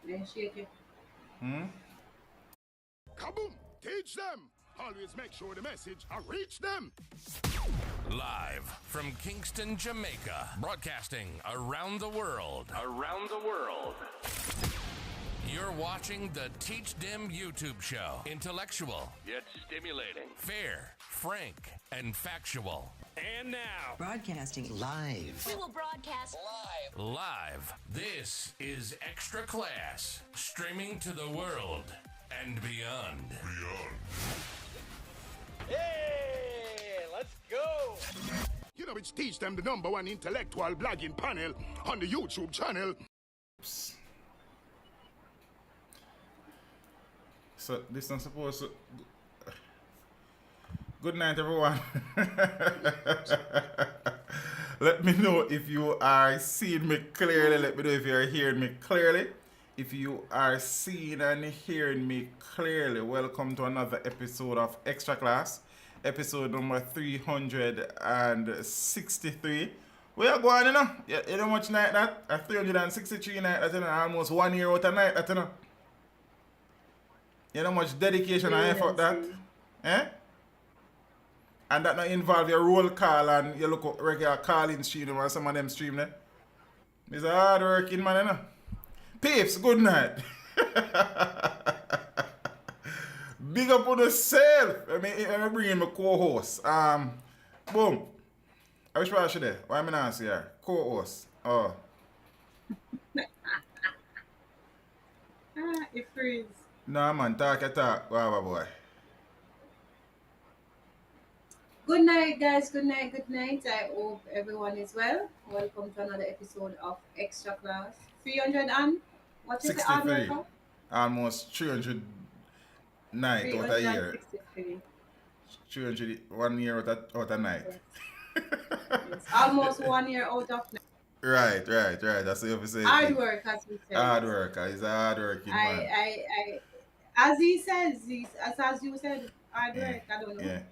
Then shake it. Kaboom! Teach them! Always make sure the message reach them. Live from Kingston, Jamaica, broadcasting around the world. Around the world. You're watching the Teach Them YouTube show. Intellectual, yet stimulating. Fair, frank, and factual. And now, Broadcasting live. We will broadcast live. This is ExtraClass, streaming to the world and beyond. Hey, let's go. You know, it's Teach Them, the #1 intellectual blogging panel on the YouTube channel. So this is supposed to... Good night, everyone. Let me know if you are seeing me clearly. Let me know if you are hearing me clearly. If you are seeing and hearing me clearly, welcome to another episode of ExtraClass, episode number 363. We are going, you know? You know much night that? A 363 night that, you know, almost 1 year out of night that, you know? You know much dedication and effort that? Eh? And that not involve your roll call and you look up regular calling stream or some of them stream there. It's a hard working man, you know? Peeps, good night. Big up on yourself. Let me bring in my co-host. Boom. I wish I should there. Why am I not here? Co-host. Oh. It freeze. No man, talk. Wow, boy. Good night, guys. Good night. I hope everyone is well. Welcome to another episode of Extra Class. 300 and what is the hard 63. work? Almost 300 night out a year. 363. 300 1 year out a night. Yes. Almost 1 year out of night. Right. That's what you say. Hard work, as we said. Hard work. He's a hard working man. As he says, as you said, hard work. I don't know. Yeah.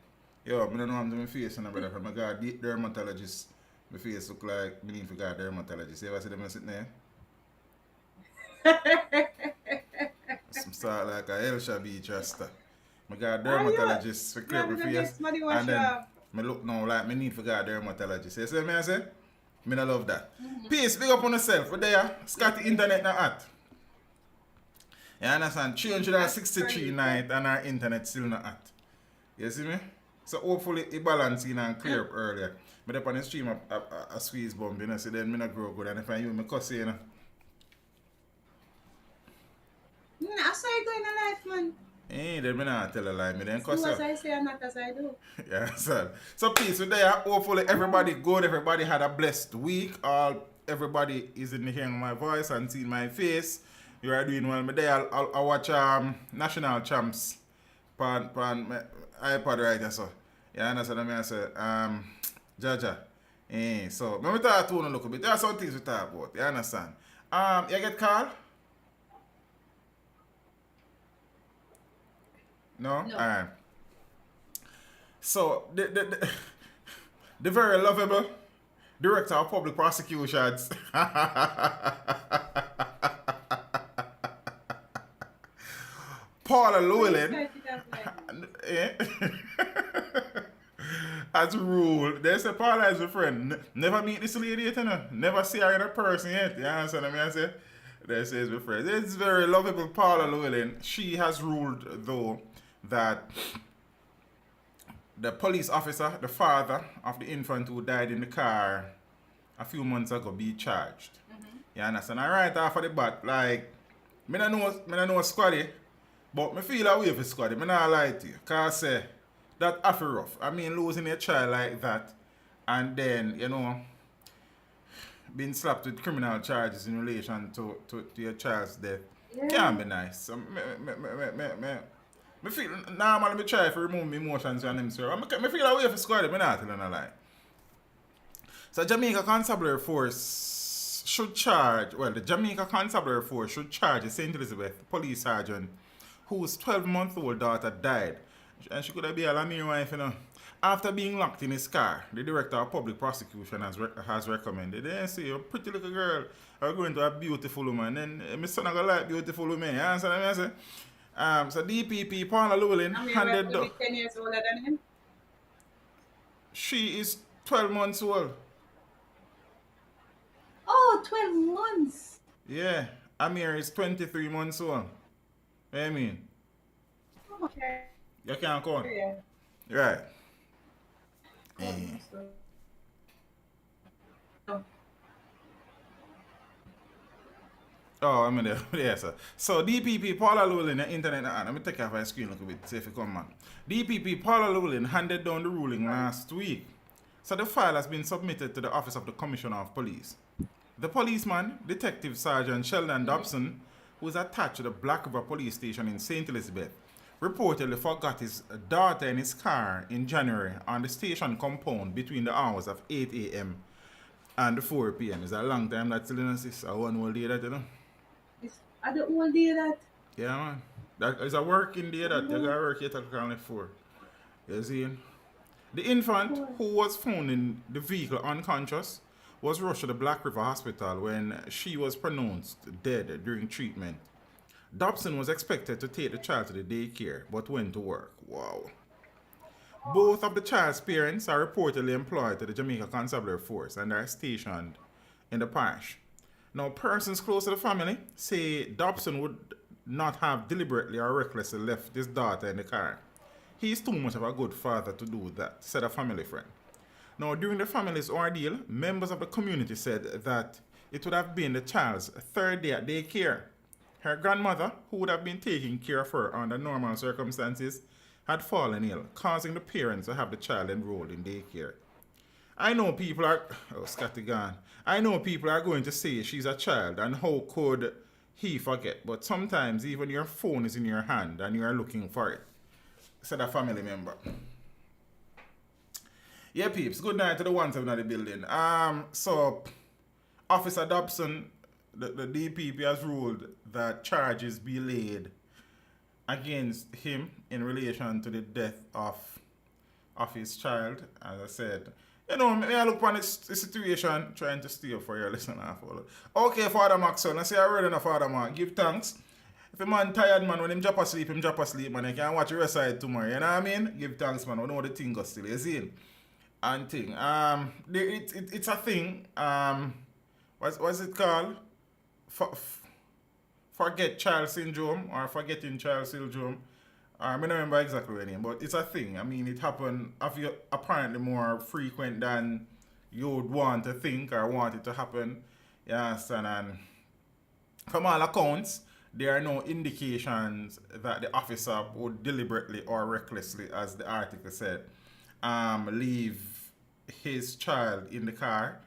Yo, I don't know how my face and brother. From my god dermatologist. My face look like me need to go dermatologist. You ever see them sitting there? Some sort like a Elsha beach rasta. My god dermatologist for create my face. And then me look now like me need to go dermatologist. You see what I say? Me not love that. Peace, big up on yourself. We're there. Scotty internet not hot. You understand? 363 night and our internet still not hot. You see me? So hopefully it balance in and clear up earlier. But up on the stream I squeeze bump, you know, so then me not grow good. And if I use my cuss, you know. I saw you go in a life, man. Then me not tell a lie, me then cuss Do you. as I say and not as I do. Yeah, sir. So peace with there. Hopefully everybody good. Everybody had a blessed week. Everybody is in hearing my voice and seeing my face. You are doing well. Me there. I'll watch National Champs on my iPad right there. So you understand what I say? Jaja. So let me talk to you a little bit. There are some things we talk about. You understand? You get called? No? No. Alright. So, the very lovable Director of Public Prosecutions, Paula Llewellyn, has ruled. They say Paula is a friend. Never meet this lady yet, you know? Never see her in a person yet. You understand what I say? They say it's a friend. It's very lovable Paula Llewellyn. She has ruled, though, that the police officer, the father of the infant who died in the car a few months ago, be charged. You understand? And right off of the bat, like, I don't know Squaddy, but I feel a way for Squaddy. I not lie to you. Because that after rough. I mean, losing a child like that and then, you know, being slapped with criminal charges in relation to your child's death can't be nice. So, I feel normally I try to remove my emotions from them, sir. I feel a way for Squaddy, I'm not telling a lie. So Jamaica Constabulary Force should charge, the Jamaica Constabulary Force should charge a St. Elizabeth police sergeant whose 12-month-old daughter died. And she could have been a Lamir wife, you know. After being locked in his car, the director of public prosecution has recommended, they say, a pretty little girl are going to a beautiful woman, and my son going to like beautiful women. You understand what I say? So DPP Paula Llewellyn I mean, handed will the, be 10 years older than him. she is 12 months old. Oh, 12 months. Yeah, Amir is 23 months old. What do you mean? Okay. You can't count. Yeah. Right. Oh, I mean, yeah, sir. So, DPP Paula Llewellyn, the internet, let me take off my screen a little bit, see if it come on. DPP Paula Llewellyn handed down the ruling last week. So, the file has been submitted to the Office of the Commissioner of Police. The policeman, Detective Sergeant Sheldon Dobson, who is attached to the Black River Police Station in St. Elizabeth, reportedly forgot his daughter in his car in January on the station compound between the hours of 8 a.m. and 4 p.m. It's a long time that's still in a sis. A one whole day that, you know. I the whole day that. Yeah, man. That is a working day that you gotta work 8 o'clock and 4. You see? The infant, who was found in the vehicle unconscious, was rushed to the Black River Hospital when she was pronounced dead during treatment. Dobson was expected to take the child to the daycare, but went to work. Wow. Both of the child's parents are reportedly employed to the Jamaica Constabulary Force and are stationed in the parish. Now, persons close to the family say Dobson would not have deliberately or recklessly left his daughter in the car. He is too much of a good father to do that, said a family friend. Now, during the family's ordeal, members of the community said that it would have been the child's third day at daycare. Her grandmother, who would have been taking care of her under normal circumstances, had fallen ill, causing the parents to have the child enrolled in daycare. I know people are... Oh, Scotty gone. I know people are going to say she's a child and how could he forget, but sometimes even your phone is in your hand and you are looking for it, said a family member. Yeah, peeps, good night to the ones in the building. So, Officer Dobson, the DPP has ruled that charges be laid against him in relation to the death of his child. As I said, you know, may I look upon this situation, trying to stay up for your listener. Okay, Father Maxwell, I say I read enough, Father Mark. Give thanks. If a man tired, man, when him drop asleep, man. He can watch the rest of it tomorrow. You know what I mean? Give thanks, man. We know the thing goes still. You see? And thing. It's a thing. What's it called? Forget child syndrome or forgetting child syndrome. I don't remember exactly the name, but it's a thing. I mean, it happened apparently more frequent than you would want to think or want it to happen. You understand? And from all accounts, there are no indications that the officer would deliberately or recklessly, as the article said, leave his child in the car.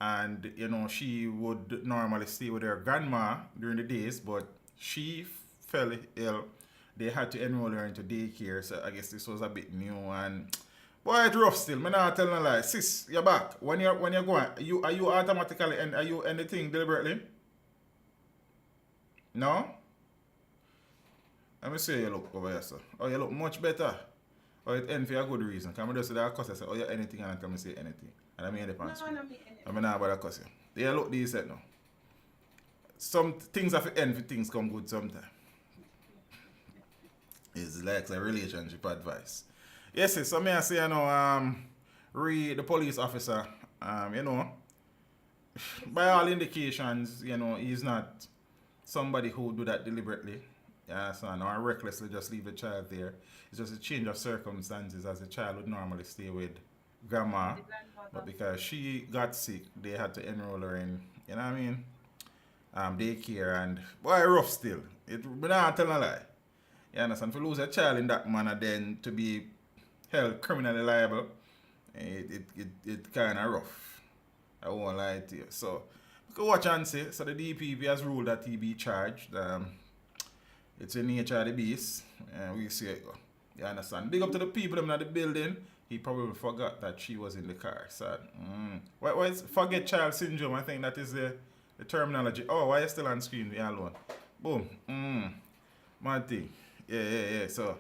And, you know, she would normally stay with her grandma during the days, but she fell ill. They had to enroll her into daycare, so I guess this was a bit new. And, boy, it's rough still. I'm not telling a lie. Sis, you're back. When you're going, are you automatically, are you anything deliberately? No? Let me see how you look over here, sir. Oh, you look much better. Or it end for a good reason. Can I just say that because I say, oh, you're anything and I can say anything. And I mean the pants. No, I'm not about to cuss you. You look decent now. Some things have to end for things come good sometimes. It's like a relationship advice. Yes, so may I say, you know, read the police officer, you know, by all indications, you know, he's not somebody who do that deliberately, or recklessly just leave the child there. It's just a change of circumstances, as the child would normally stay with grandma, but because she got sick, they had to enroll her in, you know what I mean, daycare, and boy, rough still. But not telling a lie. You understand? To lose a child in that manner, then to be held criminally liable, it kind of rough. I won't lie to you. So, you can watch and see. So, the DPP has ruled that he be charged. It's the nature of the beast. We see it go. You understand? Big up to the people in the building. He probably forgot that she was in the car. So, what is forget child syndrome? I think that is the terminology. Oh, why are you still on screen? We are alone. Boom. Mad thing. Yeah. So,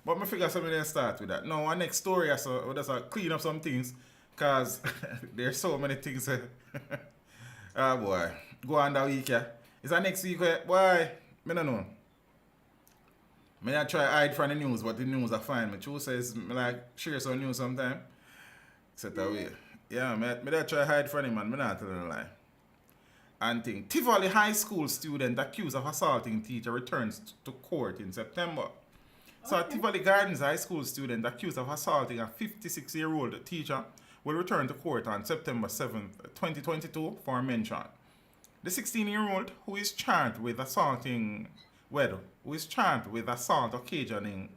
But I figure something then start with that. No, our next story I saw we just clean up some things. Cause there's so many things. Ah boy. Go on that week, yeah. Is that next week boy? I don't know. I try hide from the news, but the news are fine. My true says me like share some news sometime. Set away. Yeah, I try hide from him, man. I not telling a lie. And thing. Tivoli High School student accused of assaulting teacher returns to court in September. So a Tivoli Gardens High School student accused of assaulting a 56-year-old teacher will return to court on September 7th, 2022 for mention. The 16-year-old who is charged with assault occasioning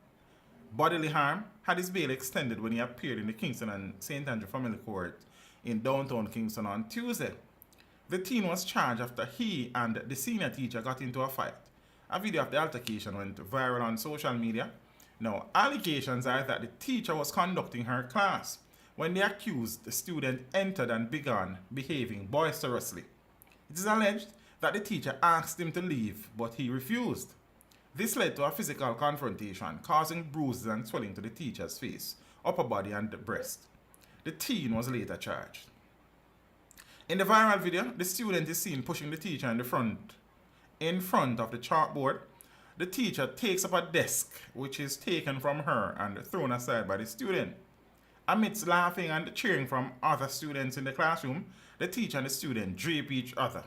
bodily harm had his bail extended when he appeared in the Kingston and St. Andrew Family Court in downtown Kingston on Tuesday. The teen was charged after he and the senior teacher got into a fight. A video of the altercation went viral on social media. Now, allegations are that the teacher was conducting her class when the accused student entered and began behaving boisterously. It is alleged that the teacher asked him to leave, but he refused. This led to a physical confrontation, causing bruises and swelling to the teacher's face, upper body, and breast. The teen was later charged. In the viral video, the student is seen pushing the teacher in front of the chalkboard. The teacher takes up a desk, which is taken from her and thrown aside by the student. Amidst laughing and cheering from other students in the classroom, the teacher and the student drape each other.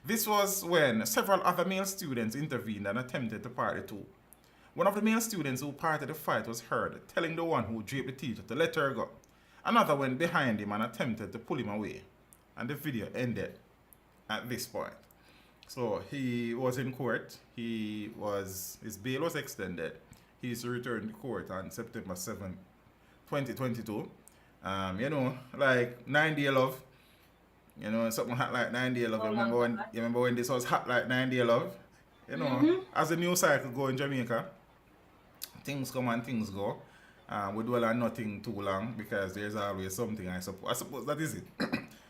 This was when several other male students intervened and attempted to part the two. One of the male students who parted the fight was heard telling the one who draped the teacher to let her go. Another went behind him and attempted to pull him away. And the video ended at this point. So he was in court. His bail was extended. He is to return to court on September 7th, 2022. Like 9-day love. Something hot like 9-day love. You remember when this was hot like 9-day love? As the news cycle go in Jamaica, things come and things go. We dwell on nothing too long because there's always something, I suppose that is it.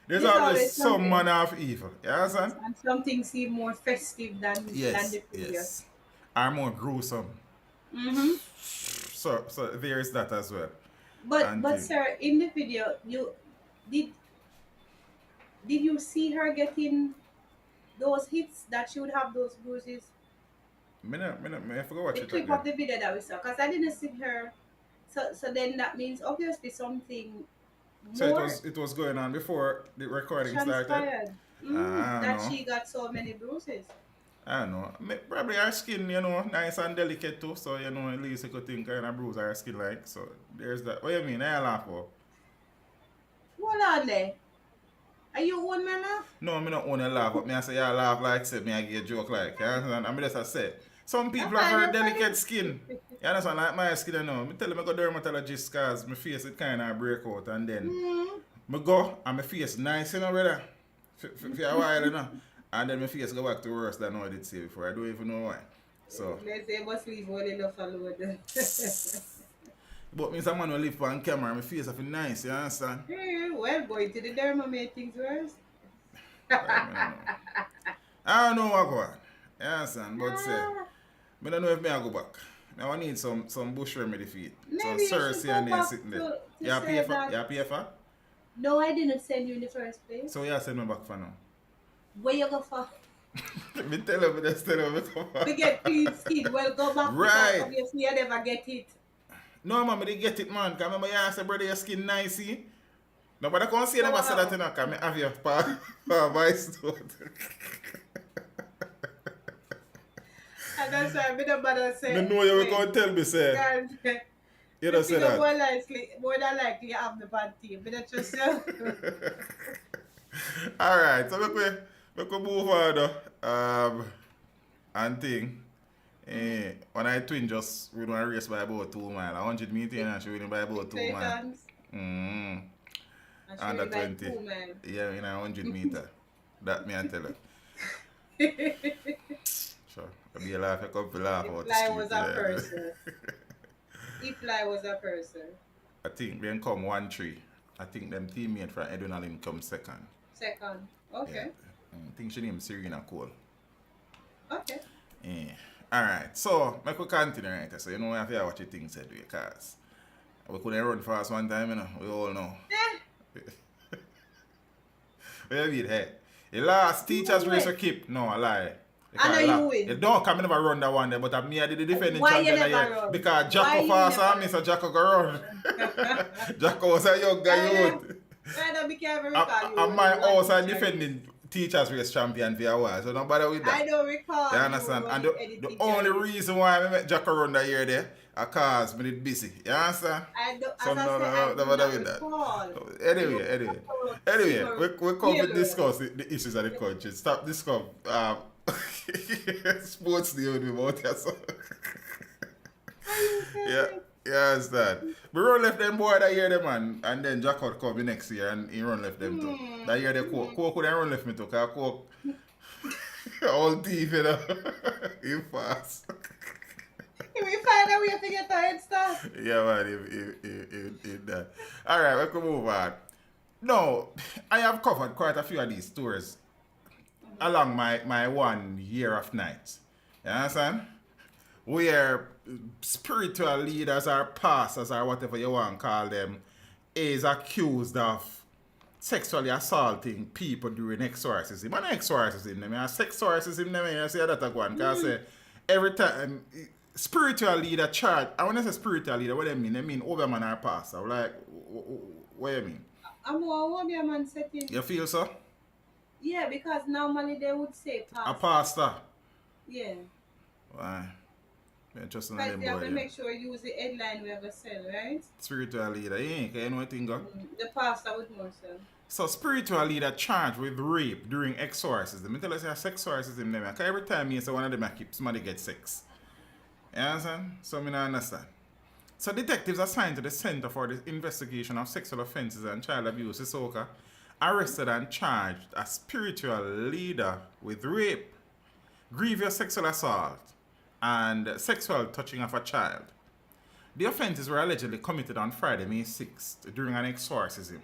There's always some manner of evil. You understand? And some things seem more festive than the previous. Yes. Are more gruesome. So there is that as well. But sir, in the video, did you see her getting those hits that she would have those bruises? I forgot what the you clip of the video that we saw, because I didn't see her. So then that means obviously something more. So it was going on before the recording started. That she got so many bruises. I don't know. Probably her skin, nice and delicate too. So at least you could think kind of bruise her skin like. So there's that. What do you mean? I laugh for. Hold on there. Are you one man laugh? No, I don't want to laugh, but I say I laugh like say me I get a joke like. You understand? I just say some people have very delicate skin. You understand? Like my skin, I tell them I go dermatologist because my face it kind of break out and then I go and my face nice, brother. For a while, and then my face go back to worse than what I did say before. I don't even know why. So. Let's say must leave well enough alone. But me some man will live on camera and my face have nice, you understand? Well, going to the derma made things worse. I don't know what go on. You understand? But I don't know if I go back. Now I need some bush remedy for it. Maybe some Cersei and then sitting there. You pay for? No, I didn't send you in the first place. So you send me back for now. Where you go for? Me tell him, just tell him. We get clean skin. Well, go back. Right. Obviously, I never get it. No, man, I didn't get it, man. Because remember you asked brother, your skin nice, see? Nobody can see never say that, because I have your power by stone. And that's why I don't bother saying. I know you were going to tell me, say. You don't say that. More than likely, you have the bad team. But that's just you. Alright, so we could move on. And thing. When I twin just we don't race by about 2 miles. 100 meters and she winning by about 2 miles. Under 20. Yeah, in 100 meters. That me I tell her. Sure. I'll be a laugh, I come to laugh out the street. Was a person. If Fly was a person. I think them come 1-3. I think them teammate from Edwin come second. Second. Okay. Yeah. I think she named Serena Cole. Okay. Yeah. Alright, so I could continue right. So you know we have to hear what you think said because we couldn't run fast one time, you know. We all know. Where you hey? The last teachers race a keep. No, I lie. I know you win. You don't come never run that one there, but me I did the defending Why you champion never here. run? Because Why Jacko you fast never and me, so Jacko go run. Jacko was a young guy youth. I don't be careful recall you. And my won house one are teacher. defending teachers race champion for a while, so don't bother with that. I don't recall. You understand? And the only reason why I met Jacko run that year there, because me did busy. You understand? I don't. So As I no, said, I don't do bother not with that. recall. Anyway, we come to discuss the issues of the country. Stop discuss sports deal with me about that. So. Yeah, you understand. We run left them boy that year, them man, and then Jack out come next year and he run left them too. That year they Coke couldn't run left me too, because Coke all teeth, you know. He fast. We find a way to get a head start. Yeah, man, he that. Alright, we can move on. No, I have covered quite a few of these tours along my 1 year of nights. You understand? Where spiritual leaders or pastors or whatever you want to call them is accused of sexually assaulting people during exorcism. And exorcism, I mean, sexorcism, I mean, I say that one. Because I say, every time, spiritual leader charge, I want to say spiritual leader, what do I mean? I mean overman or pastor. Like, what do you mean? I'm more a man setting. You feel so? Yeah, because normally they would say pastor. A pastor? Yeah. Why? Yeah, just Because them they have boy, to yeah. make sure you use the headline we have to sell, right? Spiritual leader, you ain't you know what thing go? The pastor would more so. So spiritual leader charged with rape during exorcism. I tell us a sexorcism them. Because every time you say one of them I keep somebody get sex. You understand? So I don't understand. So detectives assigned to the Center for the Investigation of Sexual Offences and Child Abuse, SOCA, arrested and charged a spiritual leader with rape, grievous sexual assault, and sexual touching of a child. The offences were allegedly committed on Friday, May 6th, during an exorcism.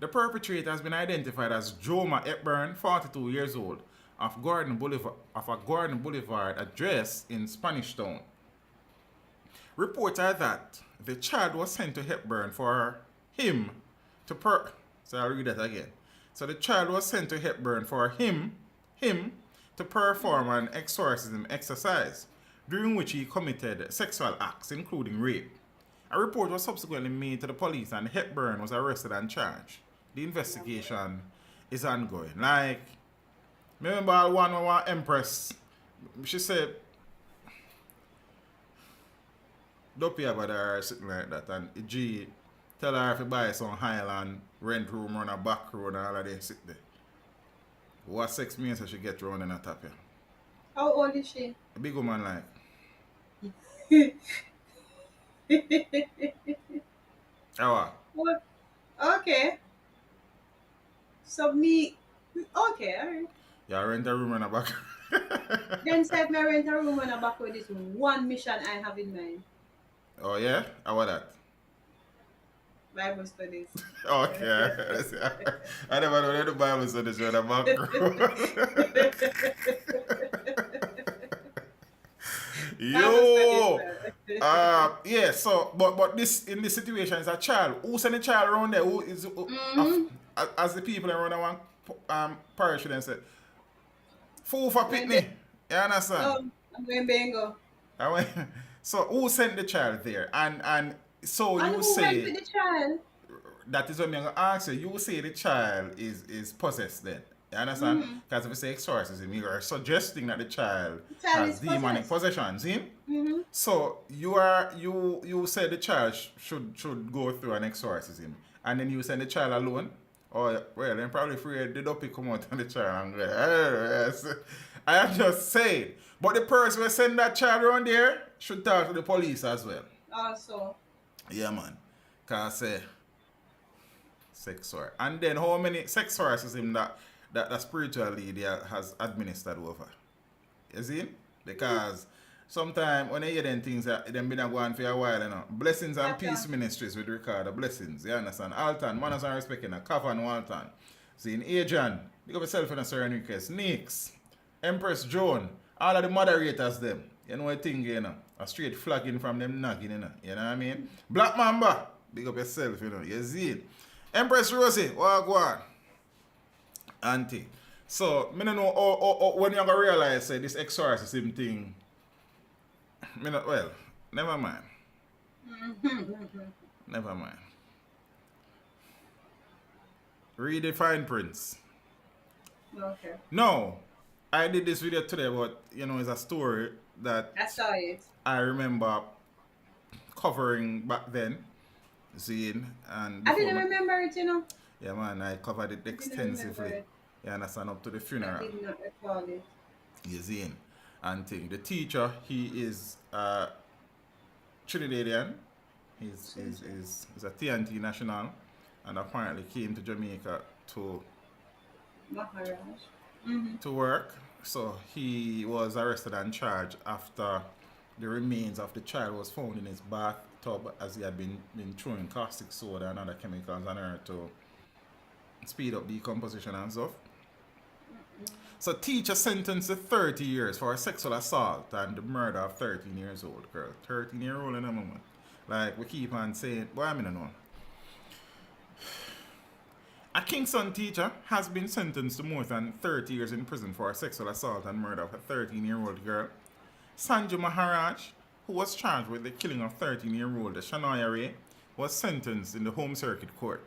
The perpetrator has been identified as Joma Hepburn, 42 years old, of a Gordon Boulevard address in Spanish Town. Reports are that the child was sent to Hepburn for him to So I'll read that again. So the child was sent to Hepburn for him to perform an exorcism exercise, during which he committed sexual acts, including rape. A report was subsequently made to the police and Hepburn was arrested and charged. The investigation is ongoing. Like, remember one empress, she said, don't pay about her or something like that, and G tell her if you buy some Highland rent room on a back road and all of that sit there. What sex means that she get thrown in a tap here? How old is she? A big woman like. How? What? Okay. So me, okay, alright. Yeah, rent a room in a back. Then said me rent a room on a back with this one mission I have in mind. Oh yeah? How about that? Bible studies. Okay. I never know the Bible studies on a back road. Yo! Yeah, so but this in this situation is a child. Who send the child around there? Who is as the people around the one parish then said, fool for pitney. You understand? Oh, I'm going bingo. So who sent the child there? And so And you who say went with the child? that is what I'm gonna ask you. You say the child is possessed then. You understand? Because if you say exorcism, you are suggesting that the child child has is demonic possessions. See? So you say the child should go through an exorcism, and then you send the child alone. Or well, then probably afraid the dopey come out on the child. I am just saying. But the person who send that child around there should talk to the police as well. Also. Yeah, man. Cause sex work. And then how many sex exorcism that spiritual leader has administered over? You see? Because sometimes when I hear them things that them been going for a while, you know. Blessings and Peace Ministries with record the blessings. You understand? Alton, manners and respect in a Cavan Walton. See in Adrian, pick up yourself in a Sir Enriquez. Nix, Empress Joan, all of the moderators them, you know what thing, you know, a straight flagging from them nagging, you know what I mean? Black Mamba, big up yourself, you know, you see it. Empress Rosie, what go on? Auntie. So, I don't know when you're going to realize say, this exorcism thing, well, never mind. Never mind. Read the fine prints. Okay. No, I did this video today, but you know, it's a story that I saw it. I remember covering back then, seeing and I didn't remember it, you know. yeah, man, I covered it extensively. You understand, up to the I funeral. did not recall it. You see, and thing. The teacher, he is Trinidadian. He's a TNT national, and apparently came to Jamaica to Maharaj. to work. So he was arrested and charged after the remains of the child was found in his bathtub as he had been throwing caustic soda and other chemicals on her to speed up decomposition and stuff. So teacher sentenced to 30 years for a sexual assault and the murder of 13 years old girl. 13-year-old in a moment. Like we keep on saying, well, I mean, I know. A Kingston teacher has been sentenced to more than 30 years in prison for a sexual assault and murder of a 13-year-old girl. Sanju Maharaj, who was charged with the killing of 13-year-old Shania Ray, was sentenced in the Home Circuit Court.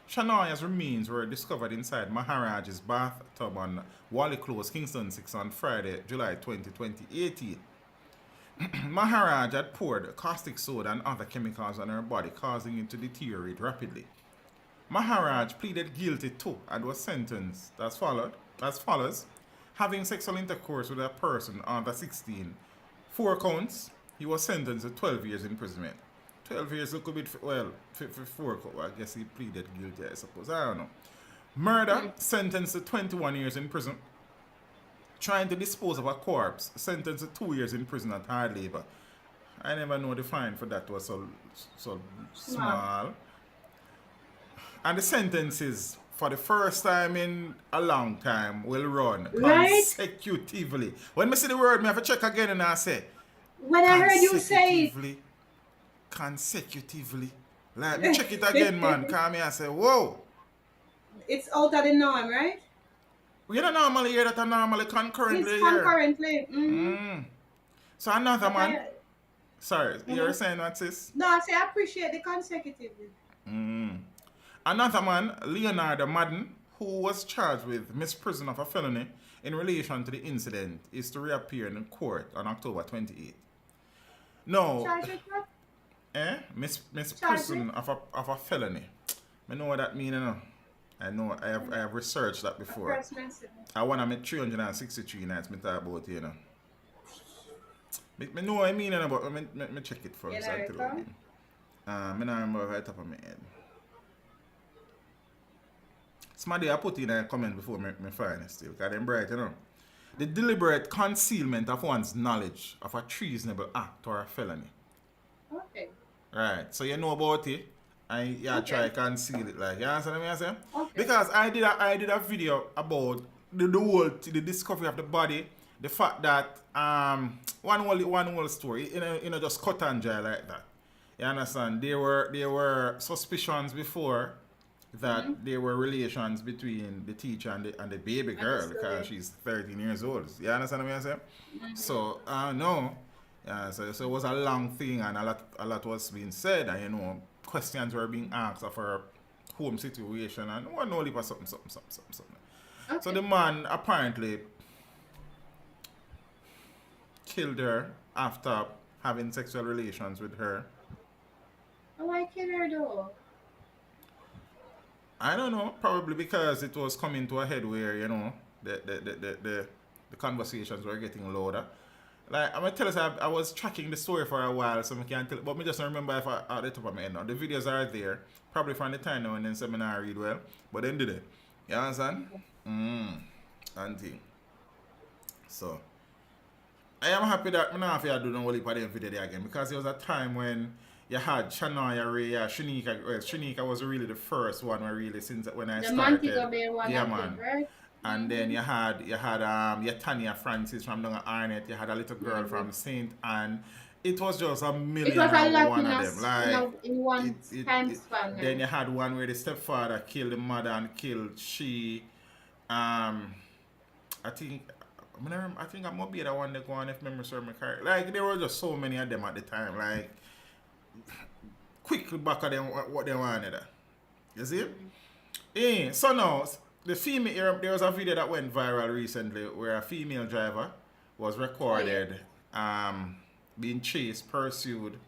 Shania's remains were discovered inside Maharaj's bathtub on Wally Close, Kingston 6 on Friday, July 20, 2018. Maharaj had poured caustic soda and other chemicals on her body, causing it to deteriorate rapidly. Maharaj pleaded guilty to and was sentenced as follows: having sexual intercourse with a person under 16. 4 counts. He was sentenced to 12 years imprisonment. 12 years look a bit, well, for 4 counts. I guess he pleaded guilty, I suppose. I don't know. Murder, sentenced to 21 years in prison. Trying to dispose of a corpse, sentenced to 2 years in prison at hard labor. I never know the fine for that was so small. And the sentences, for the first time in a long time, will run consecutively. When I see the word, I have to check again and I say, when I heard you say it. Consecutively. Like, me check it again, man. Call me and say, whoa. It's out of the norm, right? We don't normally hear that, I normally concurrently It's hear. concurrently. So another man. Sorry, you were saying what, sis? No, I say I appreciate the consecutively. Another man, Leonardo Madden, who was charged with misprision of a felony in relation to the incident, is to reappear in court on October 28th. No, misprision of a felony. I know what that means, you know. I know, I have researched that before. I want to make 363 nights, I talk about it, you know. I know what I mean, you know, but I check it first. I don't remember right top of my head. Somebody I put in a comment before me find it still, because they're bright, you know. The deliberate concealment of one's knowledge of a treasonable act or a felony. Okay. Right, so you know about it, and you try to conceal it, like, you understand what I'm saying? Okay. Because I did a video about the discovery of the body, the fact that one whole story, you know, just cut and dry like that. You understand? There were suspicions before that there were relations between the teacher and the baby girl because she's 13 years old. You understand what I'm saying? So no. So it was a long thing and a lot was being said, and you know, questions were being asked of her home situation and one only for something. Okay. So the man apparently killed her after having sexual relations with her. Why kill her though? I don't know, probably because it was coming to a head where, you know, the conversations were getting louder. Like, I'm going to tell us, I was tracking the story for a while, so I can't tell, but I just don't remember if I at the top of my head now. The videos are there, probably from the time now and then seminar read well, but then did it. You understand? Auntie. So, I am happy that I don't have to do no whole heap of them video again, because there was a time when you had Shania Ray, Shanika was really the first one where really, since when I started. The Montego Bay one, yeah, man. right? And then you had your Tanya Francis from down at Barnett. You had a little girl from Saint Anne. It was just a It million was a and lot one in of a, them. Like in one it, time it span. then you had one where the stepfather killed the mother and killed she. I think I might be the one that go on if memory serves me correct. Like there were just so many of them at the time. Like quickly back of them what they wanted. You see? So now the female there was a video that went viral recently where a female driver was recorded being chased, pursued,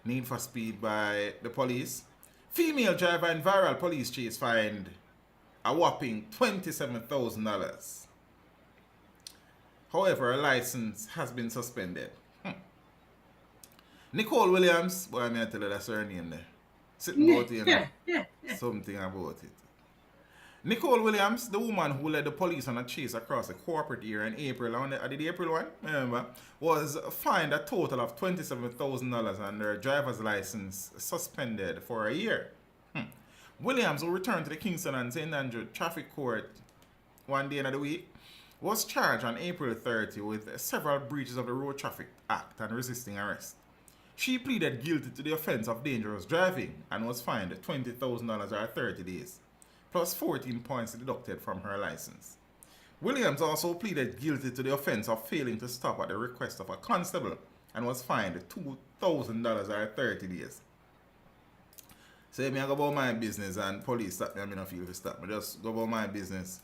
need for speed by the police. Female driver in viral police chase fined a whopping $27,000. However, her license has been suspended. Nicole Williams, boy, I may tell you that's her name there. Sitting about you know, something about it. Nicole Williams, the woman who led the police on a chase across the corporate area in April, I did April 1, remember, was fined a total of $27,000 and her driver's license suspended for a year. Williams, who returned to the Kingston and St. Andrew Traffic Court one day in the week, was charged on April 30 with several breaches of the Road Traffic Act and resisting arrest. She pleaded guilty to the offense of dangerous driving and was fined $20,000 or 30 days, plus 14 points deducted from her license. Williams also pleaded guilty to the offense of failing to stop at the request of a constable and was fined $2,000 or 30 days. Say me I go about my business and police stop me, I don't feel to stop me. Just go about my business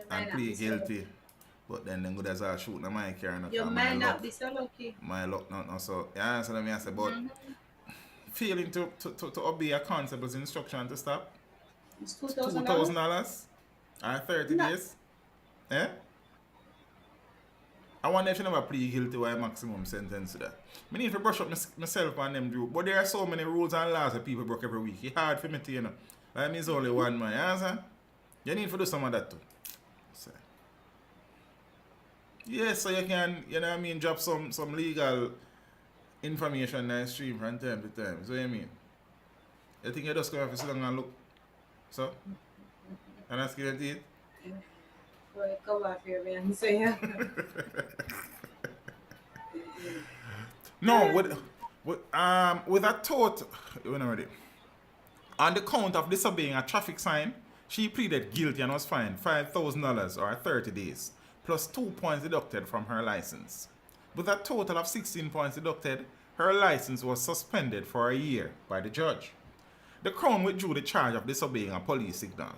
and plead guilty. But then them good as I shoot in my car. You might not be so lucky. My luck not so. You understand what I say? But failing to obey a constable's instruction to stop. It's $2,000. $2,000 or 30 days. Eh? I wonder if you never plead guilty or a maximum sentence to that. I need to brush up myself on them rules. But there are so many rules and laws that people break every week. It's hard for me to, you know. Like me is only one man. You understand? You need to do some of that too. So. Yes, so you can, you know what I mean, drop some legal information and stream from time to time. So what you mean? You think you just come to sit down and look? So? And ask you to eat? Well, come off here, man. So yeah. No, with a thought, when I'm ready. On the count of disobeying a traffic sign, she pleaded guilty and was fined $5,000 or 30 days, plus 2 points deducted from her license. With a total of 16 points deducted, her license was suspended for a year by the judge. The Crown withdrew the charge of disobeying a police signal.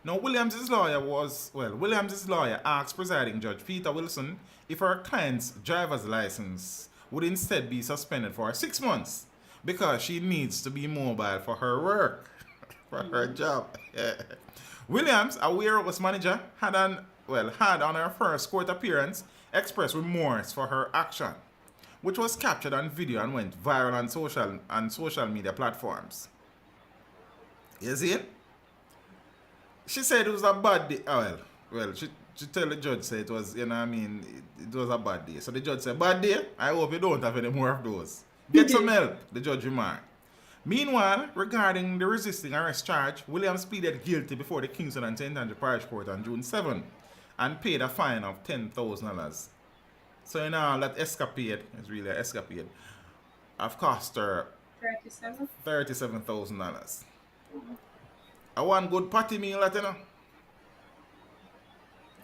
Now, Williams' lawyer asked presiding judge Peter Wilson if her client's driver's license would instead be suspended for 6 months because she needs to be mobile for her work, for her job. Williams, a warehouse manager, had on her first court appearance expressed remorse for her action, which was captured on video and went viral on social media platforms. You see it? She said it was a bad day. She tell the judge say it was, you know what I mean, it was a bad day. So the judge said, bad day? I hope you don't have any more of those. Get some help, the judge remarked. Meanwhile, regarding the resisting arrest charge, Williams pleaded guilty before the Kingston and St. Andrew Parish Court on June 7 and paid a fine of $10,000. So you know that escapade, is really an escapade, have cost her $37,000. I want good patty meal, that you know.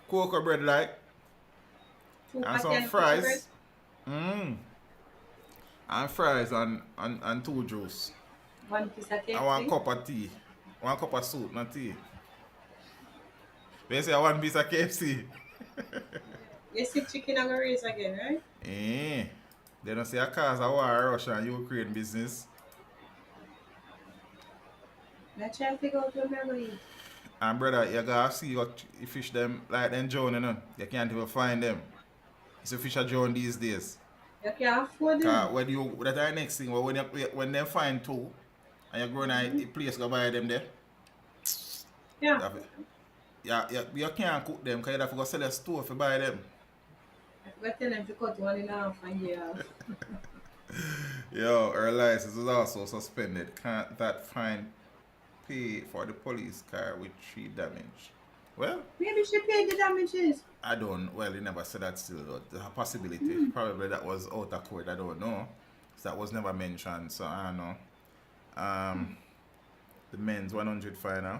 Cocoa bread like. And some fries. And fries and 2 juice. One piece of cake. I want cup of tea. 1 cup of soup, not tea. They say I want piece of KFC. You see chicken and raise again, right? They don't say a cause a war, Russia and Ukraine business. Let's try to figure out what we're going to eat. And brother, you gotta see you fish them like them drown, you know. You can't even find them. It's a fish are drown these days. You can't afford them. That's the next thing. When they find 2 and you're going to the place go buy them there. Yeah. You can't cook them because you have to go sell a store to buy them. I forgot to tell them to cut 1 in half and get half. Yo, her license was also suspended. Can't that fine pay for the police car with 3 damage? Well, Maybe she paid the damages. I don't. Well, he never said that. Still, though. The possibility. Probably that was out of court. I don't know. So that was never mentioned. So I don't know. The men's 100 final,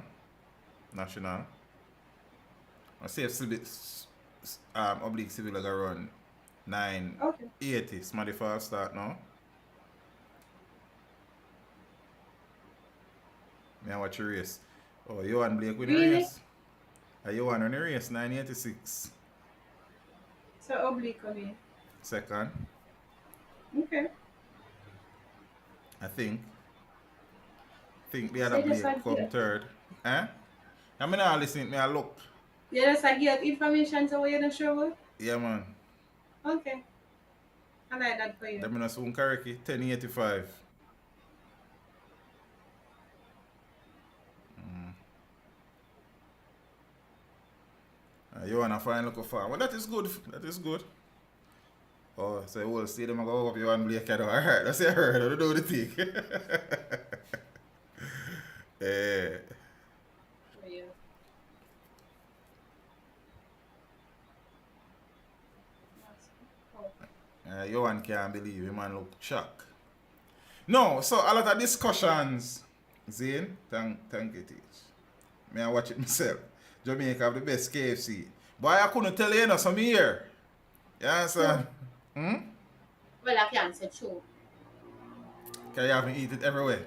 national. I see if oblique civil like run 980. Okay. Smarty fast start now. Me I watch your race. Oh, Johan Blake with the Really? race. Johan on the race 986. So oblique on me. Second, Okay. I think. The So other you just Blake like come to, third. Eh? I mean, I listen. Me I look. you just like get information so you're not sure. Yeah, man. Okay. I like that for you. Them in a soon Karaki 1085. You wanna find look for. Well, that is good. That is good. Oh, so we'll see them go up you and Blake. Alright, that's it. Heard. I do the thing. Eh. For you. Oh. Johan can't believe him man look shocked. No, so a lot of discussions. Zane, thank you, Teach. Me I watch it myself. Jamaica have the best KFC. Boy, I couldn't tell you, some here. You understand? Hmm? Well, I can't say true. Because you haven't eaten it everywhere.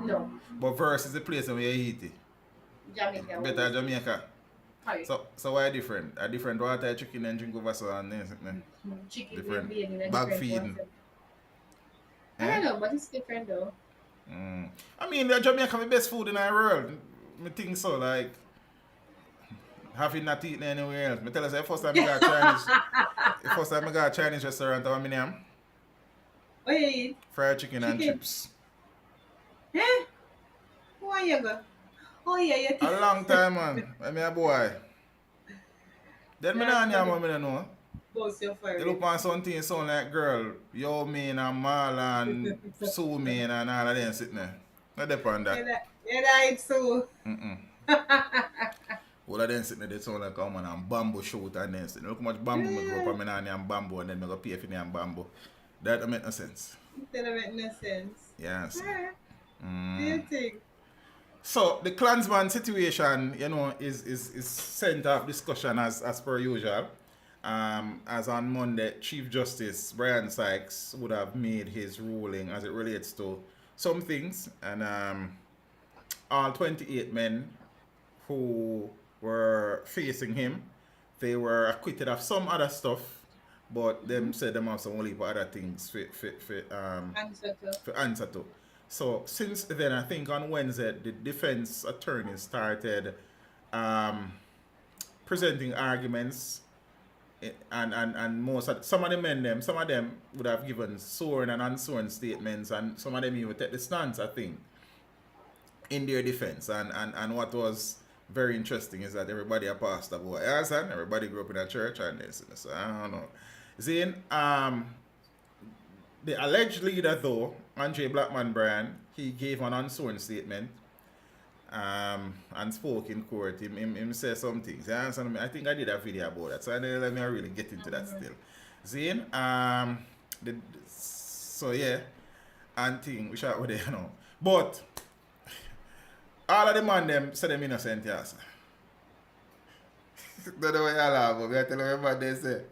No. But Verse is the place where you eat it. Jamaica. Better Jamaica. Sorry. So why different? A different water chicken and drink over so and then. Chicken different. being in a Bag different feeding. concept. I don't know, but it's different though. I mean, Jamaica have the best food in the world. I think so, like having not eaten anywhere else. I tell you, the first time I got Chinese, the first time I got a Chinese restaurant, what I mean, Oh, you eat? fried chicken and Chicken. chips. Eh? Who are you go? Oh, yeah, you A long time, man. I mean, a boy. Then I don't know. Both your You fire. look on something sound like girl, Yo Main and Marlon, Sue Main and all of them sitting there. Not depend on that. Yeah, that's so. All of them sitting there, they sound like a man and bamboo shoot and then sitting. Look how much bamboo I go up on me and bamboo and then I go pay for me and bamboo. That don't make no sense. That don't make no sense. Yes. Do you think? So the Clansman situation, is center of discussion as per usual. As on Monday, Chief Justice Brian Sykes would have made his ruling as it relates to some things, and all 28 men who were facing him, they were acquitted of some other stuff, but them said them have some only other things for answer to. So since then, I think on Wednesday, the defense attorney started presenting arguments, and some of them would have given sworn and unsworn statements, and some of them even take the stance, I think, in their defense. And what was very interesting is that everybody a pastor boy, and everybody grew up in a church and this. So I don't know. Zane, the alleged leader though, Andre Blackman Bryan, he gave an unsworn statement and spoke in court. Him say some things. I think I did a video about that, so I didn't let me really get into that still. Zane, so yeah, and thing, we shall over there, But all of the man them say them innocent, yes. That's the way I laugh, but I tell you what they say.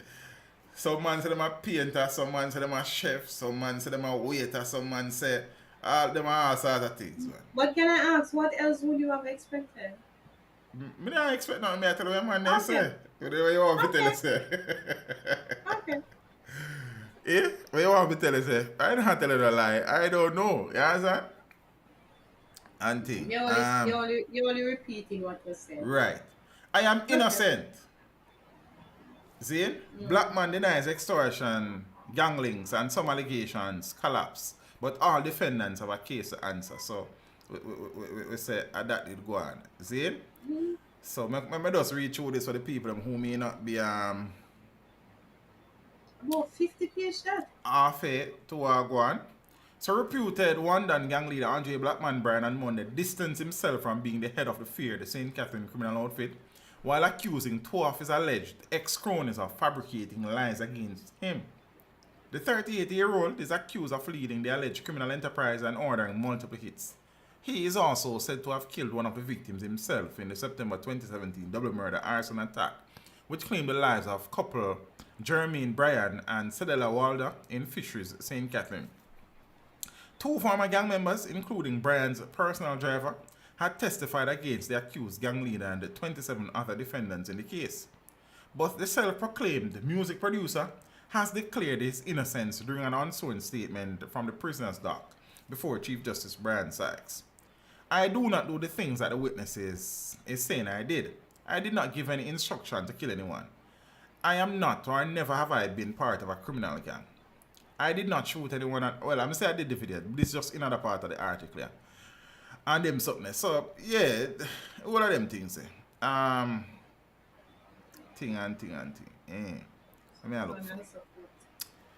Some man say them a painter, some man say them a chef, some man say them a waiter, some man say all them are all sorts of things, man. But can I ask, what else would you have expected? Me don't expect nothing, me I tell you what man they say. What do you want me to tell you say? Okay. Eh? What you want me to tell you say? I don't tell you a lie. I don't know. You understand? And thing. You're only repeating what was said. Right. I am innocent. See? Blackman denies extortion, gang links, and some allegations collapse. But all defendants have a case to answer. So we say that did go on. See? So I just read through this for the people who may not be About 50 pages. half to go on. So reputed Wandan gang leader Andre Blackman Bryan on Monday distanced himself from being the head of the Fear, the St. Catherine criminal outfit, while accusing two of his alleged ex-cronies of fabricating lies against him. The 38-year-old is accused of leading the alleged criminal enterprise and ordering multiple hits. He is also said to have killed one of the victims himself in the September 2017 double murder arson attack, which claimed the lives of couple Jermaine Bryan and Cedella Walder in Fisheries, St. Catherine. Two former gang members, including Bryan's personal driver, had testified against the accused gang leader and the 27 other defendants in the case. But the self-proclaimed music producer has declared his innocence during an unsworn statement from the prisoner's dock before Chief Justice Brian Sykes. I do not do the things that the witnesses is saying I did. I did not give any instruction to kill anyone. I am not, or never have I been part of a criminal gang. I did not shoot anyone at, well, I'm saying I did the video, but this is just another part of the article, yeah. And them something. So, yeah, all of them things, thing. Let me look.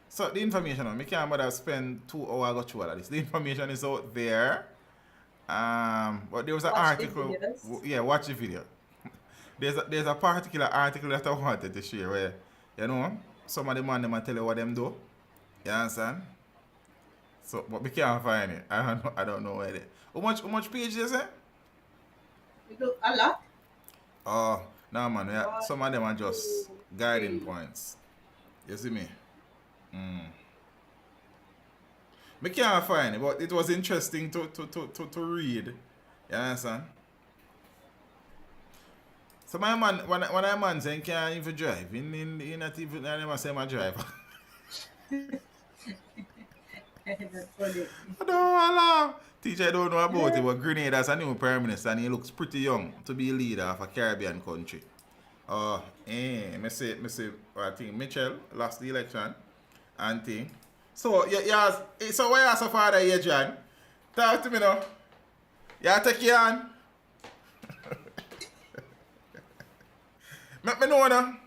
So, the information, I can't bother spend 2 hours go through all of this. The information is out there. But there was an article. Yeah, watch the video. There's a particular article that I wanted to share where, you know, some of the man them tell you what them do. You understand? So, but we can't find it. I don't know where it is. How much page is it? A lot. Oh, no man. Yeah, some of them are just guiding points. You see me? We can't find it, but it was interesting to read. You understand? So my man, when a man saying can't even drive, he not even, I never say my driver. That's funny. I don't want to laugh. Teacher don't know about it, but Grenada's a new prime minister and he looks pretty young to be a leader of a Caribbean country. I say, I think Mitchell lost the election and thing. So, so why ask your father here, John? Talk to me now. You take your hand. Let me know now.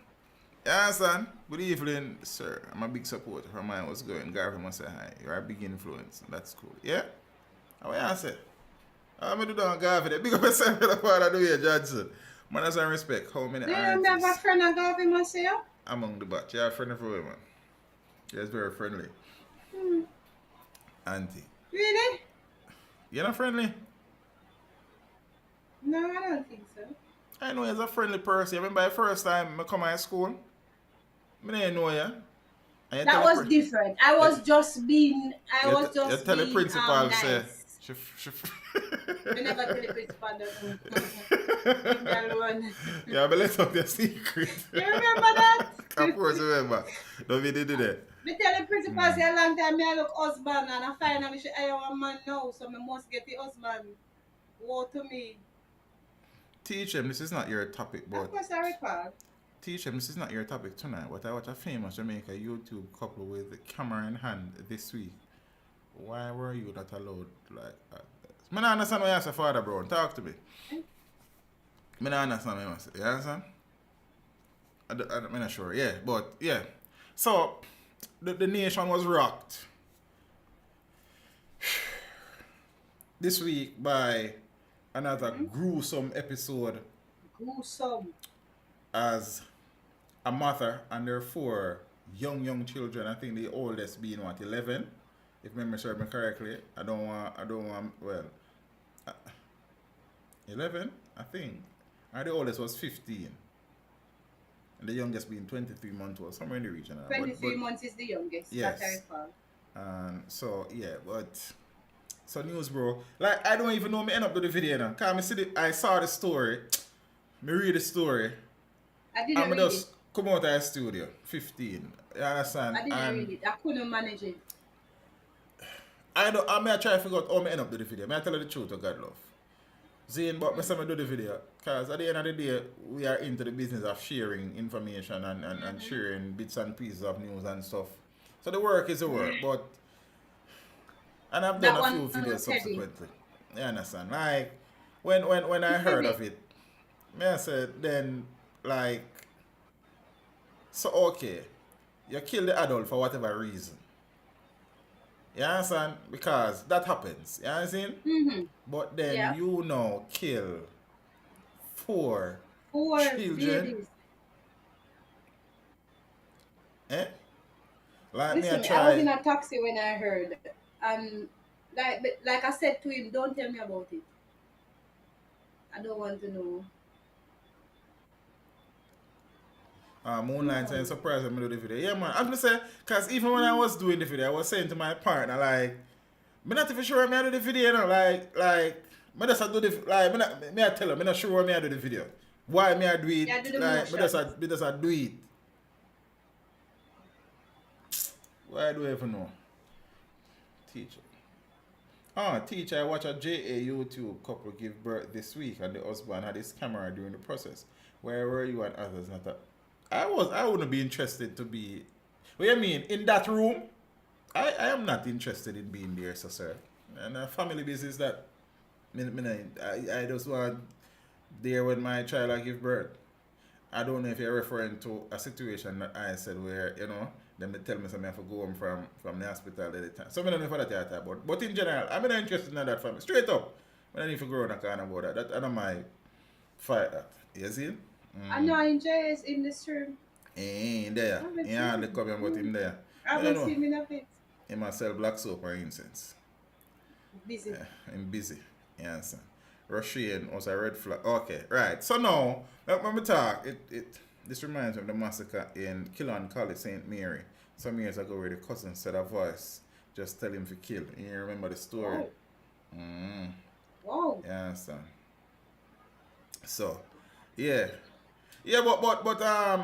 You understand? Good evening, sir. I'm a big supporter from mine. What's going? Garvey must say hi. You're a big influence. That's cool. Yeah? How you say? I'm going to do that, Garvey. Big up yourself for the father do here, Johnson. Man, as I respect, how many Do you artists have a friend of Garvey Marcel? among the batch? You're a friend of her, man. You're very friendly. Auntie. Really? You're not friendly? No, I don't think so. I know you're a friendly person. You remember the first time I come to school? I didn't know you. And you That tell was different. I was just being, you tell the principal, nice. say, I never tell the principal that one. yeah, but let's talk your secret. You remember that? Of course, remember. Don't be did that. Me tell the principal say a long time I look husband and I finally she hire a man now, so I must get the husband. Woe to me. Teach him, this is not your topic, but Of course I recall. teach him, this is not your topic tonight, but I watched a famous Jamaica YouTube couple with the camera in hand this week. Why were you not allowed like that? I don't understand why you say father, bro. Talk to me. I don't understand what you say. You understand? I'm not sure. Yeah, but yeah. So, the nation was rocked this week by another gruesome episode Gruesome. as a mother and their 4 young children. I think the oldest being 11, if memory serves me correctly. I don't want, 11, I think. And the oldest was 15. And the youngest being 23 months old, somewhere in the region. 23 months is the youngest. Yes. That I recall. So, yeah, but... So, news, bro. Like, I don't even know me end up with the video now. Because I saw the story. Me read the story. I didn't read just it. come out of the studio. 15. You understand? I didn't read it. I couldn't manage it. I may try to figure out how I end up with the video. May I tell you the truth, God love. Zane, but me say me do the video. Because at the end of the day, we are into the business of sharing information and sharing bits and pieces of news and stuff. So the work is the work, but... And I've done a few videos subsequently. You understand? Like, when I heard of it, I said, then, like... So, okay. You kill the adult for whatever reason. You understand? Because that happens. You understand? Mm-hmm. But then Yeah. you now kill 4 4 children. babies. Eh? Like me, I Listen, I was in try. a taxi when I heard, and like I said to him, don't tell me about it. I don't want to know. Moonlight No. and surprised when I do the video. Yeah, man. I was gonna say, because even when I was doing the video, I was saying to my partner, like, I'm not even sure me I do the video, you know, me just a do the, like, me I tell her, me not sure me I do the video. Why me I do it, Yeah, do the like, motions. me just a do it. Why do I even know? Teacher. Teacher, I watched a JA YouTube couple give birth this week and the husband had his camera during the process. Where were you and others not a, I wouldn't be interested to be, what you mean, in that room? I am not interested in being there, so sir. And a family business that, I just want there when my child I give birth. I don't know if you're referring to a situation that I said where, you know, them they tell me something I have to go home from the hospital at the time. So I don't know if that's that about. But in general, I'm not interested in that family. Straight up. I don't need to go on a kind about that. That I don't mind fight that. You see? I know enjoy is in this room. In there. haven't Yeah, seen they him. come about him there. I I don't haven't know. seen him in a bit. He must sell black soap or incense. Busy. Yeah, I'm busy. You understand? Rushane was a red flag. Okay, right. So now, let me talk. This reminds me of the massacre in Kilon College, St. Mary. Some years ago where the cousin said a voice, just tell him to kill. You remember the story? Wow. Wow. You understand? So, yeah. Yeah, but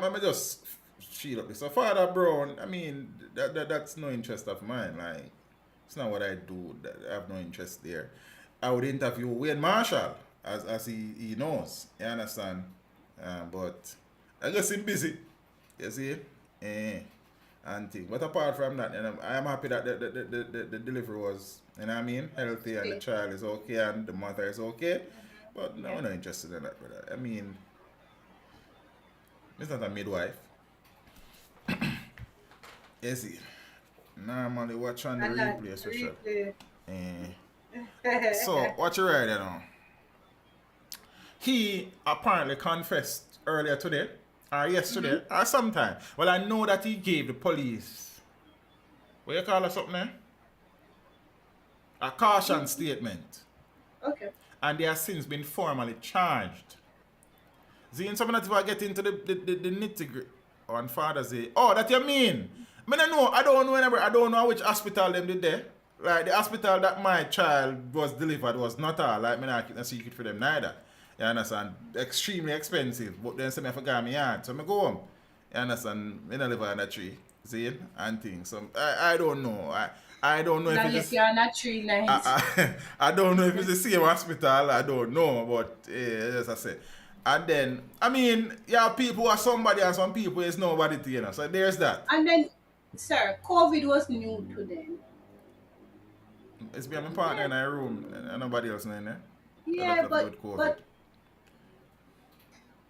let me just shield up this. So Father Brown, I mean, that's no interest of mine. Like, it's not what I do. I have no interest there. I would interview Wayne Marshall as he knows. You understand? But I guess he's busy. You see? And thing. But apart from that, I am happy that the delivery was, you know what I mean, healthy and the child is okay and the mother is okay. But no, I'm not interested in that, brother. I mean, it's not a midwife. You see? Normally watch on the And that replay, especially. replay. So, what you right now? He apparently confessed earlier today, or yesterday, or sometime. Well, I know that he gave the police, what you call it something there? A caution statement. Okay. And they have since been formally charged. See, in some of that, if I get into the nitty-gritty on Father's Day. Oh, that you mean? I don't know which hospital them did there. Like, the hospital that my child was delivered was not all. Like, I not keep a secret for them neither. You understand? Extremely expensive. But then say me forgot me yard. So I go home. You understand? I don't live on a tree. See? And things. So I don't know. I don't know if Unless you're on a tree night. I don't know if it's the same hospital. I don't know. But as I said. And then, I mean, yeah, people are somebody and some people is nobody to, you know. So there's that. And then, sir, COVID was new to them. It's been my partner in our room and nobody else in there. Yeah, but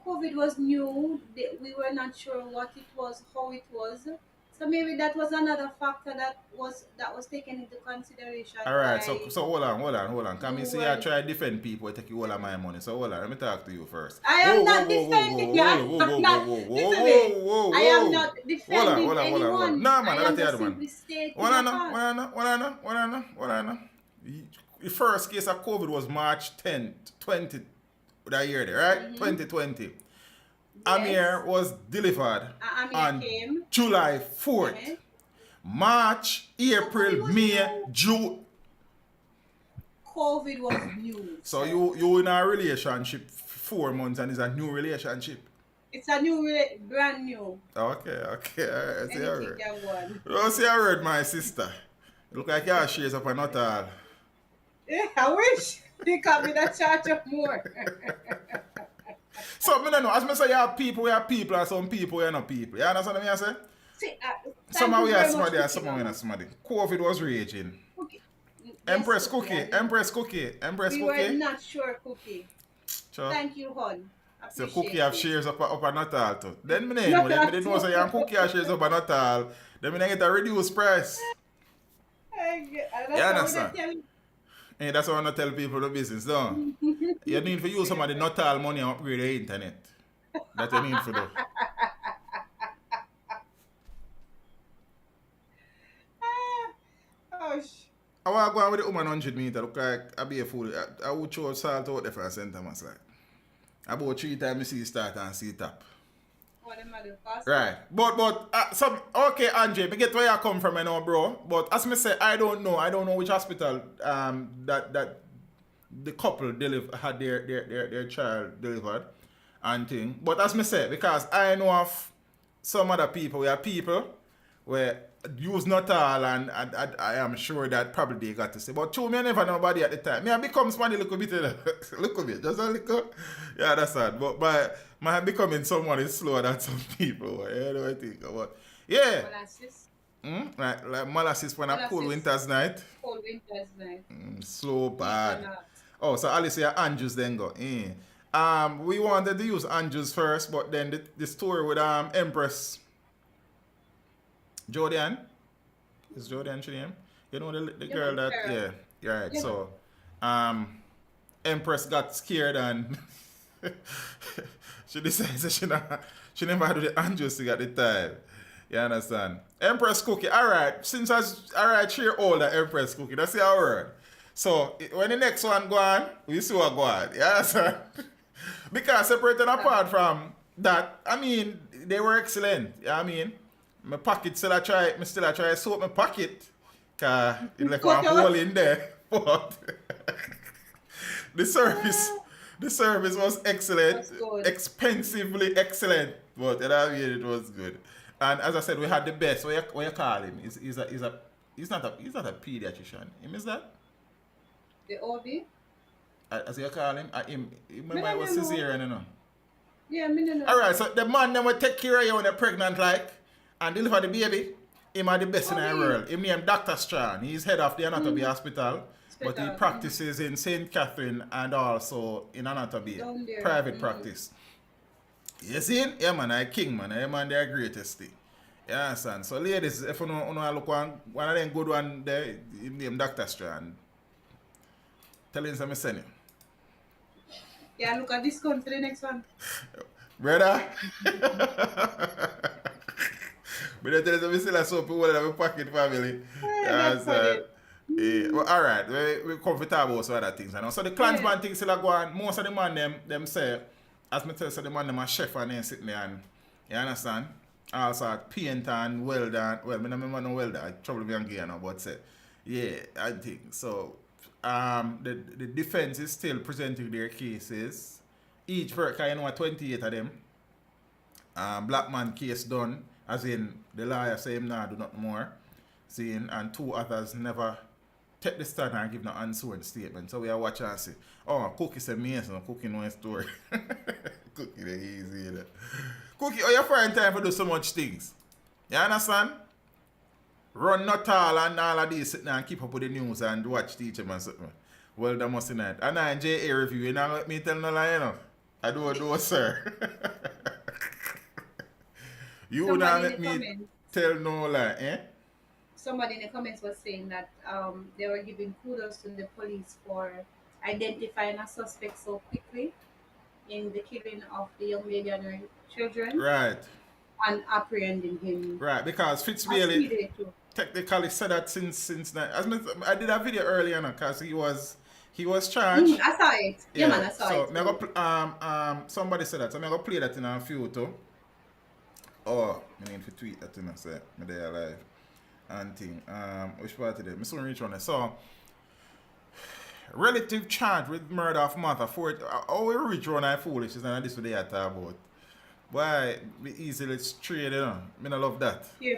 COVID was new. We were not sure what it was, how it was. So maybe that was another factor that was taken into consideration. Alright, so hold on. Come You and say I try to defend people, I take you all of my money. So hold on, let me talk to you first. I am not defending you. I am not defending anyone. No, man, I am that's the just other simply man. stating What a I fact. know. The first case of COVID was March 10th, 20, that year there, right? 2020. Amir was delivered Amir on came. July 4th. Yeah. March, April, was May, new. June. COVID was new. So you in a relationship 4 months and it's a new relationship. It's a brand new. Okay, alright. See, Anything alright. can go on. You see, I heard my sister. Look like your shares up a not all. Yeah, I wish they can be that charge of more. So, I don't know. As I say, you have people, and some people, you know people. You understand what I say? See, Somehow we are are somebody, and somehow we are not somebody. COVID was raging. Empress Cookie. We were not sure, Cookie. Sure. Thank you, hon. So Appreciate Cookie have it. shares up a not all too. Then me know. Let me know say you Cookie have shares up a not all. Then me get a reduced price. You understand? Hey, that's why I want to tell people the business, don't you? Need to use some of the not all money and upgrade the internet. that you need to do. Gosh. I want to go on with the woman 100 meter. Look like I be a fool. I would throw salt out there for a St. Thomas. Like. About 3 times I see start and see top. What am I doing fast? Right. But some okay, Andre, me get where you come from, you know, bro. But as me say, I don't know which hospital that the couple had their child delivered and thing. But as me say, because I know of some other people, we are people where use not all, and I am sure that probably they got to say. But true, me I never know nobody at the time. Me I become smart a little bit, little bit, just a little. Yeah, that's sad. But my becoming someone is slower than some people. You know what I think about? Yeah. Molasses. Like molasses when a cold winter's night. Cold winter's night. Slow bad. Oh, so Alice, your Andrews then go. We wanted to use Andrews first, but then the story with Empress Jordan. Is Jordan her name? You know the girl that right. Yeah. So Empress got scared and she decided that she never had the Andrews at the time. You understand? Empress Cookie, alright. Since alright, she older Empress Cookie. That's the word. So when the next one go on, we see what go on. You understand? Because separated apart from that, I mean, they were excellent. You know what I mean? My pocket still I try to soak my pocket. Cause it left one hole in there. But the service was excellent. Expensively excellent. But you know what I mean, it was good. And as I said, we had the best. What you call him? He's not a pediatrician. Him is that? The OB? As you call him? He was cesarean, you know. Yeah, me no know. Alright, so the man that will take care of you when you're pregnant, like, and deliver the baby, him are the best in the world. Him named Dr. Strand. He's head of the anatomy hospital, but he practices in St. Catherine and also in anatomy, private practice. You see? Yeah, man, I king, man. Yeah, man, they're greatest thing. You understand? So, ladies, if you know look one of them good one there, him named Dr. Strand. Tell him something, send him. Yeah, look at discount for the next one. Brother. But I tell you, we still have some people in my pocket family. Well, alright, we come to talk about some other things. You know? So the Clansman things still go on. Most of the man them say, as me tell you, the man them a chef and then sitting there and, you understand? Also painter and welder. Well, I don't remember no welder. I trouble me and now, but say, yeah, I think. So the defense is still presenting their cases. Each for you know 28 of them. Black man case done, as in the lawyer say him nah do nothing more. Seeing and 2 others never take the stand and give no unsworn statement. So we are watching and see. Oh, Cookie said me so Cookie know a story. Cookie the easy. You know. Cookie, you find time for do so much things. You understand? Run not all and all of these sitting and keep up with the news and watch teach them and something. Well, that must not. And I JA review, you know let me tell no lie, you know. I do, sir. You would not let me tell no lie, eh? Somebody in the comments was saying that they were giving kudos to the police for identifying a suspect so quickly in the killing of the young lady and her children. Right. And apprehending him. Right, because Fitzbailey technically said that since that. I did a video earlier because he was charged. I saw it. Yeah, man, I saw it. So somebody said that. So I'm gonna play that in a few too. Oh, I need to tweet that in a say me there alive. And thing. Which part today? I saw reach on it. So relative charge with murder of mother for it. Oh, we reach on I foolish is and this what they are talking about. Why be easily straight, you know? I love that. Yeah,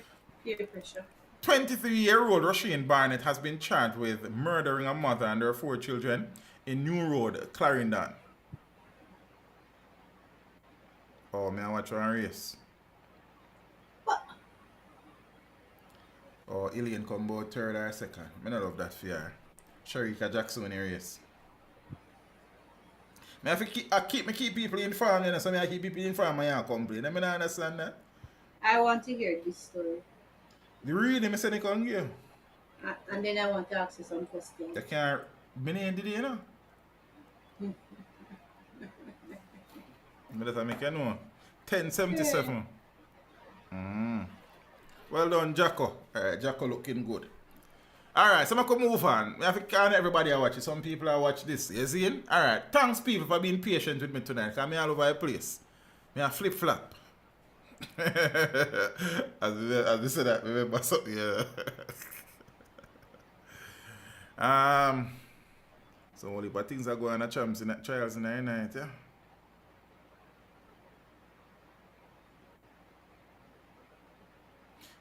pressure. 23-year-old Rushane Barnett has been charged with murdering a mother and her 4 children in New Road, Clarendon. Oh, man, I watch one race. What? Oh, Ilian come about 3rd or 2nd. I love that for her. Sharika Jackson in the race. I have to keep people informed, you know, so I keep people informed and I complain. I don't understand that. I want to hear this story. The reading, I said I can't give. And then I want to ask you some questions. I can't. My name did you know? Let me make you know. 1077. Well done, Jacko. Alright, Jacko looking good. Alright, so I can move on. I think everybody are watching. Some people are watching this. You see? Alright, thanks people for being patient with me tonight. Because I'm all over the place. I flip flop. as I said that, remember something. Yeah. So only but things are going on champs in that trials in the night, yeah.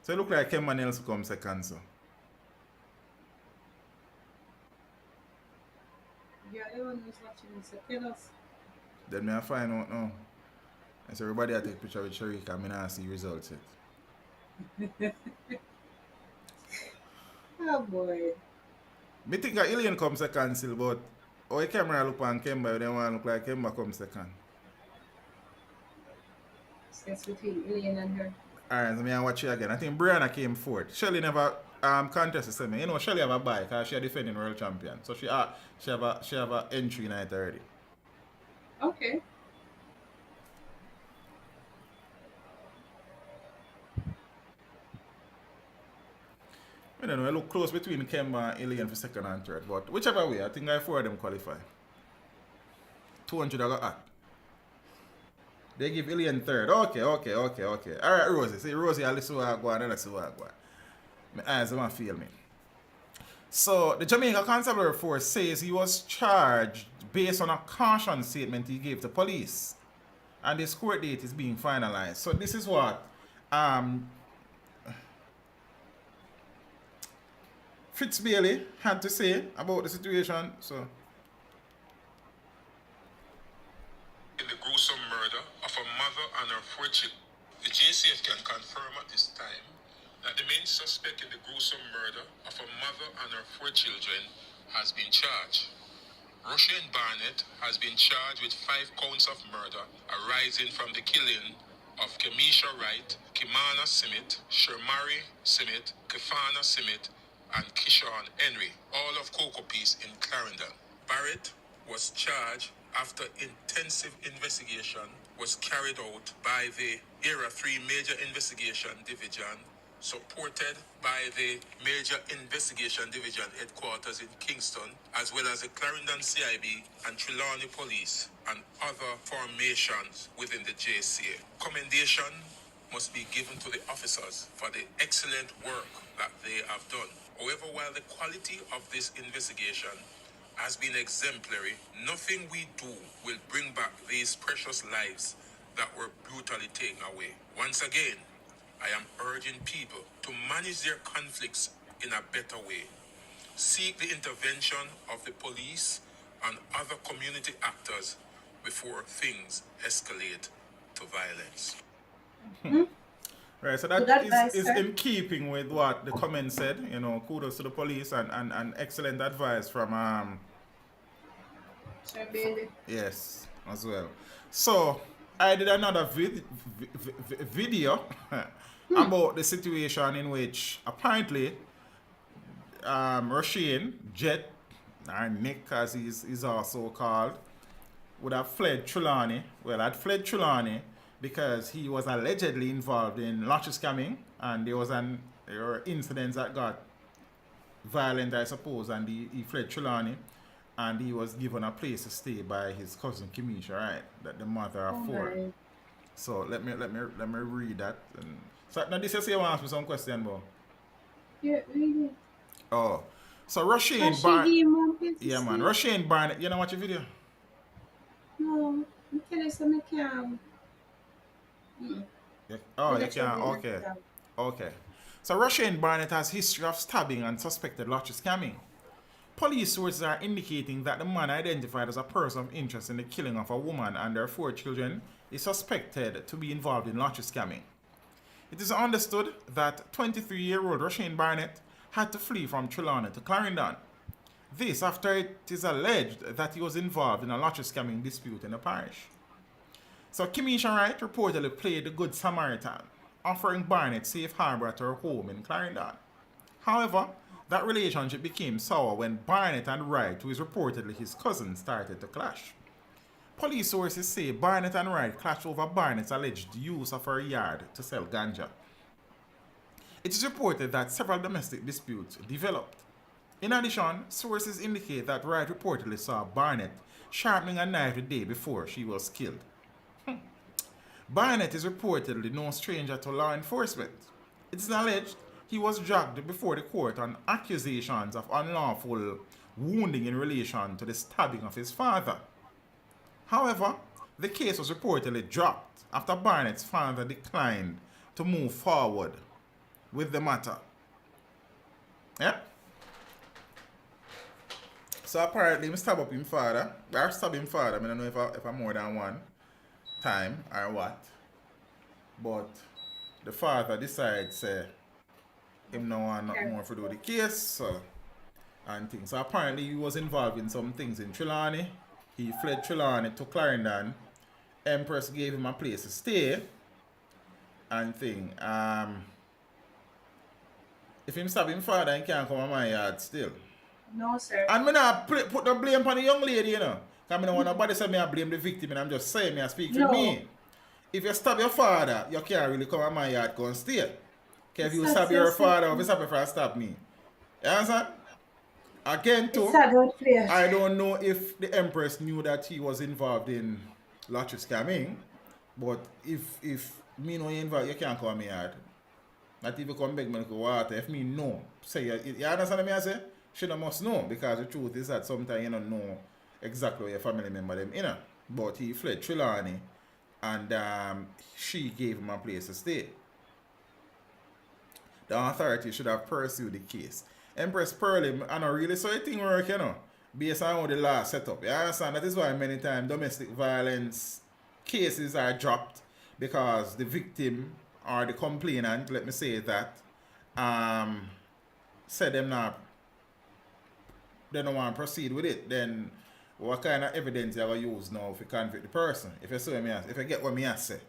So it look like Kemba Nelson come second, so. Yeah, everyone who's watching this, so tell us. Then me I find out now. And so everybody I take picture with Sharika, I not see results yet. Oh boy. Me think a Alien come second still, but how the camera look on Kemba, they want to look like Kemba come second. It's between Alien and her. Alright, so me I watch it again. I think Brianna came fourth. Shelly never contested semi. You know, Shelly have a bike because she a defending world champion. So she have a entry night already. Okay. I don't know, I look close between Kemba and Alien for second and third, but whichever way, I think I four of them qualify. 200 I got at. They give Alien third. Okay. Alright, Rosie. See, Rosie, I'll listen to what I go on and let's see what I go on. My eyes don't feel me. So, the Jamaica Constabulary Force says he was charged based on a caution statement he gave to police. And his court date is being finalized. So, this is what Fitz Bailey had to say about the situation. So, in the gruesome murder of a mother and her 4 children, the JCF can confirm at this time that the main suspect in the gruesome murder of a mother and her 4 children has been charged. Rushane Barnett has been charged with 5 counts of murder arising from the killing of Kemisha Wright, Kimana Simit, Shermari Simit, Kefana Simit, and Kishon Henry, all of Cocoa Peace in Clarendon. Barrett was charged after intensive investigation was carried out by the Era 3 Major Investigation Division, supported by the Major Investigation Division headquarters in Kingston, as well as the Clarendon CIB and Trelawney Police and other formations within the JCA. Commendation must be given to the officers for the excellent work that they have done. However, while the quality of this investigation has been exemplary, nothing we do will bring back these precious lives that were brutally taken away. Once again, I am urging people to manage their conflicts in a better way. Seek the intervention of the police and other community actors before things escalate to violence. right, so that is in keeping with what the comment said. You know, kudos to the police and excellent advice from yes, as well. So I did another video about the situation in which apparently Rushane, Jet, or Nick as he's also called, would have fled Trelawney. Well, had fled Trelawney because he was allegedly involved in lottery scamming, and there were incidents that got violent, I suppose, and he fled Trelawney, and he was given a place to stay by his cousin Kemisha, right? That the mother of 4. Right. So let me read that. And so now this is you want to ask me some question, bro. Yeah, read it. Oh, so Rushane Barnett. Yeah, man, Rushane Barnett. You know watch your video? No, you tell us I can. Yeah. Oh, you can. Okay. So Rushane Barnett has history of stabbing and suspected lottery scamming. Police sources are indicating that the man identified as a person of interest in the killing of a woman and their 4 children is suspected to be involved in lottery scamming. It is understood that 23-year-old Rushane Barnett had to flee from Trelawney to Clarendon. This after it is alleged that he was involved in a lottery scamming dispute in the parish. So Kemisha Wright reportedly played the Good Samaritan, offering Barnett safe harbor at her home in Clarendon. However, that relationship became sour when Barnett and Wright, who is reportedly his cousin, started to clash. Police sources say Barnett and Wright clashed over Barnett's alleged use of her yard to sell ganja. It is reported that several domestic disputes developed. In addition, sources indicate that Wright reportedly saw Barnett sharpening a knife the day before she was killed. Barnett is reportedly no stranger to law enforcement. It is alleged he was dragged before the court on accusations of unlawful wounding in relation to the stabbing of his father. However, the case was reportedly dropped after Barnett's father declined to move forward with the matter. Yeah? So apparently, he stab up his father. Or stab his father. I don't know if I more than one time or what. But the father decides him no want nothing more to do with the case and things. So apparently he was involved in some things in Trelawney. He fled Trelawney to Clarendon. Empress gave him a place to stay and thing. If him stab him father, he can't come on my yard still. No, sir. And me not put the blame on the young lady, you know. Because I don't want nobody say me I blame the victim and I'm just saying me I speak for me. If you stab your father, you can't really come on my yard and stay. Okay, if you stab your father, or if you stab your father, stab me. You understand? Again, too, I don't know if the Empress knew that he was involved in lottery scamming, but if me no involved, you can't come on my yard. Not even come beg me to go water. If me know, say you understand what I say? She must know, because the truth is that sometimes you don't know exactly where your family member them in. But he fled Trelawney and she gave him a place to stay. The authorities should have pursued the case. Empress Pearl, I don't really saw a thing work, you know, based on how the law set up. You understand? That is why many times domestic violence cases are dropped, because the victim or the complainant, let me say that, said them not, they don't want to proceed with it. Then what kind of evidence you going to use now to convict the person? If you see what if you get what me I say.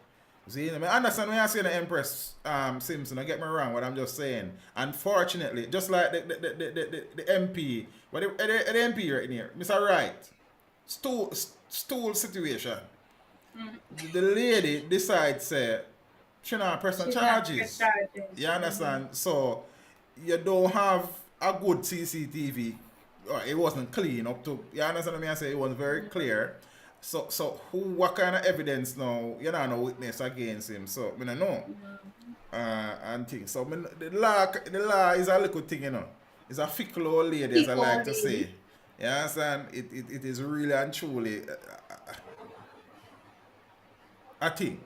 See, I understand when you say the Empress Simpson, don't get me wrong, what I'm just saying. Unfortunately, just like the MP, the MP right here, Mr. Wright, stool situation. The lady decides she not pressing charges. You understand? So you don't have a good CCTV. Or it wasn't clean up to, you understand what I say? It wasn't very clear. So what kind of evidence now? You don't know witness against him. So I don't know. And things. So the law is a little thing, you know. It's a fickle old lady, as I like to say. You understand? It is really and truly a thing.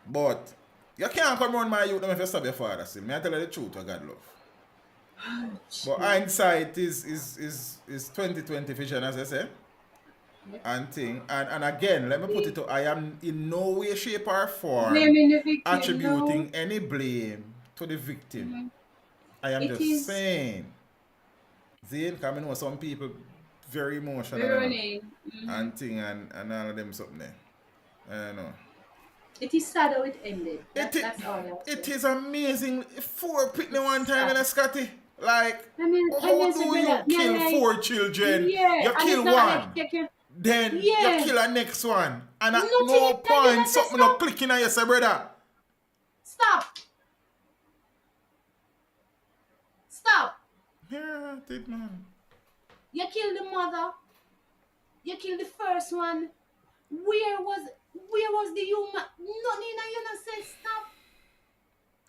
But you can't come around my youth if you stab your father. See, me I tell you the truth, of God love. But hindsight is 2020 vision, as I say. And thing. And again, let me put it to, I am in no way, shape or form attributing any blame to the victim. I am just saying. See, because I know some people very emotional and thing and all of them something there. I don't know. It is sad how it ended. That's all. It is amazing. 4 picked me one time in a Scotty. Like, how do you kill 4 children? Yeah, you kill one. Then you kill a next one. And at no point something not clicking on you, say, brother. Stop. Yeah, did man. You killed the mother. You killed the first one. Where was the human? Nothing you not say stop.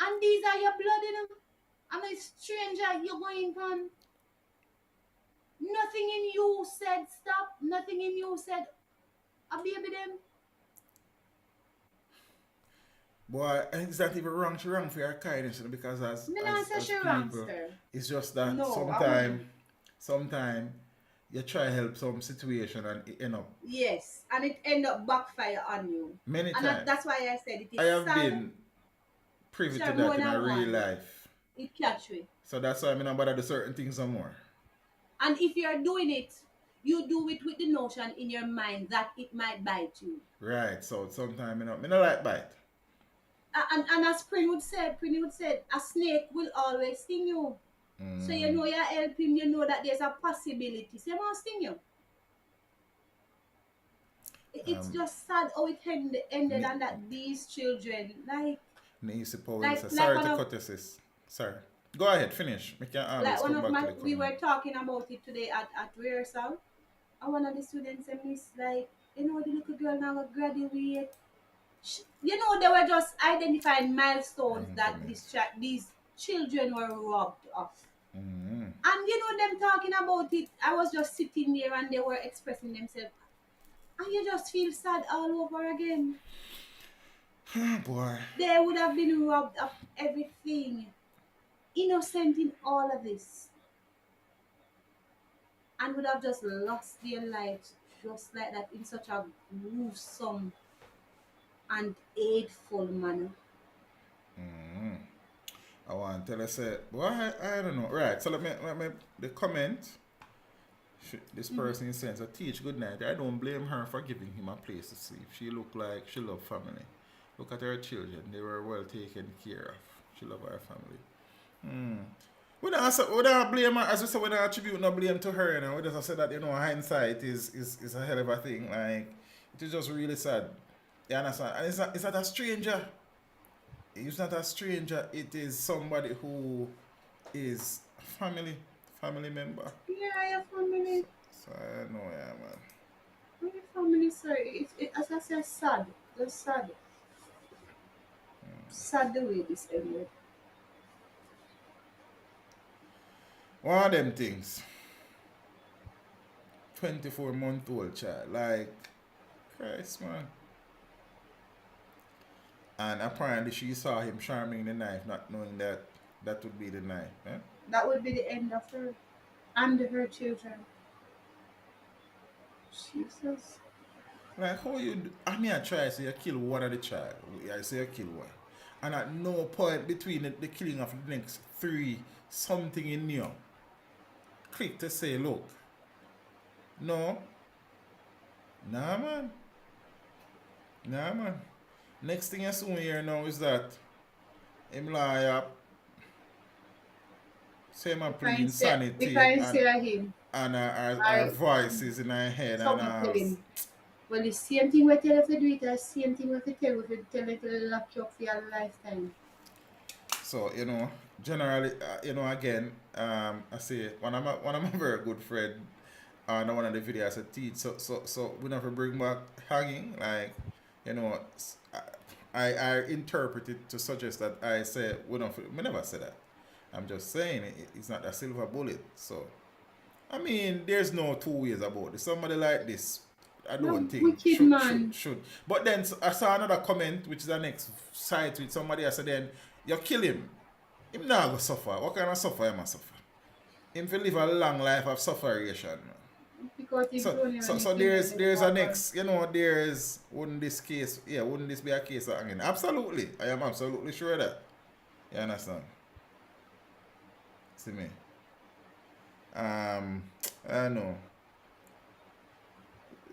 And these are your blood in them. I'm a stranger you're going on. Nothing in you said stop. Nothing in you said a baby them. Boy, it's not even wrong. She wrong for your kindness, because as people, it's just that sometimes you try to help some situation and it end up. Yes, and it end up backfire on you. Many times. That's why I said it is. I have been privy to that in my real life. It catch me. So that's why I'm not bother do certain things no more. And if you're doing it, you do it with the notion in your mind that it might bite you. Right. So sometimes I don't like bite. And as Prinwood said, a snake will always sting you. So you know you're helping, you know that there's a possibility. So it must sting you. It's just sad how it ended and that these children, Nisi Powell, like sorry to cut you, sis. Sorry. Go ahead, finish. We can always one come of back to my, the we comment. were talking about it today at rehearsal, and one of the students said, Miss, like, the little girl now will graduate. They were just identifying milestones that these children were robbed of. And them talking about it, I was just sitting there and they were expressing themselves. And you just feel sad all over again. Oh, boy. They would have been robbed of everything. Innocent in all of this. And would have just lost their lives just like that in such a gruesome and hateful manner. I want to tell us, well, I don't know. Right, so let me the comment. This person is saying, so teach good night. I don't blame her for giving him a place to sleep. She looked like she loved family. Look at her children. They were well taken care of. She loved her family. We don't blame her. As we said, we don't attribute no blame to her. We just say that, hindsight is a hell of a thing. Like, it is just really sad. You understand? And it's not a stranger. It's not a stranger. It is somebody who is a family member. Yeah, your family. So I know, yeah, man. Your family, sorry. As I said, sad. Just sad. Sad the way this ended. One of them things. 24-month-old child. Like, Christ, man. And apparently she saw him sharpening the knife, not knowing that would be the knife. Eh? That would be the end of her and her children. Jesus. Like, how you do? I mean, I try to say you kill one of the child. I say you kill one. And at no point between the killing of the next three, something in you click to say, look, no. Nah, man. Next thing I soon hear now is that him lawyer say my plea insanity and our voices in our head and well, the same thing we tell you to do it, the same thing we tell you to lock you up for your lifetime. So, generally, again, I say one of my very good friend on one of the videos I said, teach, so we never bring back hanging, like, I interpret it to suggest that I say, we never say that. I'm just saying it's not a silver bullet. So, I mean, there's no two ways about it. Somebody like this, I don't think should. But then I saw another comment, which is the next side with somebody. I said, then you kill him. Him not going to suffer. What kind of suffer him must suffer? Him will live a long life of sufferation. So there's a next, there's wouldn't this be a case of hanging? Absolutely. I am absolutely sure of that. You understand? See me? I know.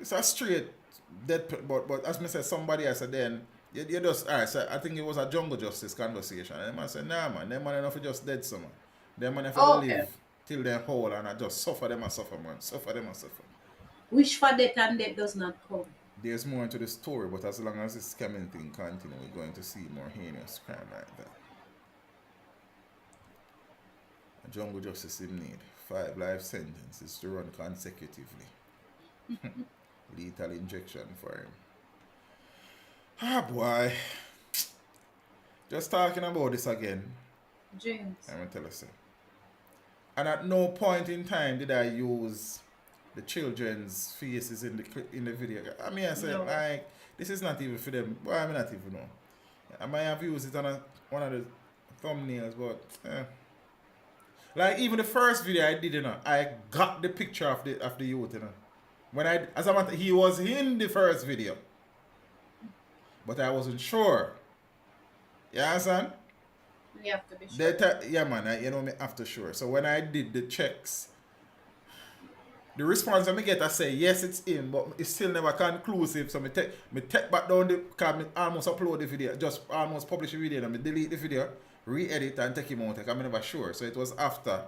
It's a straight dead, but as I said, somebody I said then you just alright. So I think it was a jungle justice conversation. And man said, nah, man, them man enough just dead someone. Them man enough live till they're whole and I just suffer them and suffer, man. Suffer them and suffer. Wish for death and death does not come. There's more into the story, but as long as this scamming thing continues, we're going to see more heinous crime like that. A jungle justice in need. 5 life sentences to run consecutively. Lethal injection for him. Ah, boy. Just talking about this again. James. I'm going to tell you something. And at no point in time did I use the children's faces in the video. I mean, I said, like, this is not even for them. Well, I mean, not even know. I might have used it on one of the thumbnails, but like even the first video I did, I got the picture of the youth, when he was in the first video, but I wasn't sure. You understand? You have to be sure. Yeah, man. Me after sure. So when I did the checks, the response I get, I say yes, it's him, but it's still never conclusive. So me take back down because I almost upload the video, just almost publish the video, and I delete the video, re-edit and take him out. I'm never sure. So it was after,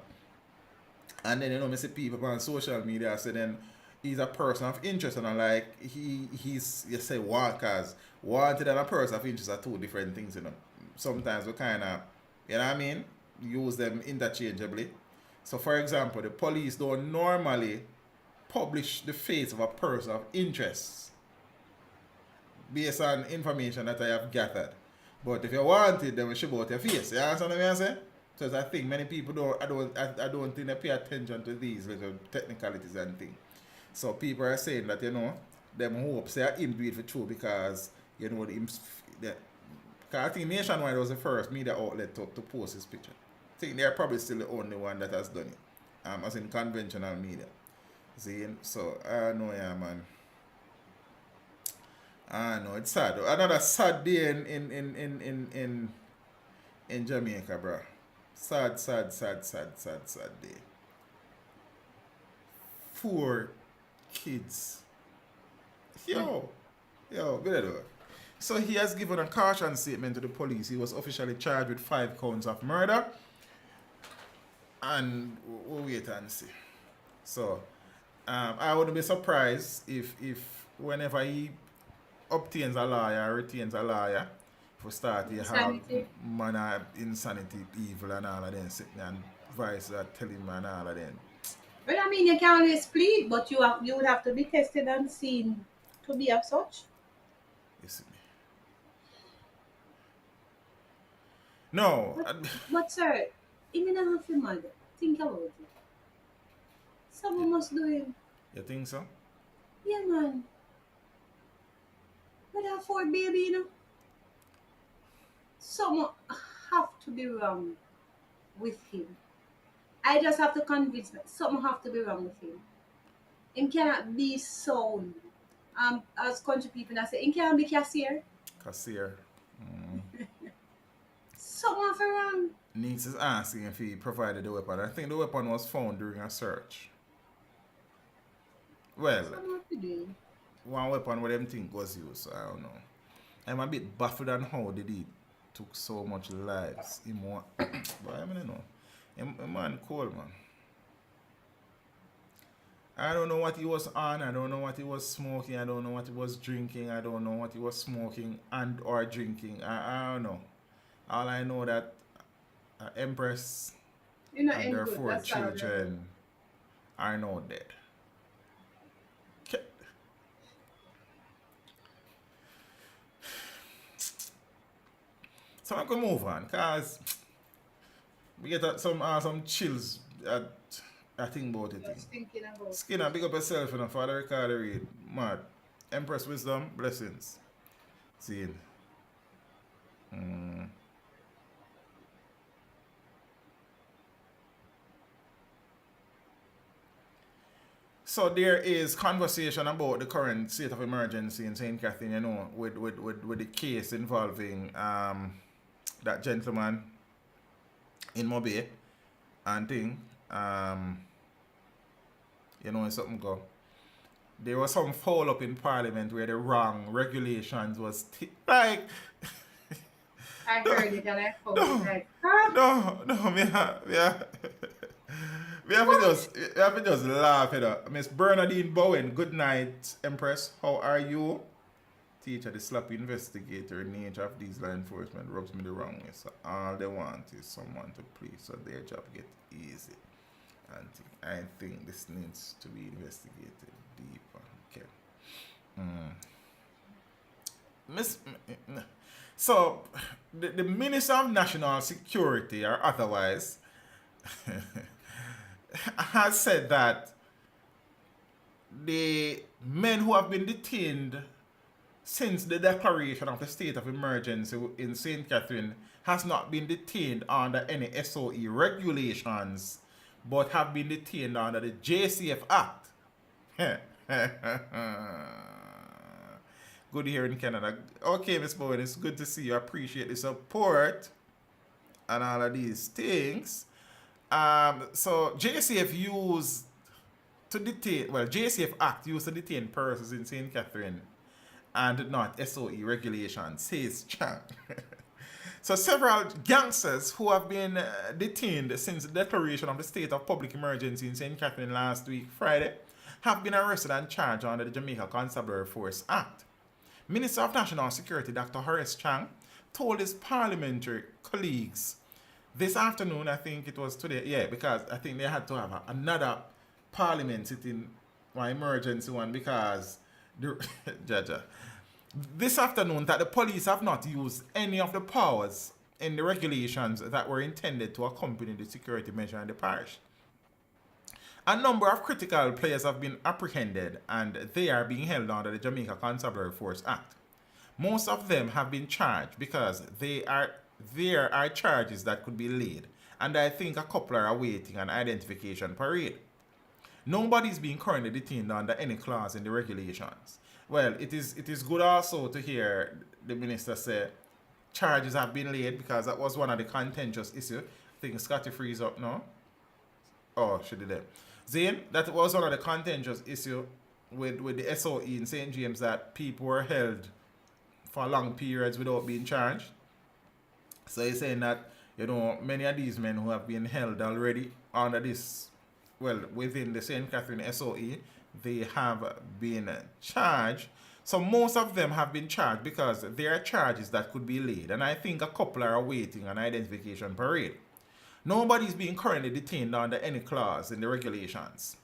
and then me see people on social media. So then he's a person of interest, and like he's you say walkers wanted and a person of interest are two different things, you know. Sometimes we kind of, you know what I mean, use them interchangeably. So for example, the police don't normally publish the face of a person of interest based on information that I have gathered. But if you want it, then we should go to your face. You understand what I'm saying? So I think many people don't think they pay attention to these little technicalities and things. So people are saying that, you know, them hopes they are him do it for true because, you know, because I think Nationwide was the first media outlet to post this picture. I think they're probably still the only one that has done it. As in conventional media. See? So I know, yeah, man. I know, it's sad. Another sad day in Jamaica, bro. Sad day. 4 kids. Yo, brother. So he has given a caution statement to the police. He was officially charged with 5 counts of murder. And we'll wait and see. So, I wouldn't be surprised if whenever he obtains a lawyer or retains a lawyer, if we start to have manner, insanity, evil and all of them sitting and vice telling him and all of them. Well, I mean, you can always plead, but you would have to be tested and seen to be of such. You see me? No. But sir, even a half a mother, think about it. Someone must do it. You think so? Yeah, man. But that 4 baby, you know. Someone have to be wrong with him. I just have to convince me. Something have to be wrong with him. Him cannot be sound. As country people I say, him cannot be cashier. Cashier. Something for wrong. Needs is asking if he provided the weapon. I think the weapon was found during a search. Well, one weapon where them think was used, so I don't know. I'm a bit baffled on how they did took so much lives. But I don't know. A man cold, man. I don't know what he was on. I don't know what he was smoking. I don't know what he was drinking. I don't know what he was smoking and or drinking. I don't know. All I know that Empress and their 4 children are now dead. So I can move on, cause we get some chills I think about it. Skinner, big up yourself, you know, for the record read. Mad. Empress Wisdom, blessings. Seeing. So there is conversation about the current state of emergency in St. Catherine, you know, with the case involving that gentleman in Mobay and thing. You know, something go. There was some foul up in Parliament where the wrong regulations was like. I heard it and I thought like, yeah. We have to just laugh at her. Miss Bernadine Bowen, good night, Empress. How are you? Teacher, the sloppy investigator, nature of these law enforcement rubs me the wrong way. So all they want is someone to please so their job get easy. And I think this needs to be investigated deeper. Okay. So the Minister of National Security or otherwise has said that the men who have been detained since the declaration of the state of emergency in St. Catherine has not been detained under any SOE regulations, but have been detained under the JCF Act. Good here in Canada. Okay, Miss Bowen, it's good to see you. I appreciate the support and all of these things. So JCF used to detain, well, JCF Act used to detain persons in St. Catherine and not SOE regulations, says Chan. So several gangsters who have been detained since the declaration of the state of public emergency in St. Catherine last week, Friday, have been arrested and charged under the Jamaica Constabulary Force Act. Minister of National Security Dr. Horace Chang told his parliamentary colleagues this afternoon, I think it was today, yeah, because I think they had to have another parliament sitting, one emergency one, because Jaja, this afternoon that the police have not used any of the powers in the regulations that were intended to accompany the security measure in the parish. A number of critical players have been apprehended and they are being held under the Jamaica Constabulary Force Act. Most of them have been charged because there are charges that could be laid, and I think a couple are awaiting an identification parade. Nobody is being currently detained under any clause in the regulations. Well, it is good also to hear the minister say charges have been laid, because that was one of the contentious issues. I think Scotty Free's up now. Oh, she did that. Zane, that was one of the contentious issues with the SOE in St. James, that people were held for long periods without being charged. So he's saying that, many of these men who have been held already under this, within the St. Catherine SOE, they have been charged. So most of them have been charged because there are charges that could be laid, and I think a couple are awaiting an identification parade. Nobody is being currently detained under any clause in the regulations.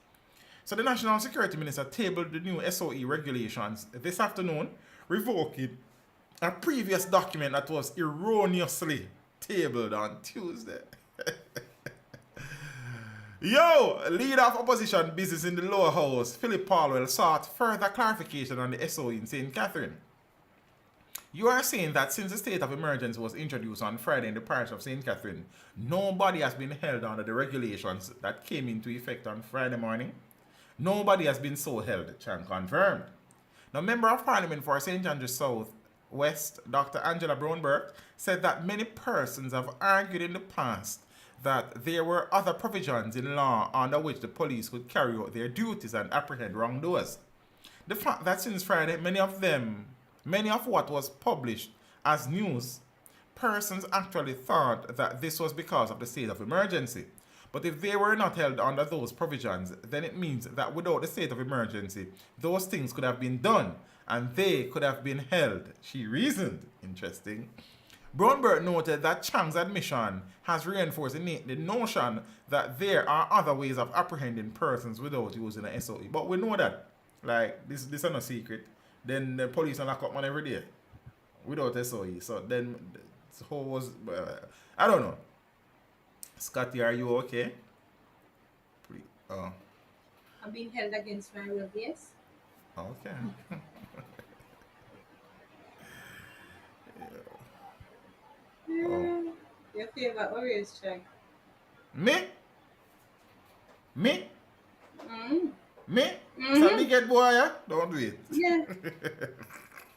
So the National Security Minister tabled the new SOE regulations this afternoon, revoking a previous document that was erroneously tabled on Tuesday. Leader of opposition business in the lower house, Philip Palwell, sought further clarification on the SOE in St. Catherine. You are saying that since the state of emergency was introduced on Friday in the parish of St. Catherine, nobody has been held under the regulations that came into effect on Friday morning? Nobody has been so held, Chan confirmed. Now, Member of Parliament for St. Andrews South West, Dr. Angela Brownberg, said that many persons have argued in the past that there were other provisions in law under which the police could carry out their duties and apprehend wrongdoers. The fact that since Friday, many of what was published as news, persons actually thought that this was because of the state of emergency. But if they were not held under those provisions, then it means that without the state of emergency, those things could have been done and they could have been held, she reasoned. Interesting. Brownberg noted that Chang's admission has reinforced the notion that there are other ways of apprehending persons without using an SOE. But we know that, this is no secret. Then the police lock up man every day without SOE. So then, how was, I don't know. Scotty, are you okay? I'm being held against my will, yes. Okay. Your favorite Warriors track? Me? Mm-hmm. Me? So me get boy, yeah? Don't do it. Yeah.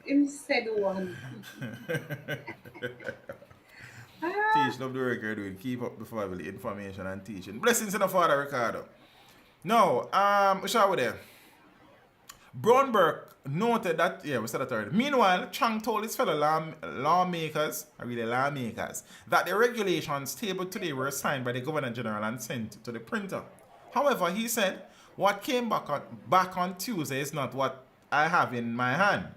Him said one. Teach, love the work you're doing. Keep up the family information and teaching. Blessings in the Father, Ricardo. Now, shall we there? Brownberg noted that, we said that already. Meanwhile, Chang told his fellow lawmakers, that the regulations tabled today were signed by the Governor General and sent to the printer. However, he said, what came back on Tuesday is not what I have in my hand.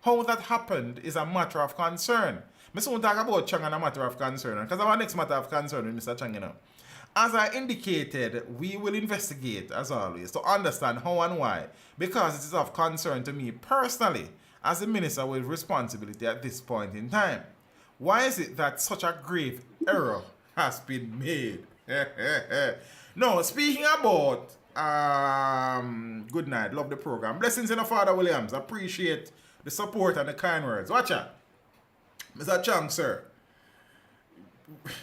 How that happened is a matter of concern. I soon talk about Chang and a matter of concern, because our next matter of concern with Mr. Chang, As I indicated, we will investigate, as always, to understand how and why, because it is of concern to me personally, as the minister with responsibility at this point in time. Why is it that such a grave error has been made? No, speaking about, good night, love the program. Blessings in the Father Williams, appreciate the support and the kind words. Watch out. Mr. Chang, sir.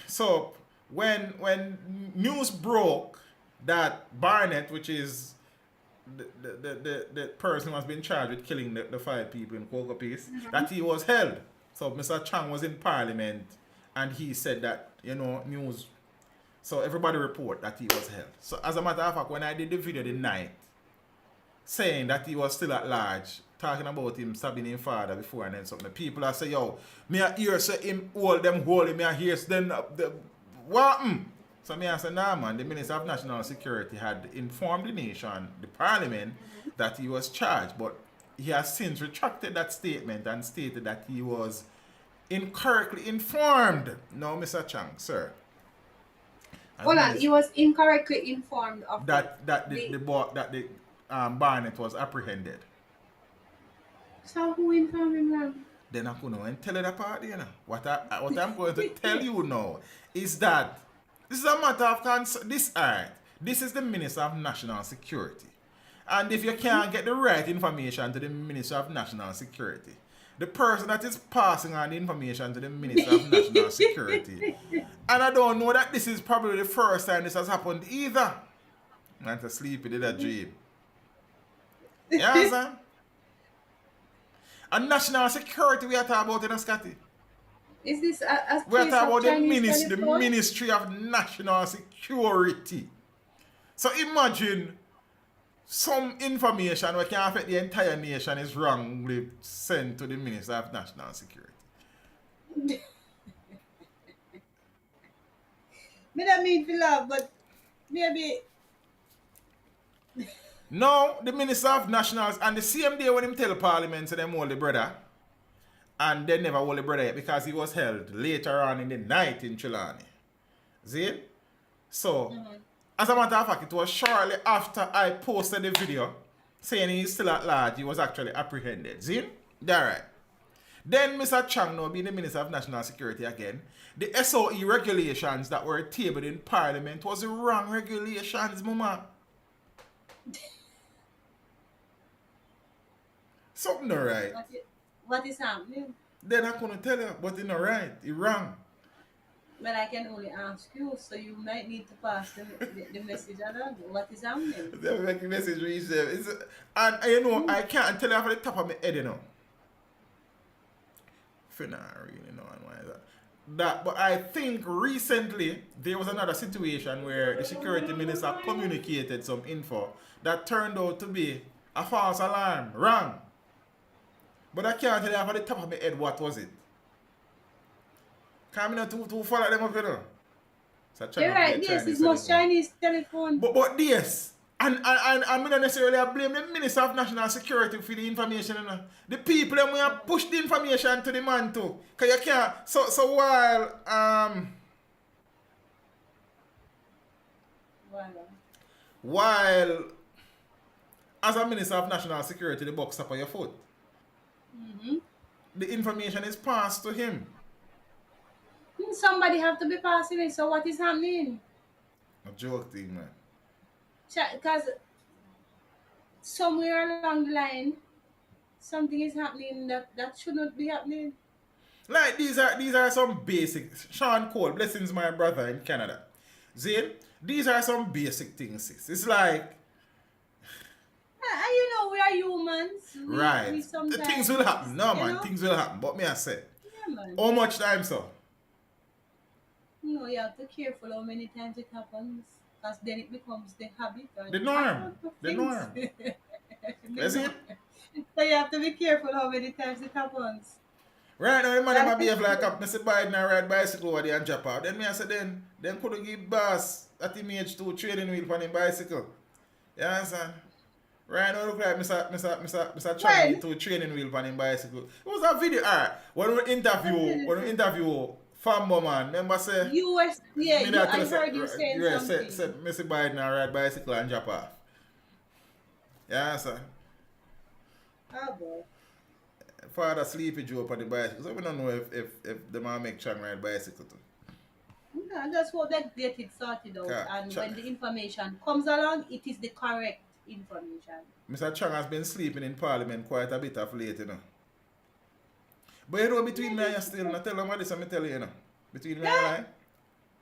So, when news broke that Barnett, which is the person who has been charged with killing the 5 people in Cocoa Peace, that he was held. So Mr. Chang was in Parliament and he said that, news. So everybody report that he was held. So as a matter of fact, when I did the video the night, saying that he was still at large, talking about him stabbing his father before and then something, people are saying, me I hear say him hold them holy, me I hear then what happened? So me answer, nah man, the Minister of National Security had informed the nation, the parliament, that he was charged, but he has since retracted that statement and stated that he was incorrectly informed. No, Mr. Chang, sir. Hold on, he was incorrectly informed of that the Barnett was apprehended. So who informed him now? Then I couldn't tell you that part, you know. What I'm going to tell you now is that this is a matter of concern. This is the Minister of National Security. And if you can't get the right information to the Minister of National Security, the person that is passing on the information to the Minister of National Security, and I don't know that this is probably the first time this has happened either. I'm to sleep in a dream. You understand? And national security we are talking about in Scotty. Is this a we are talking about the telephone? Ministry of National Security. So imagine some information which can affect the entire nation is wrongly sent to the Minister of National Security. Me don't mean to laugh, but maybe. No, the Minister of National, and the same day when him tell Parliament to them hold the brother, and they never hold the brother yet because he was held later on in the night in Trelawney. See? So, as a matter of fact, it was shortly after I posted the video saying he's still at large, he was actually apprehended. See? Alright. Then Mr. Chang, now being the Minister of National Security again, the SOE regulations that were tabled in Parliament was the wrong regulations, mama. Something not right. What is happening? Then I couldn't tell you, but it's not right. It's wrong. But I can only ask you, so you might need to pass the message along. What is happening? The message reach them. And you know, I can't tell you off the top of my head, you know. I don't really know why that. But I think recently there was another situation where the security minister communicated some info that turned out to be a false alarm. Wrong. But I can't tell you off the top of my head what was it. Can't not to follow them up, you know. So you're right, yes, it's most Chinese telephone. But yes. And I'm not necessarily blame the Minister of National Security for the information, you know. The people them will push the information to the man too. Cause you can't so while as a Minister of National Security the box up on your foot. The information is passed to him. Somebody have to be passing it, so what is happening? A joke thing, man. Because somewhere along the line, something is happening that should not be happening. Like these are some basic. Sean Cole, blessings my brother in Canada. Zane, these are some basic things, sis. It's like you know, we are humans. Right. We sometimes, things will happen. No man, know? things will happen. But me I say. Yeah, man. How much time so? No, you have to be careful how many times it happens. Because then it becomes the habit. The norm. The norm. That's it? So you have to be careful how many times it happens. Right now, the man might behave like Mr. Biden and ride bicycle over there and drop out. Then me I say then couldn't give boss at him age 2 training wheel for him bicycle. You understand? Right now look like Mr. Charlie to training wheel for him bicycle. It was a video. Alright. When we interview Fambo man, remember say I heard you saying something. Said Mr. Biden and ride bicycle and drop off. You understand? Oh boy. Father sleepy Joe up on the bicycle. So we don't know if the man make Chang ride bicycle too. No, I just hope that get it sorted out. And when the information comes along, it is the correct information. Mr. Chang has been sleeping in Parliament quite a bit of late, you know. But you know, between me and you still, not tell them what this I'm tell you, you know. Between me and I.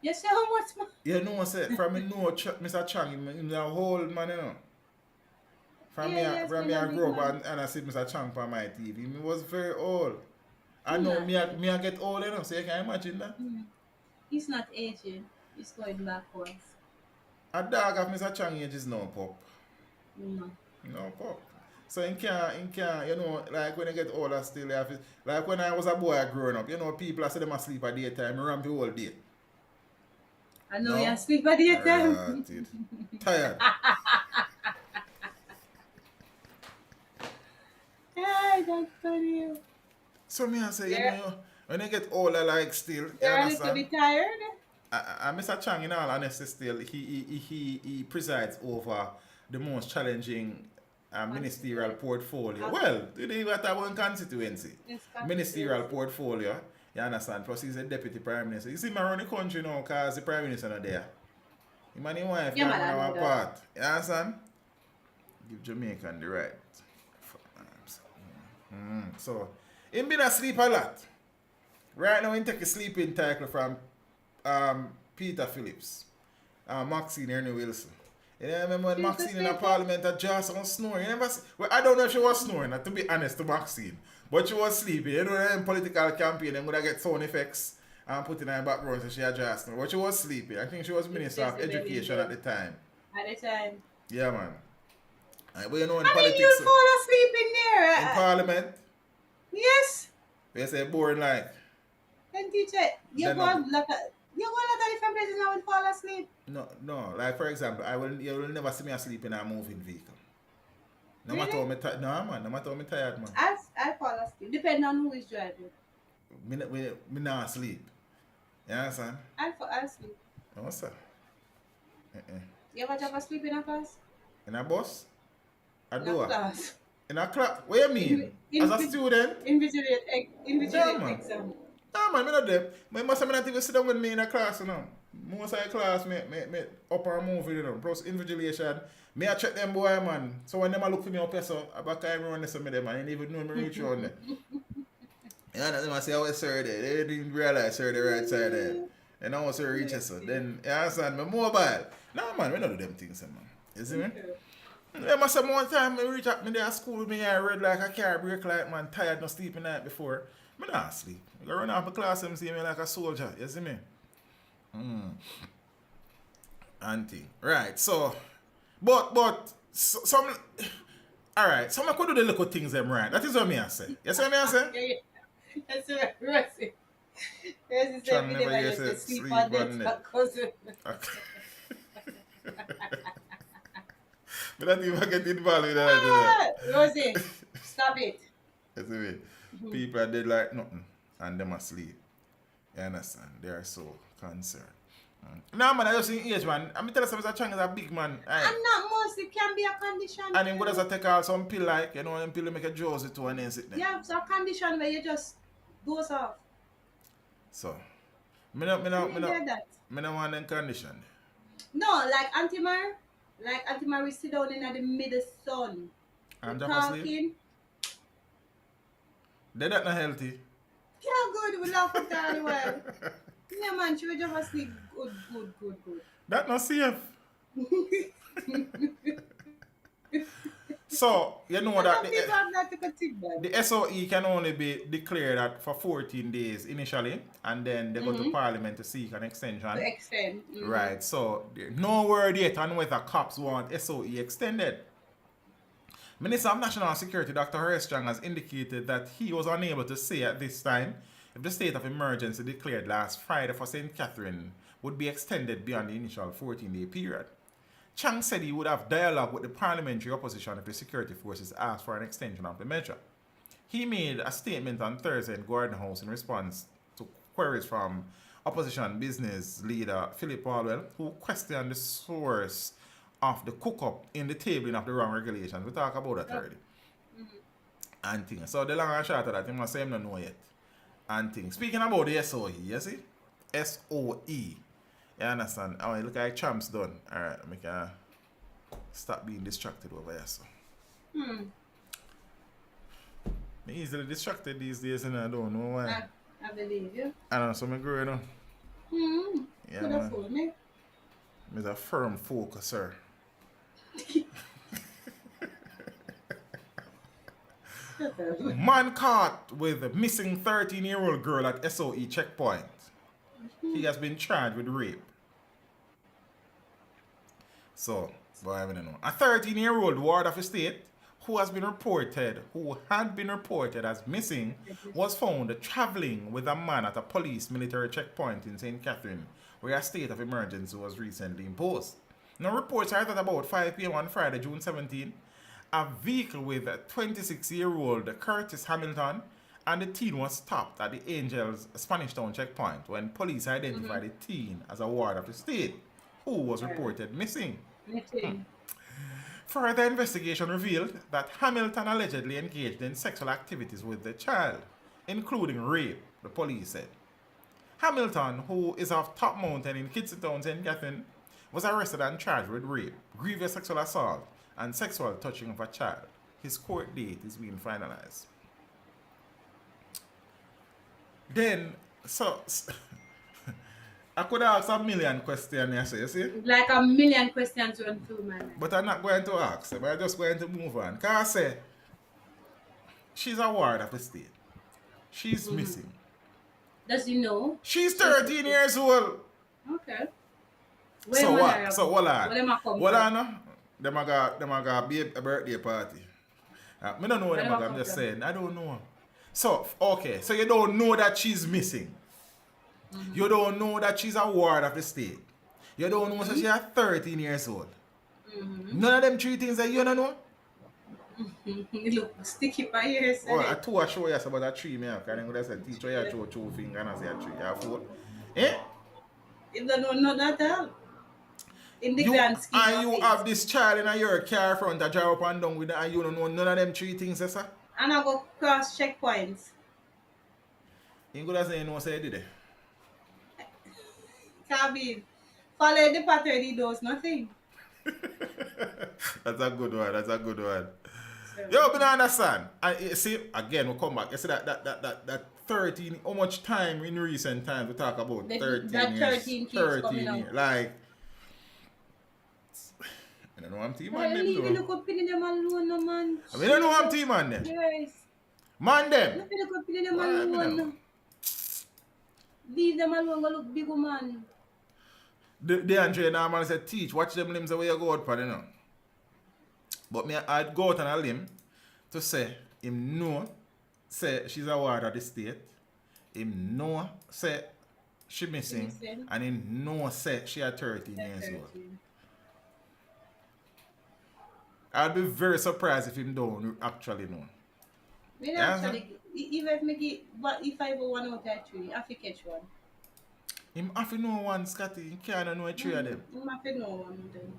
You say how much more? You know, I said, from me know Mr. Chang, he's a whole man, you know. From me I grew up and I see Mr. Chang on my TV. He was very old. I know me I get old, you know, so you can imagine that. He's not aging. He's going backwards. A dog of Mr. Chang age is no pup. No pup. So in can, you know, like when you get older still, you have to, like when I was a boy growing up, you know, people I say them asleep at daytime, I ramp the whole day. I know No? you're asleep at the time. Rotted. Tired. Ay, that's funny. So me I say, you You're, know, when you get older, like still, you you're a little understand? bit tired. Mr. Chang, in all honesty, still, he presides over the most challenging ministerial portfolio. Well, today we have one constituency. Yes, Ministerial portfolio, you understand? Plus, he's a deputy prime minister. You see, me around the country now because the prime minister not there. Him and his wife Yeah, can man, run I our know that. part. You understand? Give Jamaican the right. So, him been asleep a lot. Right now, he take a sleeping tackle from Peter Phillips, Maxine Ernie Wilson. You know, remember when She's Maxine in the sleeping? parliament had just on snoring? You never well, I don't know if she was snoring, to be honest, to Maxine. But she was sleeping. You know, in political campaign, they're going to get sound effects and put in her background so she had just snoring. But she was sleeping. I think she was Minister of Education at the time. At the time. Yeah, man. But you know, in I mean, politics, you'll fall asleep in there. in parliament, Yes. they say boring like. And teacher, you Then go not- and look at different places now and fall asleep. No. Like for example, you will never see me asleep in a moving vehicle. No Really? matter how me tired, no man. No matter how me tired, man. I fall asleep. Depending on who is driving. Me not sleep. You understand? I sleep. No sir. You ever drive asleep in a class? In a bus? A In a door? class. In a class? What you mean? As a student? Invigilate Yeah, man. exam. No man, me not there. Me must have not even sit down with me in a class, you know. Most of the class, me up and moving, you know. Plus invigilation. Me I check them boy, man. So when them a look for me up here, so I back I run this with them, man. They didn't even know me reach on there. Yeah, and them I say, oh, sir, there. They didn't realize, sir, the right side there. And I was sir reach so. Then, you understand, me mobile. No, man, we don't do them things, man. You see me? There must have one time I reach up me there at school, me I read like a car brake light, man, tired, no sleep the night before. Me not sleep. I go run off my class and see me like a soldier, you see me? Auntie. Right, so, but, some, alright, some I could do the little things them right. That is what me I say. You see what me I say? That's what Rosie. Rosie said Chang me never never used used to to sleep sleep on on this it. cousin. But not even get involved with that. Rosie, stop it. You see me? People are dead like nothing and them asleep. You understand? They are so concerned. No man, I just in age man. I'm telling you, Mr. Chang is a big man. Aye. And not most, it can be a condition. And him good as take out some pill like, you know, them pill make a Josie too and then sit there. Yeah, it's a condition where you just doze off. So, me You get that? no want them condition. No, like Auntie Mar. Like Auntie Mar, we sit down in the middle sun. And We drop asleep. talking. They that not healthy. Yeah, good. We laugh at her all while. Yeah, man, she will just asleep. Good. That not safe. So, you know that Some people have that to consider. the SOE can only be declared at for 14 days initially, and then they go to Parliament to seek an extension. To extend. Right, so no word yet on whether cops want SOE extended. Minister of National Security Dr. Rushane has indicated that he was unable to say at this time if the state of emergency declared last Friday for St. Catherine would be extended beyond the initial 14-day period. Chang said he would have dialogue with the parliamentary opposition if the security forces asked for an extension of the measure. He made a statement on Thursday in Gordon House in response to queries from opposition business leader Philip Aldwell, who questioned the source of the cook-up in the tabling of the wrong regulations. We talk about that already. And things. So the long and short of that, he must say him not know yet. And things. Speaking about the SOE, you see? SOE. You understand? Oh, look like Champ's done. Alright, I can stop being distracted over here. So. I'm easily distracted these days and I don't know why. I believe you. I don't know, so I'm growing up. Yeah, Could have man. fooled me. I'm a firm focuser. Man caught with a missing 13-year-old girl at SOE checkpoint. He has been charged with rape. So, boy, I don't know. A 13-year-old ward of a state who had been reported as missing, was found traveling with a man at a police military checkpoint in St. Catherine, where a state of emergency was recently imposed. Now, reports are that about 5 p.m. on Friday, June 17, a vehicle with a 26-year-old Curtis Hamilton and the teen was stopped at the Angels Spanish Town checkpoint when police identified the teen as a ward of the state who was reported missing. Further investigation revealed that Hamilton allegedly engaged in sexual activities with the child, including rape, the police said. Hamilton, who is of Top Mountain in Kidston, St. Catherine, was arrested and charged with rape, grievous sexual assault, and sexual touching of a child. His court date is being finalized. Then, I could ask a million questions, you see? Like a million questions run through my mind. But I'm not going to ask them. I'm just going to move on. Because I say, she's a ward of the state. She's missing. Does he know? She's 13 years old. Okay. So what? So hold on. Hold on. Them a be a birthday party. I don't know what I'm just saying. I don't know. So, okay. So you don't know that she's missing. You don't know that she's a ward of the state. You don't know that she's 13 years old. None of them three things that you don't know? Look, sticky by here. Oh, I two I show you about a tree, man. Because I'm going to say, teacher, you show 2 fingers and I say a tree. You have 4. Eh? You don't know that at all. In the grand scheme and of you things. have this child in your car front that drive up and down with it and you don't know none of them 3 things, sir? And I go cross checkpoints. You could have said you know say you did it. Cabin. Follow the pattern, he does nothing. That's a good one. That's a good one. So, Yo, but I understand. And you see, again, we come back. You see that 13, how much time in recent times we talk about 13 that 13 years? keeps coming out. years. Like, I don't know I'm team on them. leave look up in them alone, no man. I mean, I don't know I'm team on them. Yes. Man them. Look up in them Why, I don't know. alone. Leave them alone, go look big man. The Andre normally said, teach, watch them limbs the way you go out for, you know. But me, I'd go out on a limb to say, him know, say she's a ward of the state. Him know, say she missing. And him know, say she are 13 years old. I'd be very surprised if him don't actually know. Me actually, even if me get, but if I go one out of 3, I have to catch one. Him have to know one, Scotty. He can't know 3 of them. I have to know one of them.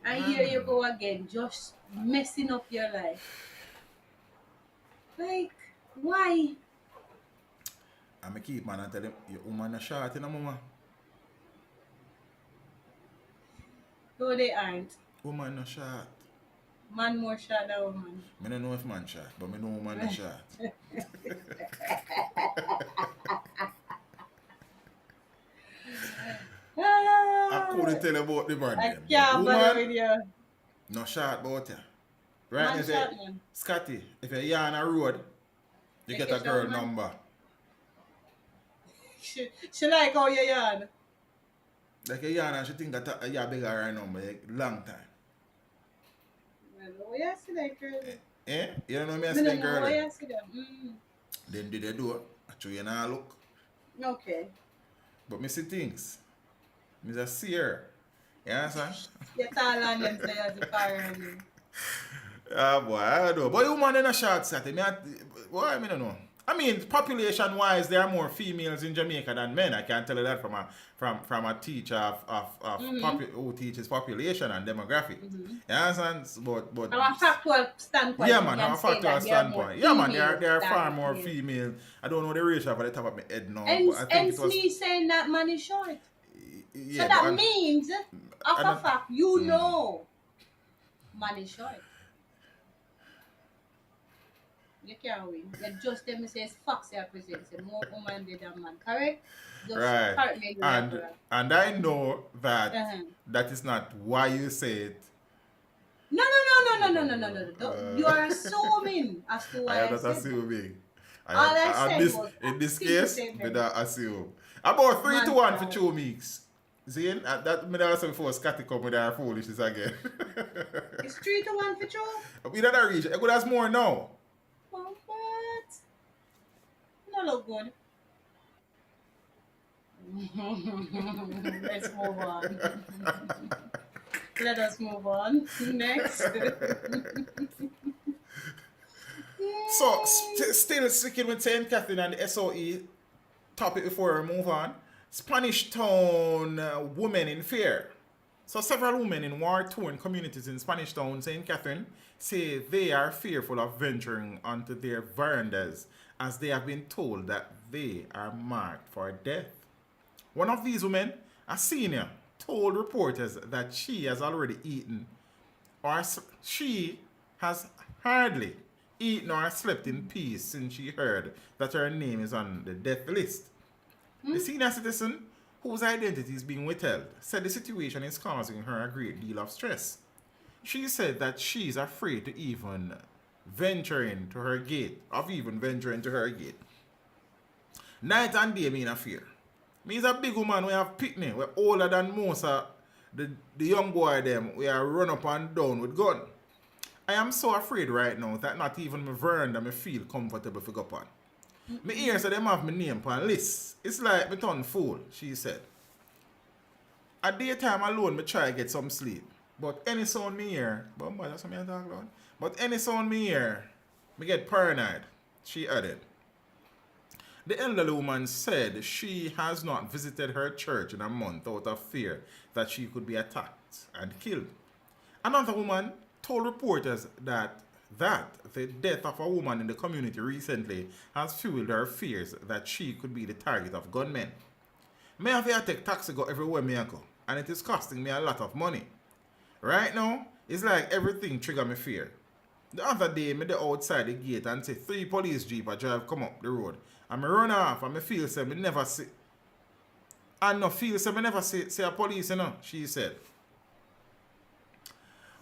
And here you go again, just messing up your life. Like, why? I'm keep man and tell him, your woman is short, you know, mama. No, they aren't. Woman is short. Man more short than woman. I don't know if man short, but I know woman is short. I couldn't tell about the man. I can't bother with you. No short about you. Right Man now, say, short, man. Scotty, if you're on a road, you get a Take a girl shot, man. number. She like how you yarn. Like a yarn and she think that you're bigger her number a long time. Well, you see that girl? Eh? You don't know me I as don't the know girl? how then? you see that. Then did they do it? I show you now look. Okay. But me see things. Me just see her. You understand? You tall and them say as the car and you. Ah boy, I don't know. But you man in a short set. Why I mean, I don't know. I mean, population wise, there are more females in Jamaica than men. I can tell you that from a teacher of who teaches population and demographic. You understand? But From a factual standpoint. yeah, you man, can from a say that factual there are more standpoint. Yeah, man, there are females far than more males. females. I don't know the ratio for the top of my head now. And, but I think it was, me saying that man is short. yeah, So that but means, of a fact, you know man is short. You can't win. You just tell me say it's facts you present. Say more woman than man. Correct? Just right. correct me. And I know that Uh-huh. that is not why you say it. No. You are assuming as to why I I am not said assuming. All I said was In this people case, say we don't assume. About 3-1 for 2 weeks. Zane, that me also before Scotty come with our foolishness again. It's 3-1 for Joe. We don't reach. It could have more now. Oh, what? No look good. Let's move on. Let us move on. Next. So, still sticking with St. Catherine and the SOE topic before we move on. Spanish Town women in fear. So, several women in war-torn communities in Spanish Town, St. Catherine, say they are fearful of venturing onto their verandas as they have been told that they are marked for death. One of these women, a senior, told reporters that she has already eaten, or she has hardly eaten or slept in peace since she heard that her name is on the death list. The senior citizen, whose identity is being withheld, said the situation is causing her a great deal of stress. She said that she is afraid to even venture into her gate, Night and day, me in a fear. Me is a big woman, we have picnic, we're older than most of the young boy them, we are run up and down with gun. I am so afraid right now that not even my veranda me feel comfortable to go upon. Me hear say them have my name on list. It's like me turn fool, she said. At daytime alone, me try to get some sleep. But any sound me hear, that's what I talk about. But any sound me hear, me get paranoid, she added. The elderly woman said she has not visited her church in a month out of fear that she could be attacked and killed. Another woman told reporters that the death of a woman in the community recently has fueled her fears that she could be the target of gunmen. Me have to take taxi go everywhere me I go, and it is costing me a lot of money. Right now, it's like everything trigger me fear. The other day, me dey outside the gate and see 3 police jeep a drive come up the road. And me run off and me feel say me never see. And no feel say me never see a police, she said.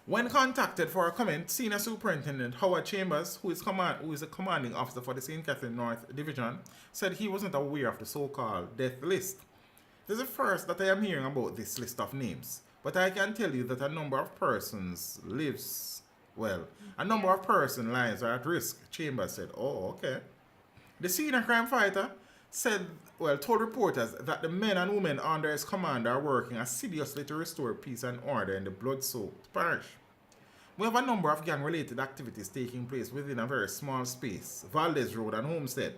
When contacted for a comment, Senior Superintendent Howard Chambers, who is a commanding officer for the St. Catherine North Division, said he wasn't aware of the so-called death list. This is the first that I am hearing about this list of names, but I can tell you that a number of persons lives are at risk, Chambers said. Oh, okay. The senior crime fighter told reporters that the men and women under his command are working assiduously to restore peace and order in the blood-soaked parish. We have a number of gang-related activities taking place within a very small space, Valdez Road and Homestead.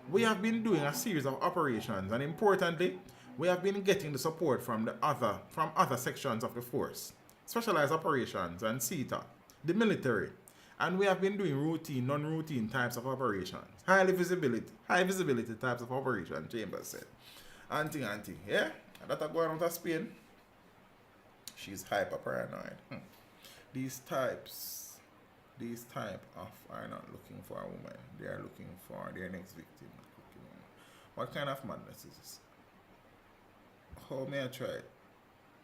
We have been doing a series of operations, and importantly, we have been getting the support from other sections of the force, specialized operations and CETA, the military, and we have been doing routine, non-routine types of operations, high visibility types of operations, Chambers said. Auntie, yeah? That are going out of Spain? She's hyper paranoid. These type are not looking for a woman. They are looking for their next victim. What kind of madness is this? How may I try it?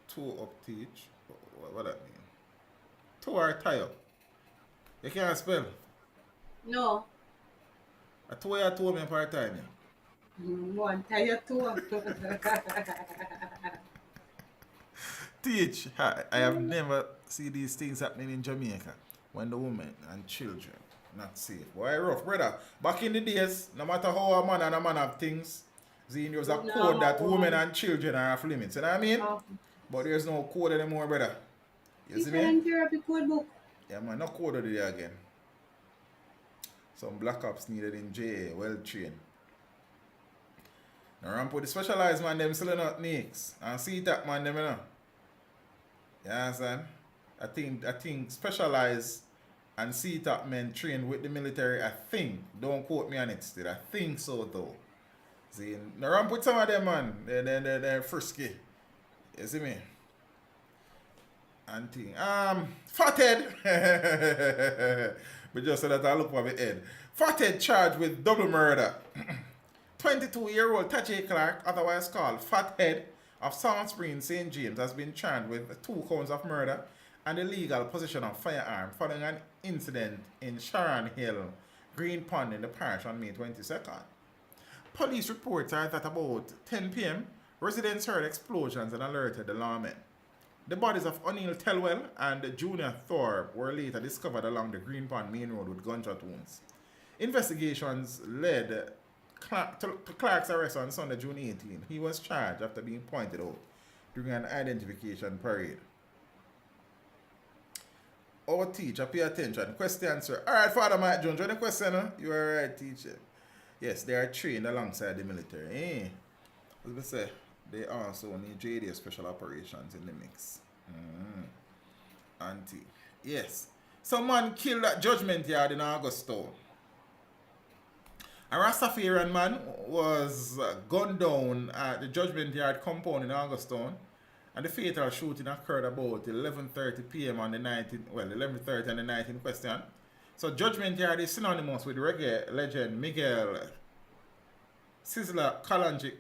Toe up teach? What that mean? Toe or tie up? You can't spell? No. A toe or toe me part time. One, tie your toe. Teach. I have never seen these things happening in Jamaica when the women and children not safe. Boy, rough, brother. Back in the days, no matter how a man and a man have things, there was a code that women and children are off limits. You know what I mean? But there's no code anymore, brother. You see me? Therapy code book. Yeah, man, no code of the day again. Some black ops needed in JA, well trained. Now, ramp with the specialized man, them still not nicks. And see that man, them, you know. You understand? I think specialized and CTAP men trained with the military, I think. Don't quote me on it still. I think so though. See, now ramp with some of them, man. They're frisky. You see me? And thing. Fathead. But just so that I look for my head. Fathead charged with double murder. 22-year-old Tachi Clark, otherwise called Fathead, of Sound Springs, St. James, has been charged with 2 counts of murder and illegal possession of firearm following an incident in Sharon Hill, Green Pond in the parish on May 22nd. Police reports are that about 10 p.m., Residents heard explosions and alerted the lawmen. The bodies of O'Neill Tellwell and Junior Thorpe were later discovered along the Green Pond Main Road with gunshot wounds. Investigations led to Clark's arrest on Sunday, June 18. He was charged after being pointed out during an identification parade. Our teacher, pay attention. Question, sir. Alright, Father Mike Jones, what the question? Huh? You are right, teacher. Yes, they are trained alongside the military. As we say, they also need JD special operations in the mix. Auntie. Yes. Some man killed at Judgment Yard in Augusto. A Rastafarian man was gunned down at the Judgment Yard compound in Augusto. And the fatal shooting occurred about 11:30 p.m. on the 19th, 11:30 on the night in question. So Judgment Yard is synonymous with reggae legend Miguel Sizzler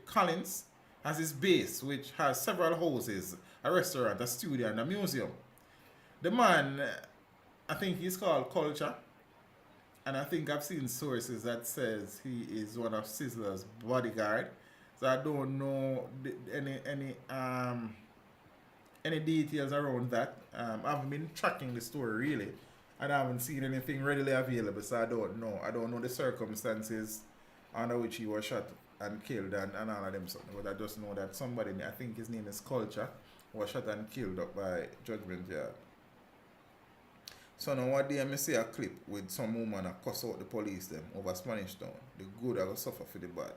Collins as his base, which has several houses, a restaurant, a studio, and a museum. The man, I think he's called Culture, and I think I've seen sources that says he is one of Sizzler's bodyguard. So I don't know any details around that. I haven't been tracking the story really, and I haven't seen anything readily available, so I don't know. I don't know the circumstances under which he was shot and killed and all of them something, but I just know that somebody, I think his name is Culture, was shot and killed up by Judgment Yard. So now one day I see a clip with some woman that cuss out the police them over Spanish Town. The good are going to suffer for the bad.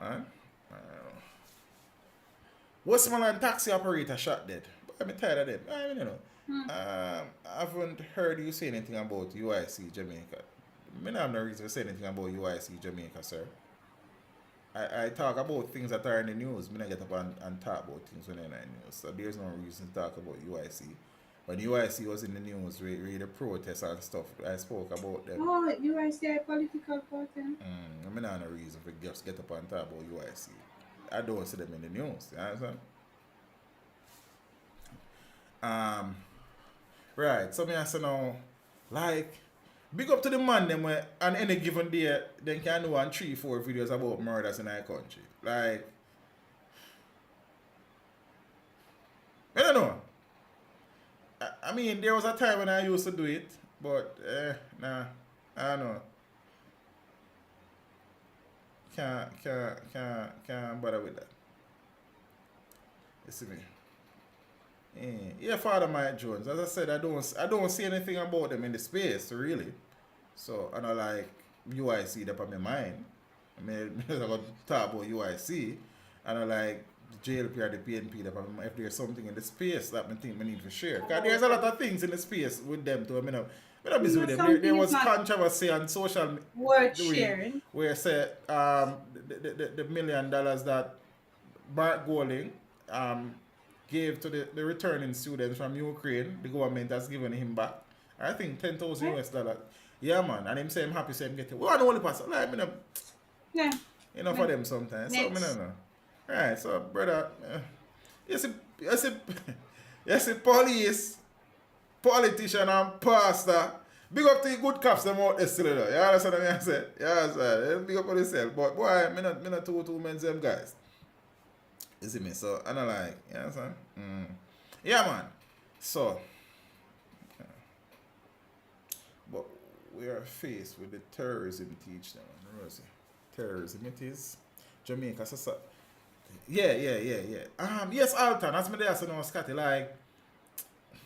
Right? Westmoreland taxi operator shot dead. But I'm tired of them. I don't know. I haven't heard you say anything about UIC Jamaica. I don't have no reason to say anything about UIC Jamaica, sir. I talk about things that are in the news. I don't get up and talk about things when they're in the news. So there's no reason to talk about UIC. When UIC was in the news, with the protests and stuff, I spoke about them. Oh, UIC a political party? I don't have no reason to just get up and talk about UIC. I don't see them in the news. You understand? Right, so I say now, like, big up to the man them where on any given day they can do 3-4 videos about murders in our country. Like, I don't know. I mean, there was a time when I used to do it, but nah, I don't know. Can't bother with that. You see me? Yeah, Father Mike Jones. As I said, I don't see anything about them in the space, really. So, I know like UIC up on my mind. I mean, I'm going to talk about UIC. And I like the JLP or the PNP up on my, if there's something in the space that I think we need to share. Because there's a lot of things in the space with them too. I mean, we're not busy with them. There was controversy on social worth sharing. Where said the $1 million that Bart Golding gave to the returning students from Ukraine, the government has given him back. I think $10,000 US. Yeah, man. And him say I'm happy, say I'm getting. We want the only person. Like, yeah. Enough for them sometimes. So, I know. Alright, so, brother, you see police, politician, and pastor. Big up to the good cops them out there still. You understand what I say? Yeah, sir. Big up on yourself. But, boy, I'm not two men, them guys. You see me? So, I don't like, you understand? Yeah, man. So, but we are faced with the terrorism teach them. Rosie. Terrorism, it is Jamaica. So, yeah. Yes, Alton, as me there, so now, Scotty, like,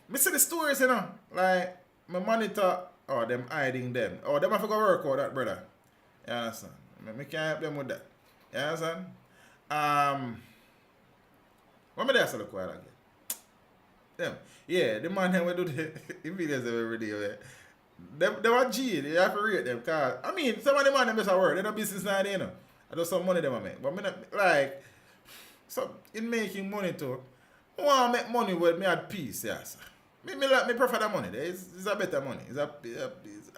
me see the stories, you know, like, me monitor, them hiding them. Them have to go work out that, brother. You understand? Me can't help them with that. You understand? What me there, so look while again? Them. Yeah, the man them will do the videos every day. They are G, they have to rate them. Cause, I mean, some of the man them just a work. They no business now, you know. I just some money them I make. But me not, like, so in making money too, I want to make money with me at peace, yes. Me prefer that money. It's a better money. It's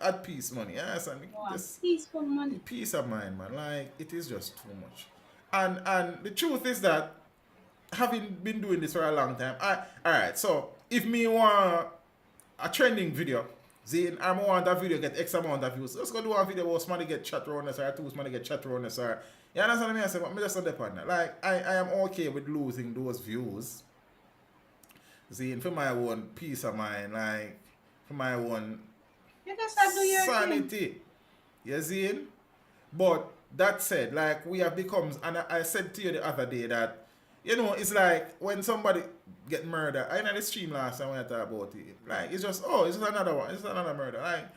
at peace money. Yes, and peaceful money. Peace of mind, man. Like, it is just too much. And the truth is that having been doing this for a long time, alright, so if me want a trending video, See, I want a video get X amount of views. Let's go do a video where somebody get chat around this or two somebody get chat around this or you understand what I say? But me just on the partner. Like I am okay with losing those views. See, for my own peace of mind, like for my own You just have to do your thing. sanity. You see? But that said, like we have become, and I said to you the other day that, you know, it's like when somebody get murdered. I know the stream last time when I talked about it. Like it's just, oh, it's just another one. It's another murder. Like,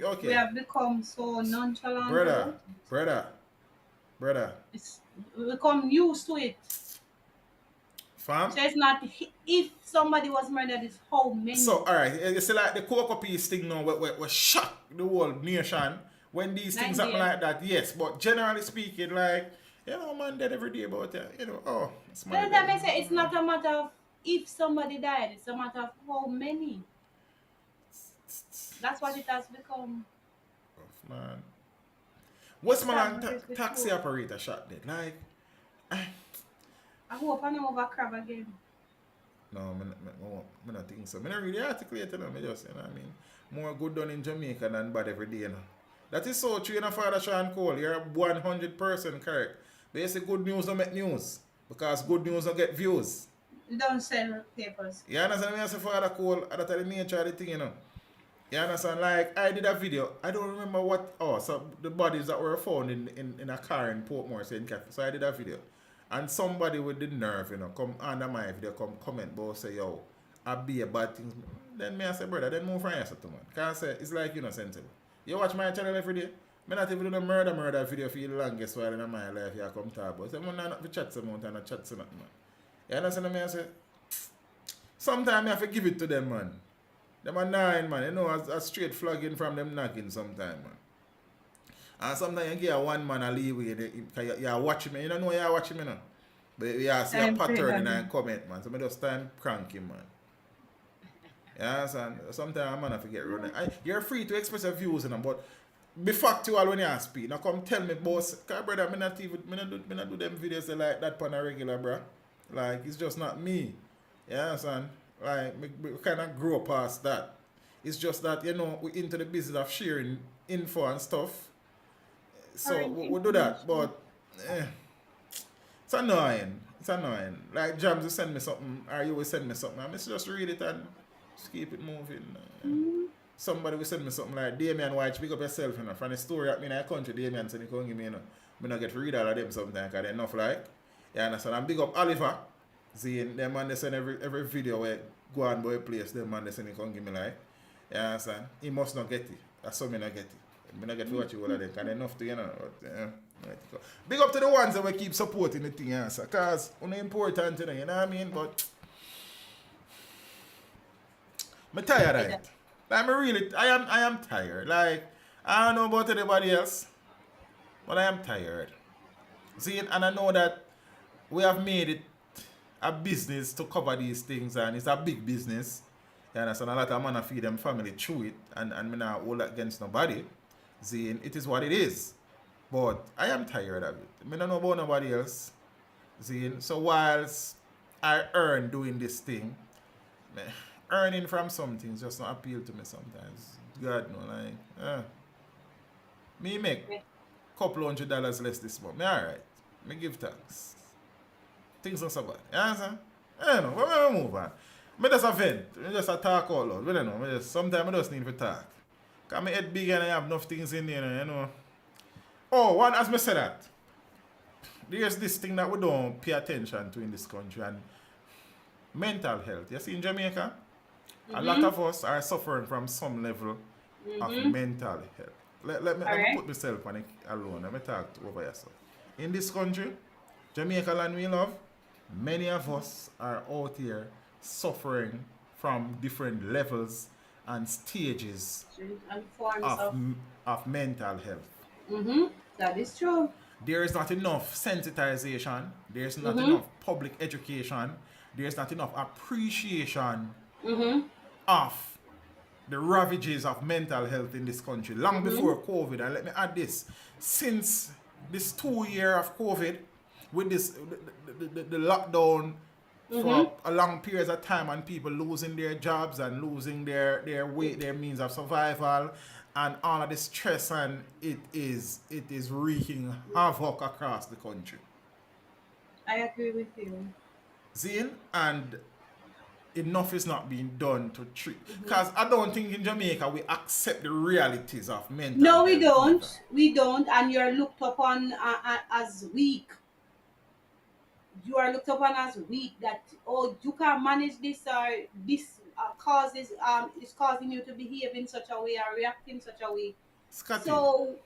okay. We have become so nonchalant. Brother. We become used to it. Fam. So it's not if somebody was murdered, it's how many. So, alright, you see like the cocoa piece thing now, we shock the whole nation when these things happen like that, yes. But generally speaking, like, you know, man dead every day about it. You know, oh, it's Well, that makes sense. It's not a matter of if somebody died, it's a matter of how many. That's what it has become. Oh, man. What's my taxi operator shot dead? Like, I hope I don't overcrab again. no, I don't think so. I don't really articulate it, I just, you know what I mean? More good done in Jamaica than bad every day, you know. That is so true, you know, Father Sean Cole. You're 100% correct. But you say good news don't make news. Because good news don't get views. You don't sell papers. You understand me? I say Father Cole, that's the nature of the thing, you know. You understand? Like, I did a video. I don't remember what, so the bodies that were found in a car in Portmore, St. Catherine. So I did a video. And somebody with the nerve, you know, come under my video, come comment, but say, yo, I be a bad thing. Then me I say, brother, then move from here, to man. Because I say, it's like you know, sensible. You watch my channel every day. Me not even do the murder video for the longest while in my life. You come talk about. So I'm not to chat some and not chat some man. You understand me? I say, sometimes I have to give it to them, man. Them are nine, man. You know, a straight flogging from them knocking sometimes, man. And sometimes you give one man a leeway because you're watching me. You don't know you're watching me now. But you see a pattern in a comment, man. So I just time cranky, man. You understand? Sometimes man have to get running. You're free to express your views, you know, but be factual when you speak. Now come tell me, boss, because brother, I not do them videos like that on a regular, bro. Like, it's just not me. You understand? Like, we kind of grow past that. It's just that, you know, we're into the business of sharing info and stuff. So we do that, but it's annoying. It's annoying. Like Jams will send me something, or you will send me something. I must just read it and just keep it moving. Somebody will send me something like Damien White, pick up yourself, you know. From the story at me in a country, Damien said, you can't give me, you know. I don't get to read all of them sometimes because they're enough like. You understand? And big up Oliver. See, them man they send every video where go on boy place, them man they send it can't give me like. You understand? He must not get it. That's how me not get it. I don't get to watch you all of them because enough to, you know. But, big up to the ones that we keep supporting the thing, because it's important, you know what I mean? But I'm tired of it. Like, I am tired. Like, I don't know about anybody else, but I am tired. See, and I know that we have made it a business to cover these things, and it's a big business. You understand? A lot of men feed them family through it, and me not hold against nobody. See, it is what it is. But I am tired of it. I don't know about nobody else. See, so whilst I earn doing this thing, earning from something just not appeal to me sometimes. God no, like, me make couple $100 less this month. Me alright. Me give thanks. Things not so bad. You understand? I don't know. We move on. Me just a vent. Me just a talk all out. We don't know. Sometimes I just need to talk. Because my head big and I have enough things in there, you know. Oh, one, as me said that, there's this thing that we don't pay attention to in this country, and mental health. You see, in Jamaica, a lot of us are suffering from some level of mental health. Let me put myself on it alone. Let me talk over yourself. In this country, Jamaica land we love, many of us are out here suffering from different levels and stages and forms of mental health. That is true. There is not enough sensitization. There is not enough public education. There is not enough appreciation of the ravages of mental health in this country. Long before COVID, and let me add this, since this 2 year of COVID, with this the lockdown for a long periods of time, and people losing their jobs and losing their weight, their means of survival, and all of the stress, and it is wreaking havoc across the country. I agree with you. Zane, and enough is not being done to treat. Because I don't think in Jamaica we accept the realities of mental No, health we either. don't. We don't, and you're looked upon as weak. You are looked upon as weak. That, oh, you can't manage this, or this causes is causing you to behave in such a way or react in such a way. Scotty, So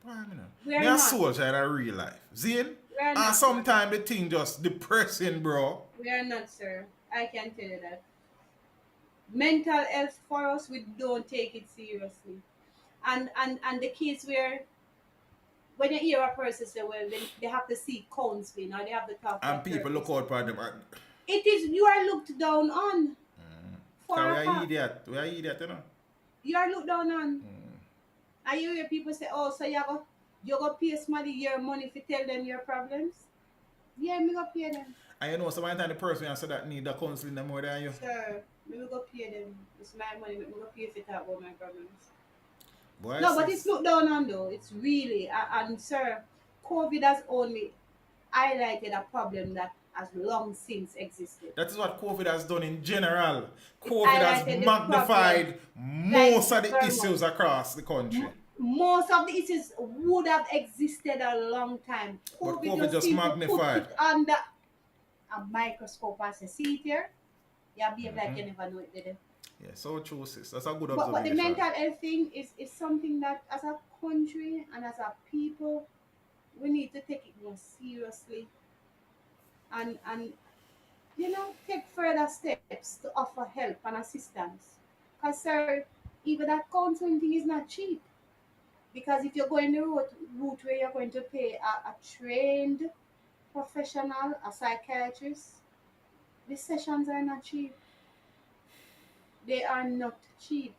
why me not? we are Me a not. soldier in a real life. Zane, We are and not. sometimes the thing just depressing, bro. We are not, sir. I can tell you that. Mental health for us, we don't take it seriously. And the case where when you hear a person say, well, they have to seek counseling or they have to talk to a And people look therapist, out for them. it is you are looked down on for Because a we are fact. idiot. We are idiot, you know. You are looked down on. And you hear people say, oh, so you go pay somebody your money to tell them your problems? Yeah, me go pay them. And you know, sometimes the person you say that need the counseling them more than you. Sure, me will go pay them. It's my money, me go pay if it talk about my problems. Boy, No, but it's looked down on though. It's really, and sir, COVID has only highlighted a problem that has long since existed. that is what COVID has done in general. COVID highlighted has the magnified most of the very issues across the country. Most of the issues would have existed a long time. But COVID just seemed to magnified. put it under a microscope and say, see it here? You behave like you never know it, did it? Yeah, so true, sis. That's a good But the observation. mental health thing is something that as a country and as a people, we need to take it more seriously and take further steps to offer help and assistance. Because, sir, even that counseling thing is not cheap. Because if you're going the route where you're going to pay a trained professional, a psychiatrist, the sessions are not cheap. They are not cheap.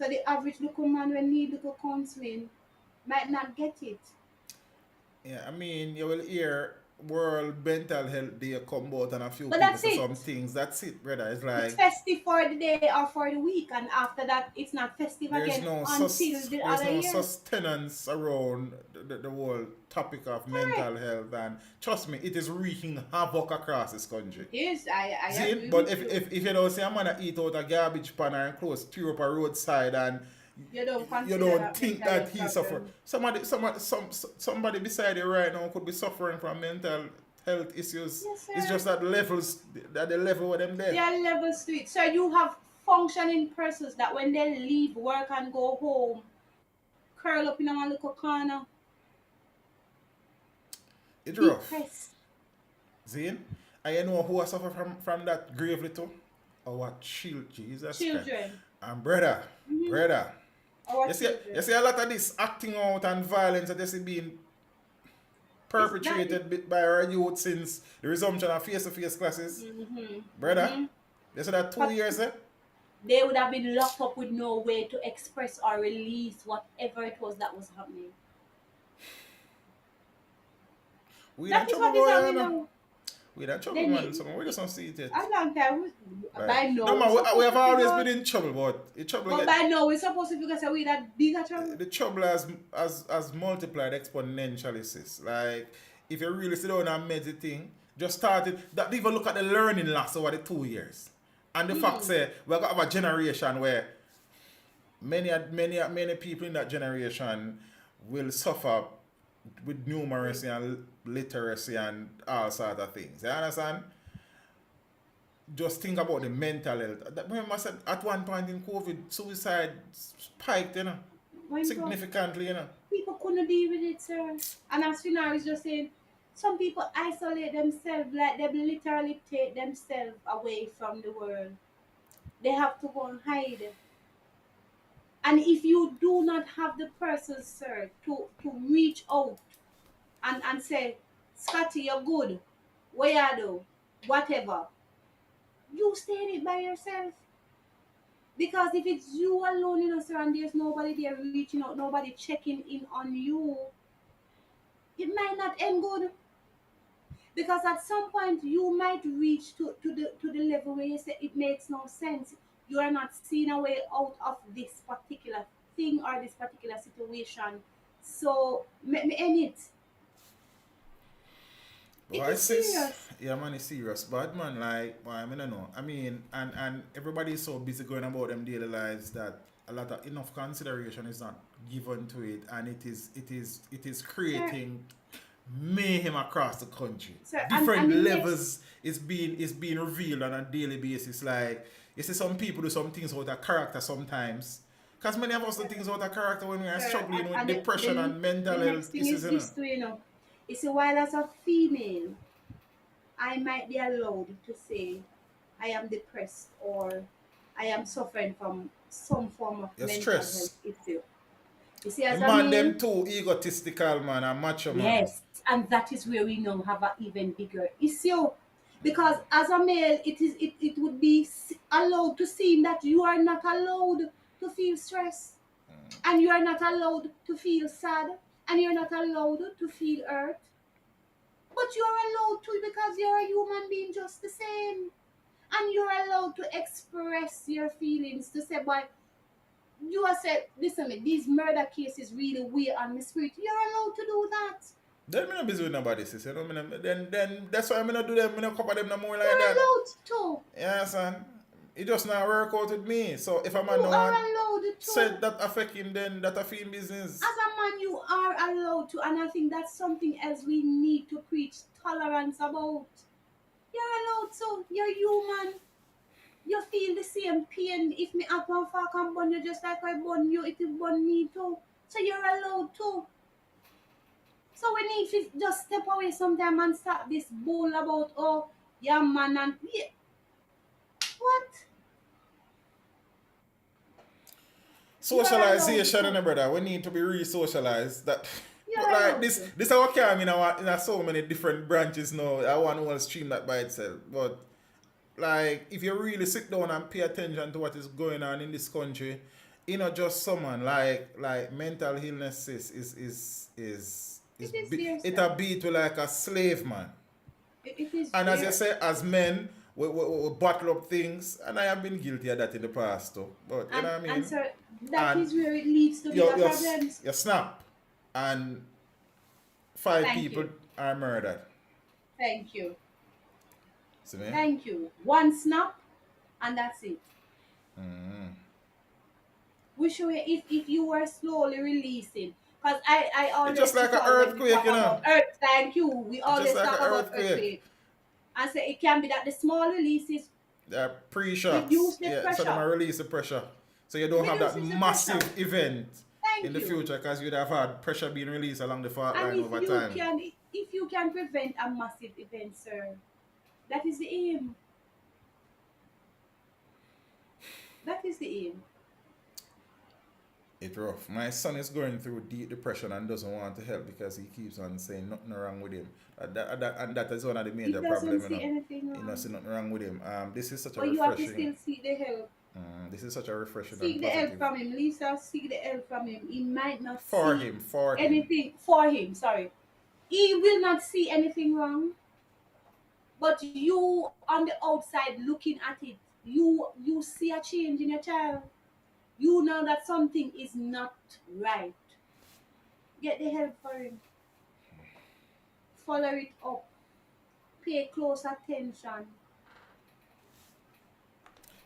So the average local man will need local counseling might not get it. Yeah, I mean, you will hear World Mental Health Day come out and a few But people that's say it. some things. That's it, brother. It's like It's festive for the day or for the week, and after that, it's not festive there's again no until the other year. sustenance around the whole topic of mental health, and trust me, it is wreaking havoc across this country. Yes, I See, agree but with if you don't see a man that eat out a garbage pan and close tear up a roadside, and you don't you consider don't think mental that health he problem. suffer. Somebody beside you right now could be suffering from mental health issues. Yes, sir. It's just that the level where them there. There are levels to it. So you have functioning persons that when they leave work and go home, curl up in a little corner, It's rough. depressed. Zane, and you know who I suffer from that gravely too? Our children. Jesus Christ. Children. And brother. Our You children. see a lot of this acting out and violence that you see being perpetrated by our youth since the resumption of face-to-face classes. Brother, you see that 2 years, eh? They would have been locked up with no way to express or release whatever it was that was happening. We That in is trouble, what is boy, you happening know. now. We in trouble, They man. need- So we just don't see it yet. A long time. By now, No, man, we're we have supposed to always figure been in trouble, but the trouble But get, by now, we're supposed to figure out that these are trouble. the trouble has multiplied exponentially, sis. Like, if you really sit down and meditate thing, just started that even look at the learning loss over the 2 years. And the fact say we're gonna have a generation where many people in that generation will suffer with numeracy and literacy and all sorts of things. You understand? Just think about the mental health. Remember I said at one point in COVID, suicide spiked, you know, When significantly, you know. people couldn't deal with it, sir. And as Finar is just saying, some people isolate themselves, like they literally take themselves away from the world. They have to go and hide. And if you do not have the person, sir, to reach out and say, Scotty, you're good. What you do? Whatever. You stay in it by yourself. Because if it's you alone, sir, and there's nobody there reaching out, nobody checking in on you, it might not end good. Because at some point you might reach to the level where you say it makes no sense. You are not seeing a way out of this particular thing or this particular situation. So me end it. It Why is sis? serious. Yeah, man, it's serious. Bad man, like, why I mean, I know. I mean, and everybody's so busy going about them daily lives that a lot of enough consideration is not given to it, and it is Sir, creating mayhem across the country. sir, Different and the next levels is being revealed on a daily basis. Like you see, some people do some things out of character sometimes. Cause many of us do things out of character when we are sir, struggling with and depression and mental the next health thing issues, is you know. this too, You see, while as a female, I might be allowed to say I am depressed or I am suffering from some form of Your mental health stress. issue. You see, The as a man male, them too egotistical man and macho man. yes, and that is where we now have an even bigger issue. Because as a male, it would be allowed to seem that you are not allowed to feel stress, and you are not allowed to feel sad, and you're not allowed to feel hurt. But you're allowed to because you're a human being just the same. And you're allowed to express your feelings to say, but you are said, listen, me, these murder cases really weigh on my spirit. You're allowed to do that. Then me not busy with nobody, sis. You know, then that's why I not do them. Me not cover them no more like You're that. allowed to. Yeah, son. It just not work out with me. So if a You man no are want allowed said to. that affect him, then that affect him business. As a man, you are allowed to. And I think that's something else we need to preach tolerance about. You're allowed to. You're human. You feel the same pain. If me up and fuck and burn you just like I burn you, it will burn me too. So you're allowed to. So we need to just step away sometime and stop this bull about oh yeah man and yeah. What? You're allowed Socialization to. and brother, we need to be re-socialized. That, but You're like allowed this, to. this is what came in so many different branches now. I want to stream that by itself. But like, if you really sit down and pay attention to what is going on in this country, just someone like mental illness It is there, it sir. a beat to like a slave man. It is And as you there. say, as men, we bottle up things, and I have been guilty of that in the past too. But you know what I And mean? sir, that And is where it leads to you bigger you, problems. you snap, and five Thank people you. are murdered. Thank you. See me? Thank you. One snap and that's it. We show you if you were slowly releasing. Because I It's always just like an recall when we earthquake, talk you know. about earth. Thank you. We It's just always like talk an about earthquake. earthquake. And say it can be that the small releases They're pre-shocks. reduce the Yeah, so them pressure. are release the pressure. So you don't have that Reduces the massive pressure. event in Thank the you. future because you'd have had pressure being released along the fault And line over time. if you can prevent a massive event, sir, that is the aim. That is the aim. It's rough. My son is going through deep depression and doesn't want to help because he keeps on saying nothing wrong with him. And that is one of the It major doesn't problems, you see know. anything You know, wrong. see nothing wrong with him. This is such a But you have to refreshing. still seek the help. This is such a refreshing and Seek the help positive from him. Lisa, seek the help from him. He might not for see him. For him. anything for him. Sorry. He will not see anything wrong. But you on the outside looking at it, you see a change in your child. You know that something is not right. Get the help for him. Follow it up. Pay close attention.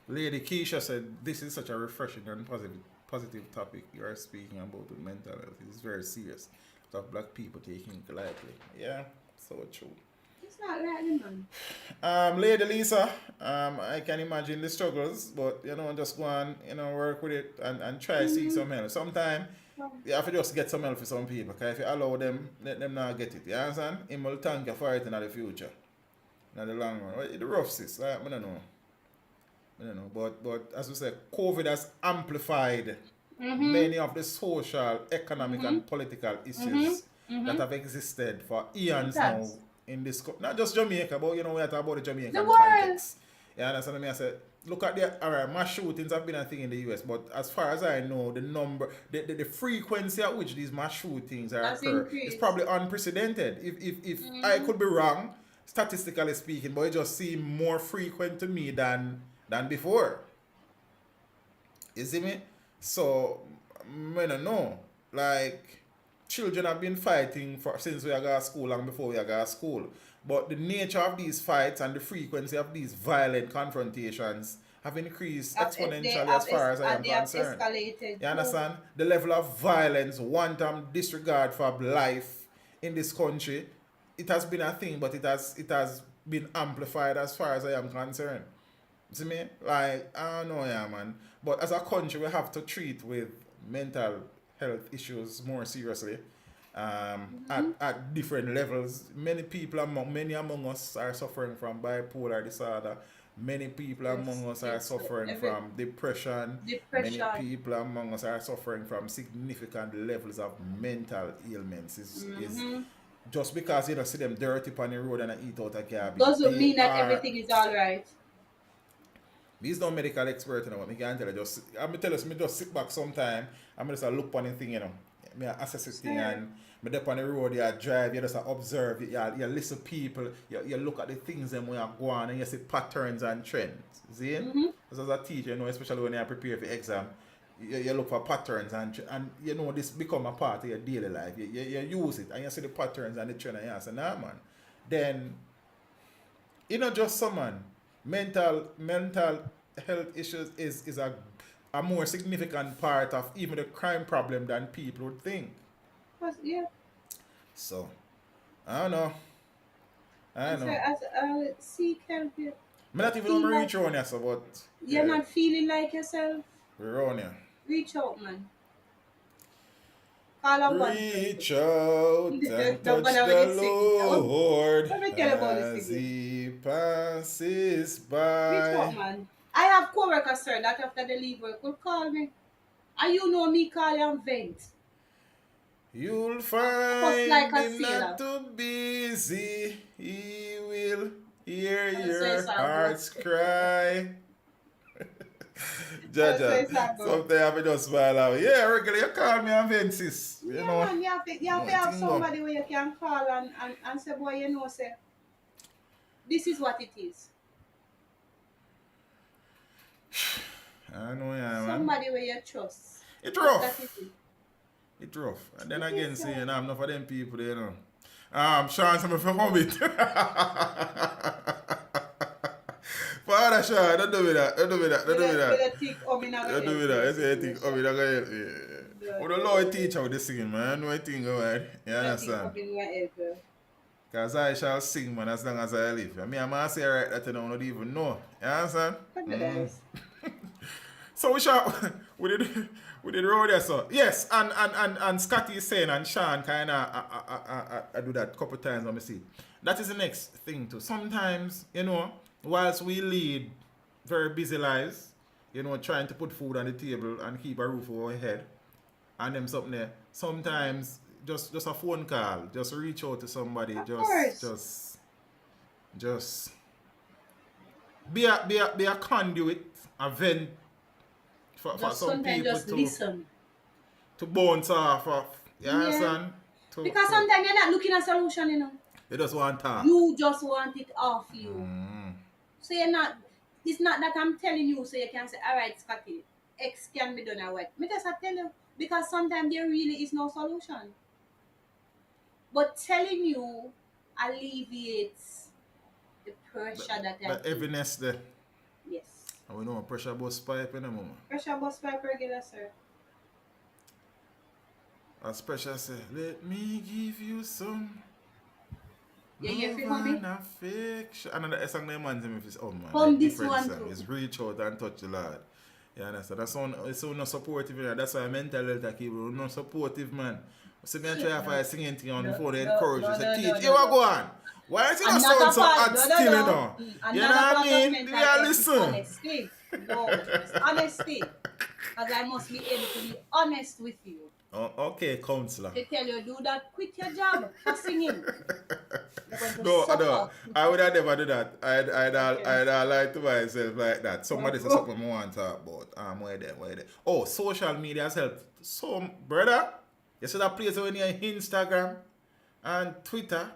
Lady Keisha said, "This is such a refreshing and positive topic you are speaking about with mental health. It is very serious. Of black people taking it lightly. Yeah, so true. It's not lightly, man. Lady Lisa, I can imagine the struggles, but just go and work with it and try to seek some help. Sometimes you have to just get some help for some people, because if you allow them, let them not get it. You understand? It will thank you for it in the future, in the long run. Well, the rough sis, I don't know. I don't know, but as we said, COVID has amplified many of the social, economic, and political issues that have existed for eons now in this, not just Jamaica, but we are talking about the Jamaican The world. context. You understand me? I said, look at mass shootings have been a thing in the US, but as far as I know, the frequency at which these mass shootings are Has occur is increased. probably unprecedented. If I could be wrong, statistically speaking, but it just seems more frequent to me than before. You see me? So, I don't know. Like, children have been fighting for since we are going to school and before we are going to school. But the nature of these fights and the frequency of these violent confrontations have increased exponentially as far as I am they have concerned. escalated. You understand? The level of violence, wanton disregard for life in this country, it has been a thing, but it has been amplified as far as I am concerned. See me? Like, I don't know, yeah, man. But as a country, we have to treat with mental health issues more seriously. At different levels. Many among us are suffering from bipolar disorder. Many people among us are suffering from depression. Many people among us are suffering from significant levels of mental ailments. Is just because you don't see them dirty on the road and eat out a garbage. Doesn't mean that everything is all right. Me's no medical expert, you know, but me can tell you, I'm tell you, me just sit back sometime and me just look on the thing, you know. Me assess the thing and me up on the road, you drive, you just observe, you listen to people, you look at the things them when you go on and you see patterns and trends. See? As a teacher, you know, especially when you prepare for exam, you look for patterns and you know this become a part of your daily life. You use it and you see the patterns and the trend and you say, nah man. Then, you know, just someone. Mental health issues is a more significant part of even the crime problem than people would think. Yeah. So, I don't know. Seek help. I'm not even on reach on you, so but... You're not feeling like yourself? We're on you. Reach out, man. Call out one. Reach out and touch the Lord as He passes by. Reach out, man. I have co-workers, sir, that after they leave work will call me. And you know me call you and vent. You'll find like Him not too busy. He will hear your heart's cry. Jaja, sometimes I just smile out. Yeah, regularly you call me and vent, sis. You know. Man, you have to have somebody where you can call and say, boy, you know, say, this is what it is. I know, yeah, man. Somebody where you trust. It's rough. It's rough. And then again, see, you know, I'm not for them people, you know. Sean, some of you home it. Father Sean, don't do me that. Don't do me that. Don't do me that. Don't do me that. I say I think I'm not going to help. But the Lord teach how to sing, man. I know I think, man. You understand? Because I shall sing, man, as long as I live. I mean, I'm going to say right that I don't even know. You understand? So we did road there, so. Yes, and Scotty is saying, and Sean kind of I do that a couple times, let me see. That is the next thing too. Sometimes, you know, whilst we lead very busy lives, you know, trying to put food on the table and keep a roof over our head, and them something there, sometimes just a phone call, just reach out to somebody, just be a conduit, a vent for some people just listen. To bounce off of. You understand? Because sometimes you're not looking at a solution, you know. You just want talk. You just want it off you. So you're not, it's not that I'm telling you so you can say, alright, Scotty, X can be done or what. Me just tell you, because sometimes there really is no solution. But telling you alleviates the pressure the heaviness there. Yes. And we know pressure bus pipe in a moment. Pressure bus pipe regular, sir. As pressure say, let me give you some. Yeah, you feel me? Affection. Another song name man to me is man. From this one song. too. It's reach out and touch the Lord. You understand? That's one it's so not supportive, you know? That's why mental health people not supportive, man. So me try to singing thing on the phone, they encourage you. Say, teach, you go on. Why is it not sound so hot still, you know? You know what I mean? Yeah, listen. Honesty. No, it's honesty. Because I must be able to be honest with you. Oh, okay, counselor. They tell you, do that, quit your job for singing. No, I would have never do that. I'd lie to myself like that. Somebody says something I want to talk about. Where there. Oh, social media has helped. So, brother, you see that place when you're Instagram and Twitter,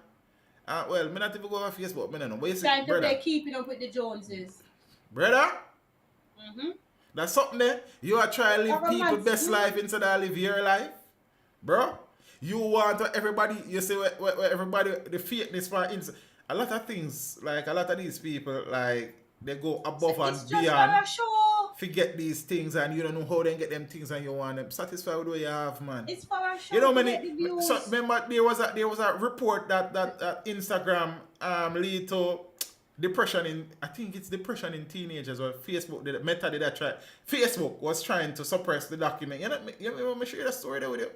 Well, me not even go on Facebook, me no know. But you see, Trying to brother, play keeping up with the Joneses. brother, Mm-hmm. that's something there. You are trying to live people Government best school. life instead of live your life, bro. You want to everybody, you see where everybody, the fakeness for a lot of things, like a lot of these people, like they go above It's and just beyond, for a show. forget these things, and you don't know how they get them things, and you want them satisfied with what you have, man. It's for a show You know, to get the views. so remember there was a report that Instagram lead to depression in, I think it's depression in teenagers, or Facebook did Meta did that try. Facebook was trying to suppress the document. You know, me share that story there with you.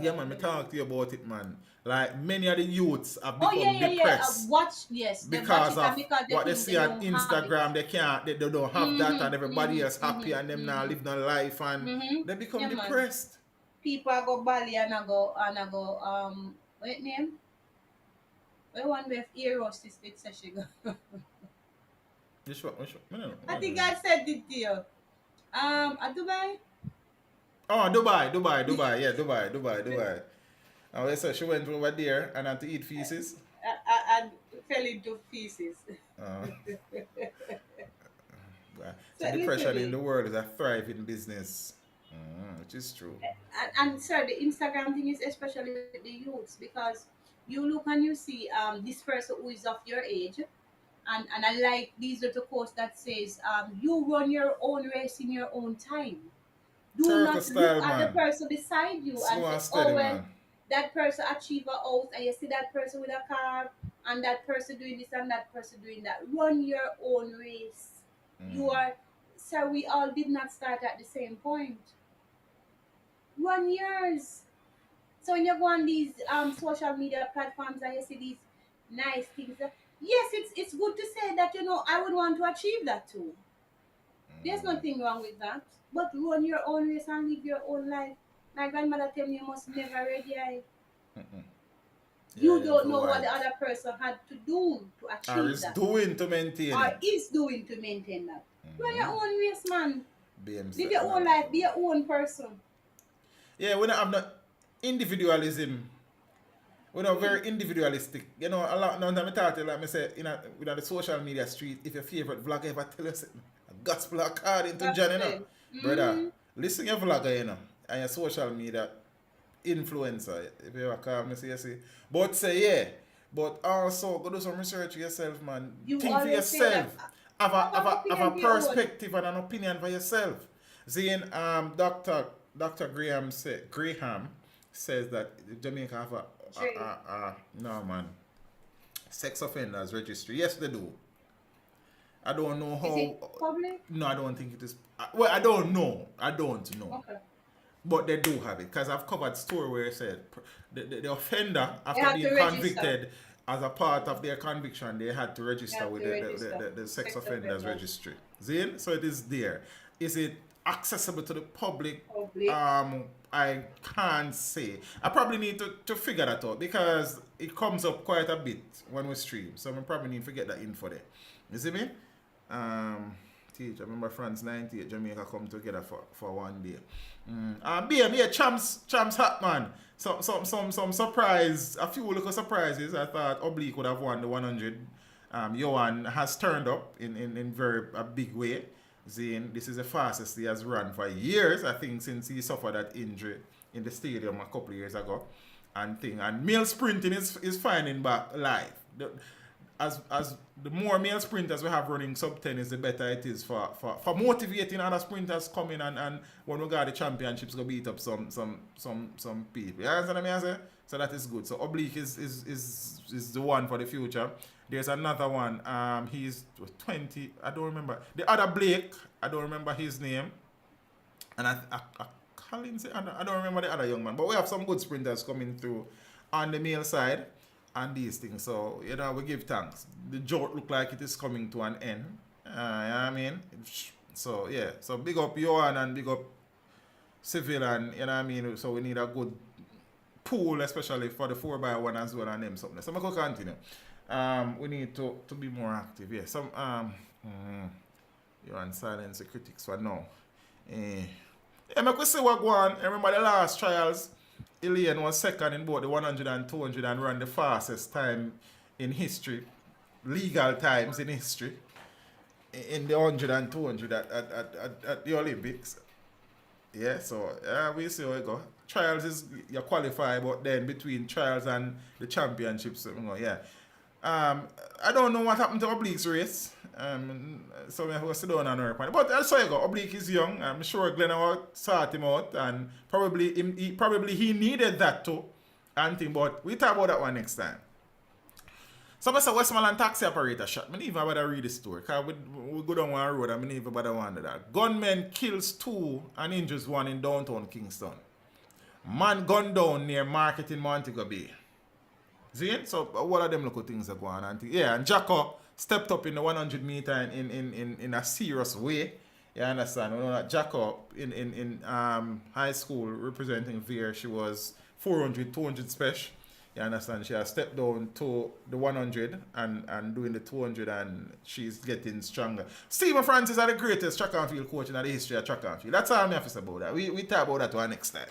Yeah, man, me talk to you about it, man. Like many of the youths have become depressed Watch, yes. They because watch of it because they what they think see they on don't have Instagram. it. They don't have that, and everybody else happy, and them now live their life, and they become Yeah, man. depressed. People go Bali and I go what name? Where one with ear hostess did say she go. Which one? No. I think I said it to you. At Dubai. Oh, Dubai. Yeah, Dubai. Oh, so she went over there and had to eat feces. I fell into pieces. So depression in the world is a thriving business, which is true. And sir, the Instagram thing is especially with the youths, because you look and you see this person who is of your age, and I like these little quotes that says you run your own race in your own time. Do Turtle not style, look at man. the person beside you Slow and and say, steady, oh well, man. that person achieve a house, and you see that person with a car, and that person doing this and that person doing that. Run your own race. You are, sir, we all did not start at the same point. Run yours. So when you go on these social media platforms and you see these nice things, yes, it's good to say that, you know, I would want to achieve that too. There's nothing wrong with that. But run your own race and live your own life. My grandmother tell me you must never ready eye. You don't know what the other person had to do to achieve Or is that. doing to maintain Or it. is doing to maintain that. Run your own race, man. BMC, Live your own life. Be your own person. Yeah, we don't have no individualism. We're not very individualistic. You know, a lot now I talk to you, like I say, in the social media street, if your favorite vlogger ever tell us a gospel according to John, you know. Brother, listen to your vlogger, you know, and your social media influencer, if you ever call me, see. But say, yeah, but also go do some research yourself, man. You Think for always say yourself. that. Have a Opinion for your own. perspective and an opinion for yourself. Seeing Dr. Graham says that Jamaica have no man, sex offenders registry. Yes, they do. I don't know how. Is it public? No, I don't think it is. Well, I don't know. Okay. But they do have it, because I've covered story where it said the offender, have after to being register. convicted, as a part of their conviction, they had to register with the sex offenders registry. See? So it is there. Is it accessible to the public? I can't say. I probably need to figure that out, because it comes up quite a bit when we stream. So I probably need to get that info there. You see me? Teach. I remember France 98, Jamaica come together for one day. BM, yeah, champs hat, man. Some surprise, a few little surprises. I thought Oblique would have won the 100. Johan has turned up in very a big way. Zane, this is the fastest he has run for years, I think, since he suffered that injury in the stadium a couple of years ago. And male sprinting is finding back life. As the more male sprinters we have running sub 10 is, the better it is for motivating other sprinters coming, and when we got the championships go beat up some people. You understand what I say? So that is good. So Oblique is the one for the future. There's another one. He's 20. I don't remember. The other Blake, I don't remember his name. And I don't remember the other young man. But we have some good sprinters coming through on the male side and these things. So, you know, we give thanks. The joke look like it is coming to an end. You know what I mean? So, yeah. So, big up Johan and big up Civil, and, you know what I mean? So, we need a good pool, especially for the 4x1 as well, and them something. So, I'm going to continue. We need to be more active. Yeah. Some you're on silence the critics for now. Yeah, I could say what go on. I remember the last trials. Elaine was second in both the 100 and 200 and ran the fastest time in history, legal times in history, in the 100 and 200 at the Olympics. Yeah, so we see how it go. Trials is you qualify, but then between trials and the championships, yeah. I don't know what happened to Oblique's race. So we have to sit down and work on it. But I saw you go. Oblique is young. I'm sure Glenn will sort him out, and probably he needed that too. And thing, but we talk about that one next time. So I said Westmoreland taxi operator shot. I didn't even bother read the story. Because we go down one road and I didn't even bother wonder that. Gunman kills 2 and injures 1 in downtown Kingston. Man gunned down near Market in Montego Bay. See? So what are them local things are going on? Yeah, and Jacko stepped up in the 100 meter in a serious way. You understand? You know that Jacko in high school representing Veer, she was 400, 200 special. You understand? She has stepped down to the 100 and doing the 200, and she's getting stronger. Stephen Francis is the greatest track and field coach in the history of track and field. That's all I have to say about that. We talk about that one next time.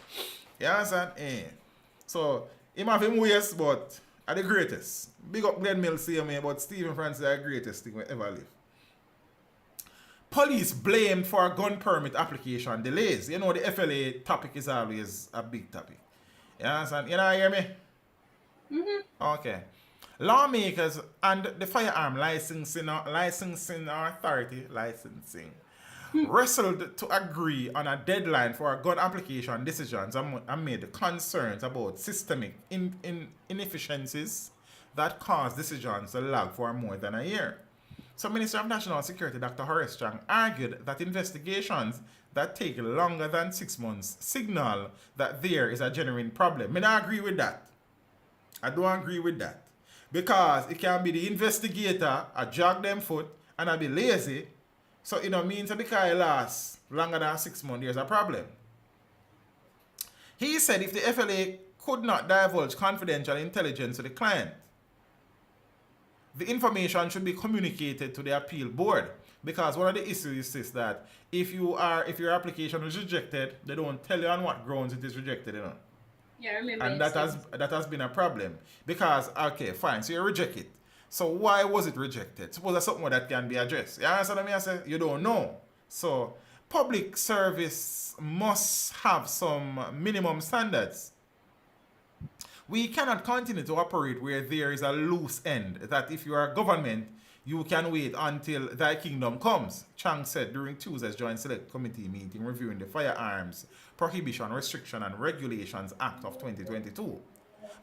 You understand? So, him have him ways, but are the greatest. Big up Glenn Mills, but Stephen Francis is the greatest thing we ever live. Police blamed for gun permit application delays. You know, the FLA topic is always a big topic. You understand? You know, hear me? Mm-hmm. Okay. Lawmakers and the firearm licensing authority wrestled to agree on a deadline for gun application decisions amid concerns about systemic inefficiencies that cause decisions to lag for more than a year. So Minister of National Security Dr. Horace Strang argued that investigations that take longer than 6 months signal that there is a genuine problem. I don't agree with that. I don't agree with that. Because it can be the investigator, I jog them foot, and I be lazy. So it means that because it lasts longer than 6 months, there's a problem. He said if the FLA could not divulge confidential intelligence to the client, the information should be communicated to the appeal board. Because one of the issues is that if your application is rejected, they don't tell you on what grounds it is rejected, Yeah, I remember. And that has been a problem. Because, okay, fine, so you reject it. So why was it rejected? Suppose that's something that can be addressed. You understand what I say? You don't know. So public service must have some minimum standards. We cannot continue to operate where there is a loose end, that if you are government, you can wait until thy kingdom comes, Chang said during Tuesday's Joint Select Committee meeting reviewing the Firearms Prohibition, Restriction and Regulations Act of 2022.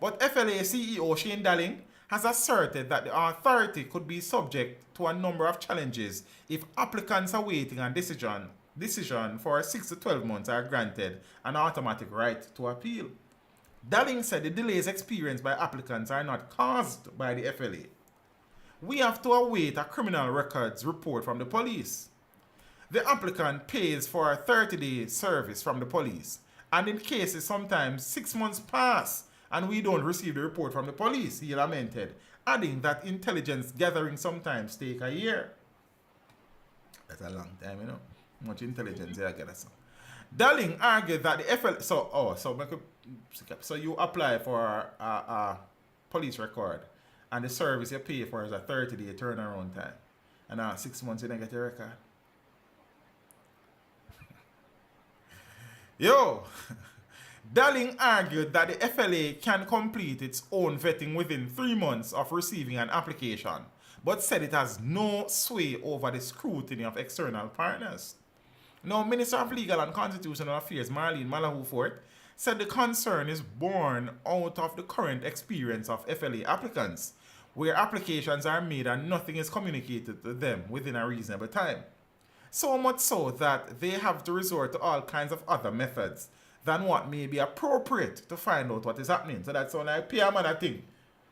But FLA CEO Shane Dalling has asserted that the authority could be subject to a number of challenges if applicants are waiting on decision for 6 to 12 months are granted an automatic right to appeal. Dalling said the delays experienced by applicants are not caused by the FLA. We have to await a criminal records report from the police. The applicant pays for a 30-day service from the police, and in cases sometimes 6 months pass and we don't receive the report from the police, he lamented, adding that intelligence gathering sometimes take a year. That's a long time, Much intelligence you get us. Dalling argued that the FLA... So you apply for a police record, and the service you pay for is a 30-day turnaround time. And now 6 months you don't get your record. Dalling argued that the FLA can complete its own vetting within 3 months of receiving an application, but said it has no sway over the scrutiny of external partners. Now, Minister of Legal and Constitutional Affairs Marlene Malahou-Fort said the concern is born out of the current experience of FLA applicants, where applications are made and nothing is communicated to them within a reasonable time. So much so that they have to resort to all kinds of other methods than what may be appropriate to find out what is happening. So that's only pay a man a thing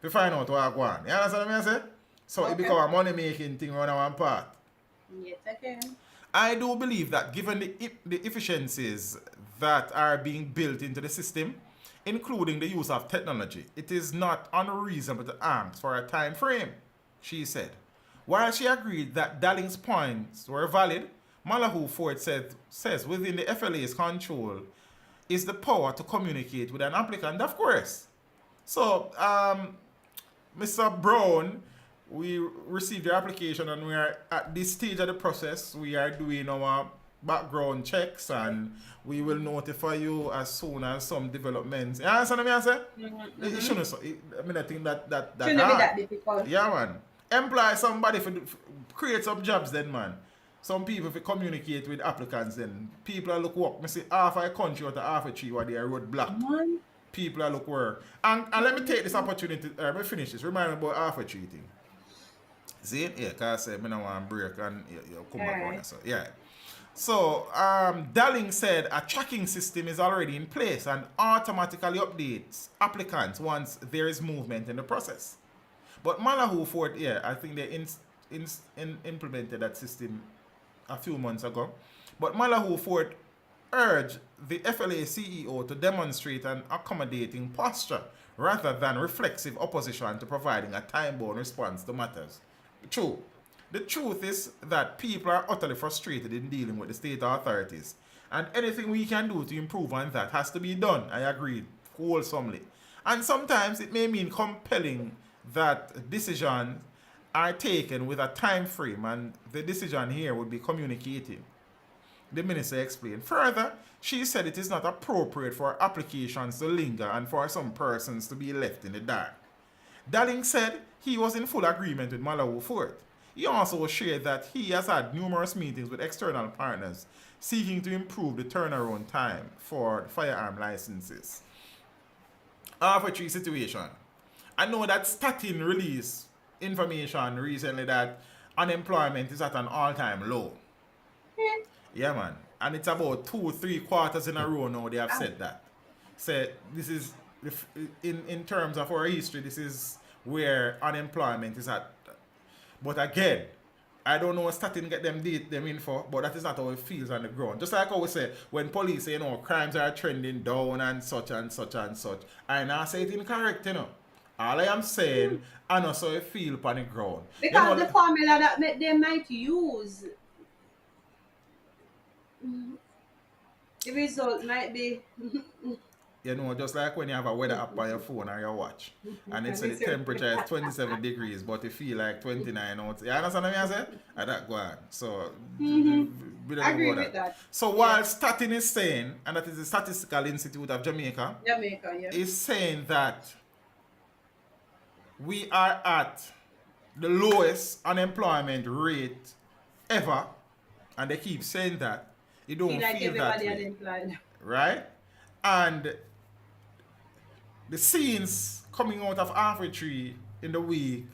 to find out what going on. You understand what I say? So okay. It becomes a money-making thing on one part. Yes, I can. I do believe that given the efficiencies that are being built into the system, including the use of technology, it is not unreasonable to ask for a time frame, she said. While she agreed that Dalling's points were valid, Malahou-Fort says within the FLA's control, is the power to communicate with an applicant, of course. So, Mr. Brown, we received your application and we are at this stage of the process. We are doing our background checks and we will notify you as soon as some developments. You understand what I say? It shouldn't, I think that Shouldn't be that difficult. Yeah, man. Employ somebody for create some jobs then, man. Some people if communicate with applicants then. People are look work. I see half a country out of half a tree where they are road block. People are look work. And let me take this opportunity, let me finish this. Remind me about half a tree thing. See it? Yeah, because I say I don't want to break and you come back on it. So, yeah. So, Darling said a tracking system is already in place and automatically updates applicants once there is movement in the process. But Malahoo Fort, yeah, I think they implemented that system a few months ago. But Malahoo Fort urged the FLA CEO to demonstrate an accommodating posture rather than reflexive opposition to providing a time-bound response to matters. True. The truth is that people are utterly frustrated in dealing with the state authorities, and anything we can do to improve on that has to be done. I agree wholesomely. And sometimes it may mean compelling that decisions are taken with a time frame, and the decision here would be communicating. The minister explained. Further, she said it is not appropriate for applications to linger and for some persons to be left in the dark. Darling said he was in full agreement with Malahoo Fort. He also shared that he has had numerous meetings with external partners seeking to improve the turnaround time for firearm licenses. Arbitrary situation. I know that Statin released information recently that unemployment is at an all-time low. Yeah, man. And it's about 2-3 quarters in a row now they have said that. So this is, in terms of our history, this is where unemployment is at. But again, I don't know what Statin get them info, but that is not how it feels on the ground. Just like I always say, when police say, crimes are trending down and such and such and such, I now say it incorrect, All I am saying, I know so it feel upon the ground. Because the formula that they might use, the result might be... just like when you have a weather app on your phone or your watch, and it says the temperature is 27 degrees, but you feel like 29 out. You understand what I say? And that go on. So, I agree with that. So, while Statin is saying, and that is the Statistical Institute of Jamaica, is saying that we are at the lowest unemployment rate ever, and they keep saying that, you don't feel that way. Unemployed. Right? And the scenes coming out of Arbitrary in the week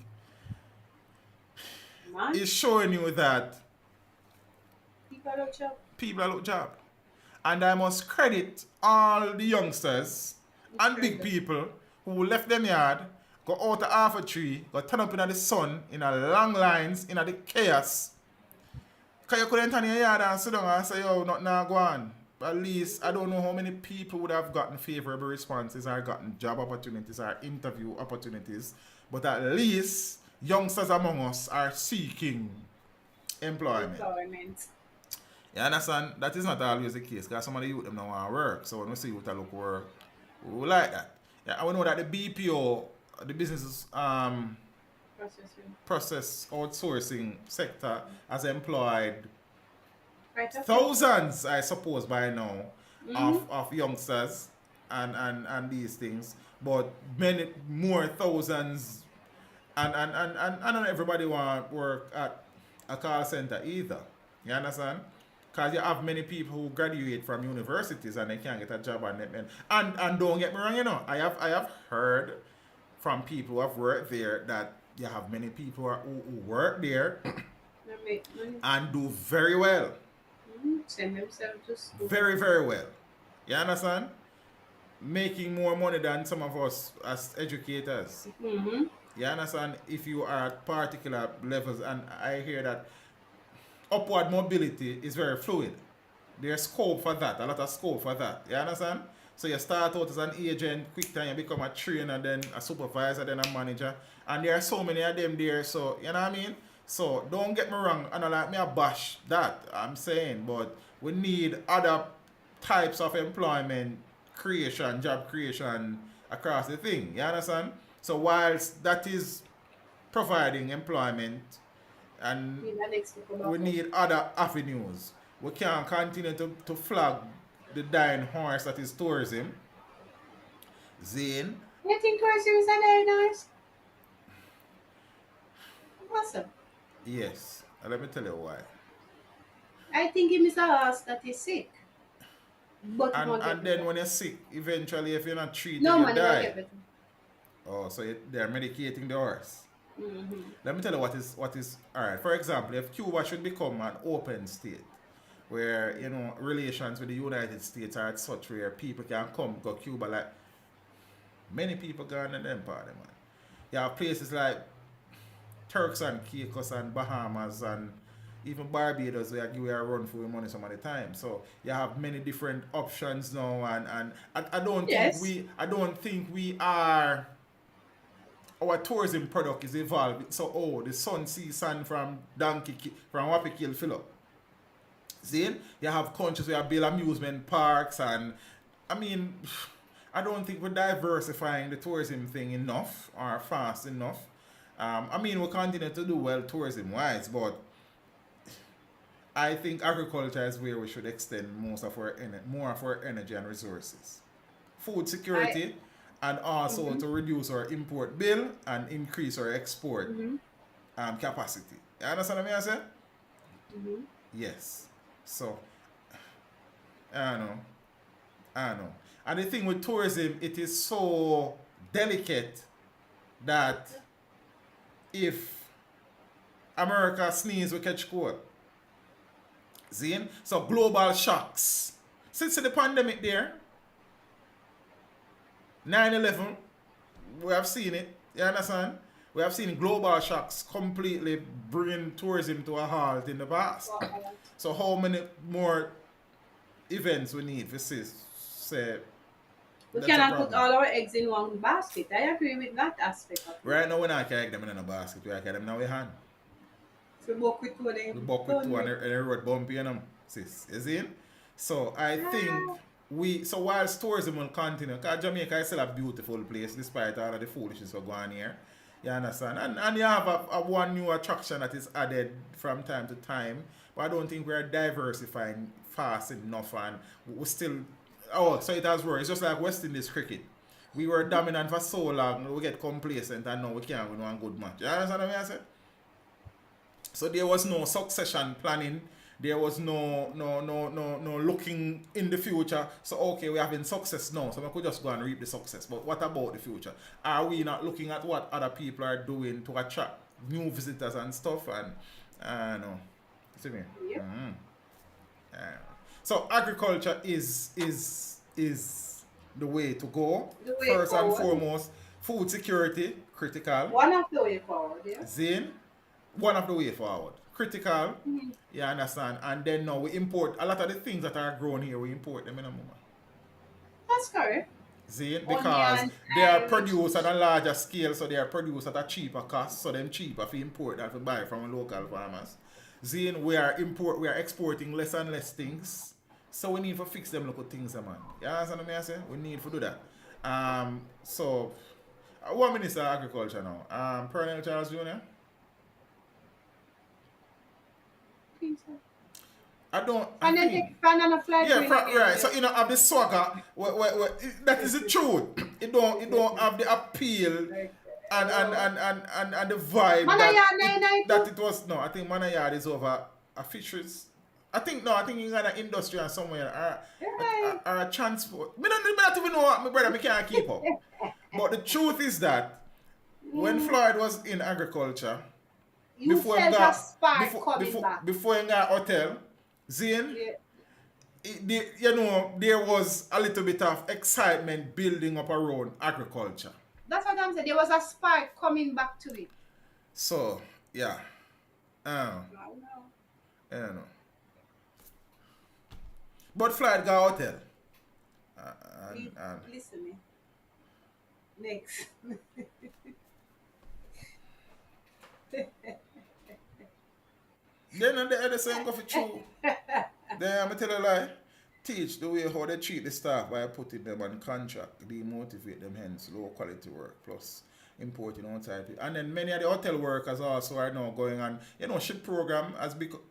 is showing you that people look job. And I must credit all the youngsters and big people who left them yard, go out of Arbitrary, go turn up in the sun, in a long lines, in the chaos. Because you couldn't turn your yard and sit down and say, yo, nothing now go on. At least, I don't know how many people would have gotten favorable responses or gotten job opportunities or interview opportunities. But at least, youngsters among us are seeking employment. You understand? That is not always the case because some of the youth them don't want to work. So when we see what I look work, we like that. Yeah, I know that the BPO, the business process outsourcing sector has employed thousands, I suppose, by now, of youngsters and these things, but many more thousands, and not everybody want to work at a call center either. You understand? Because you have many people who graduate from universities and they can't get a job, and don't get me wrong, I have heard from people who have worked there that you have many people who work there and do very well. Send themselves to school. Very, very well. You understand? Making more money than some of us as educators. You understand? If you are at particular levels, and I hear that upward mobility is very fluid. There's scope for that, a lot of scope for that. You understand? So you start out as an agent, quick time you become a trainer, then a supervisor, then a manager. And there are so many of them there, so you know what I mean? So don't get me wrong, I don't like me a bash that I'm saying, but we need other types of employment creation, job creation across the thing. You understand? So whilst that is providing employment and we need other avenues, we can't continue to flag the dying horse that is tourism. Zane. You think tourism is a dying horse? Awesome. Yes. And let me tell you why. I think him is a horse that is sick. But And then when you're sick, eventually if you're not treated, no, you man, die. get better. Oh, so they're medicating the horse. Mm-hmm. Let me tell you what is all right. For example, if Cuba should become an open state, where relations with the United States are at such where people can come go Cuba, like many people gone in them part, man. You have places like Turks and Caicos and Bahamas and even Barbados where you give you a run for your money some of the time. So you have many different options now, and I don't think we are. Our tourism product is evolving. So the sun sea sand from Wapikil fill up. See, you have countries where you build amusement parks, and I mean, I don't think we're diversifying the tourism thing enough or fast enough. I mean, we'll continue to do well tourism wise, but I think agriculture is where we should extend more of our energy and resources. Food security, and also to reduce our import bill and increase our export capacity. You understand what I say? Mm-hmm. Yes. So, I know. And the thing with tourism, it is so delicate that if America sneeze, we catch cold. See? So global shocks. Since the pandemic there, 9/11, we have seen it. You understand? We have seen global shocks completely bring tourism to a halt in the past. So how many more events we need for say? We cannot put all our eggs in one basket. I agree with that aspect of it. Right now, we're not carrying them in a basket. We carry them now in hand. So we buck with two We buck with two and the road bumpy in them. Sis, you see? So I think whilst tourism will continue, because Jamaica is still a beautiful place despite all of the foolishness going on here. You understand? And you have a one new attraction that is added from time to time, but I don't think we're diversifying fast enough, and we still. Oh, so it has worked. It's just like West Indies cricket. We were dominant for so long, we get complacent, and now we can't win one good match. You understand what I say? So there was no succession planning. There was no looking in the future. So okay, we're having success now, so we could just go and reap the success. But what about the future? Are we not looking at what other people are doing to attract new visitors and stuff? And I know. See me? Yep. So agriculture is the way to go. First and foremost, food security critical. One of the way forward, yeah. Zane, one of the way forward. Critical, you understand? And then now we import a lot of the things that are grown here, we import them in a moment. That's correct. See, because they are produced at a larger scale, so they are produced at a cheaper cost, so them cheaper to import than to buy from local farmers. Zane, we are exporting less and less things, so we need to fix them local things, man. You understand what I say? We need to do that. So, what Minister of Agriculture now? Colonel Charles Jr.? I don't. And then take fan and a flag. Yeah, right. So have the swagger. That is the truth. It don't have the appeal and the vibe that it was. No, I think Manayard is over a fisheries. I think you got an industry or somewhere or a transport. Me not even know what my brother. Me can't keep up. But the truth is that when Floyd was in agriculture, before he got hotel, Zane, there was a little bit of excitement building up around agriculture. That's what I'm saying. There was a spark coming back to it. So, yeah. I don't know. But Floyd got hotel. Listen me. Next. Then on the other side go for true. Then I'm tell a lie. teach the way how they treat the staff by putting them on contract, demotivate them, hence low quality work, plus importing outside people. And then many of the hotel workers also are now going on, ship program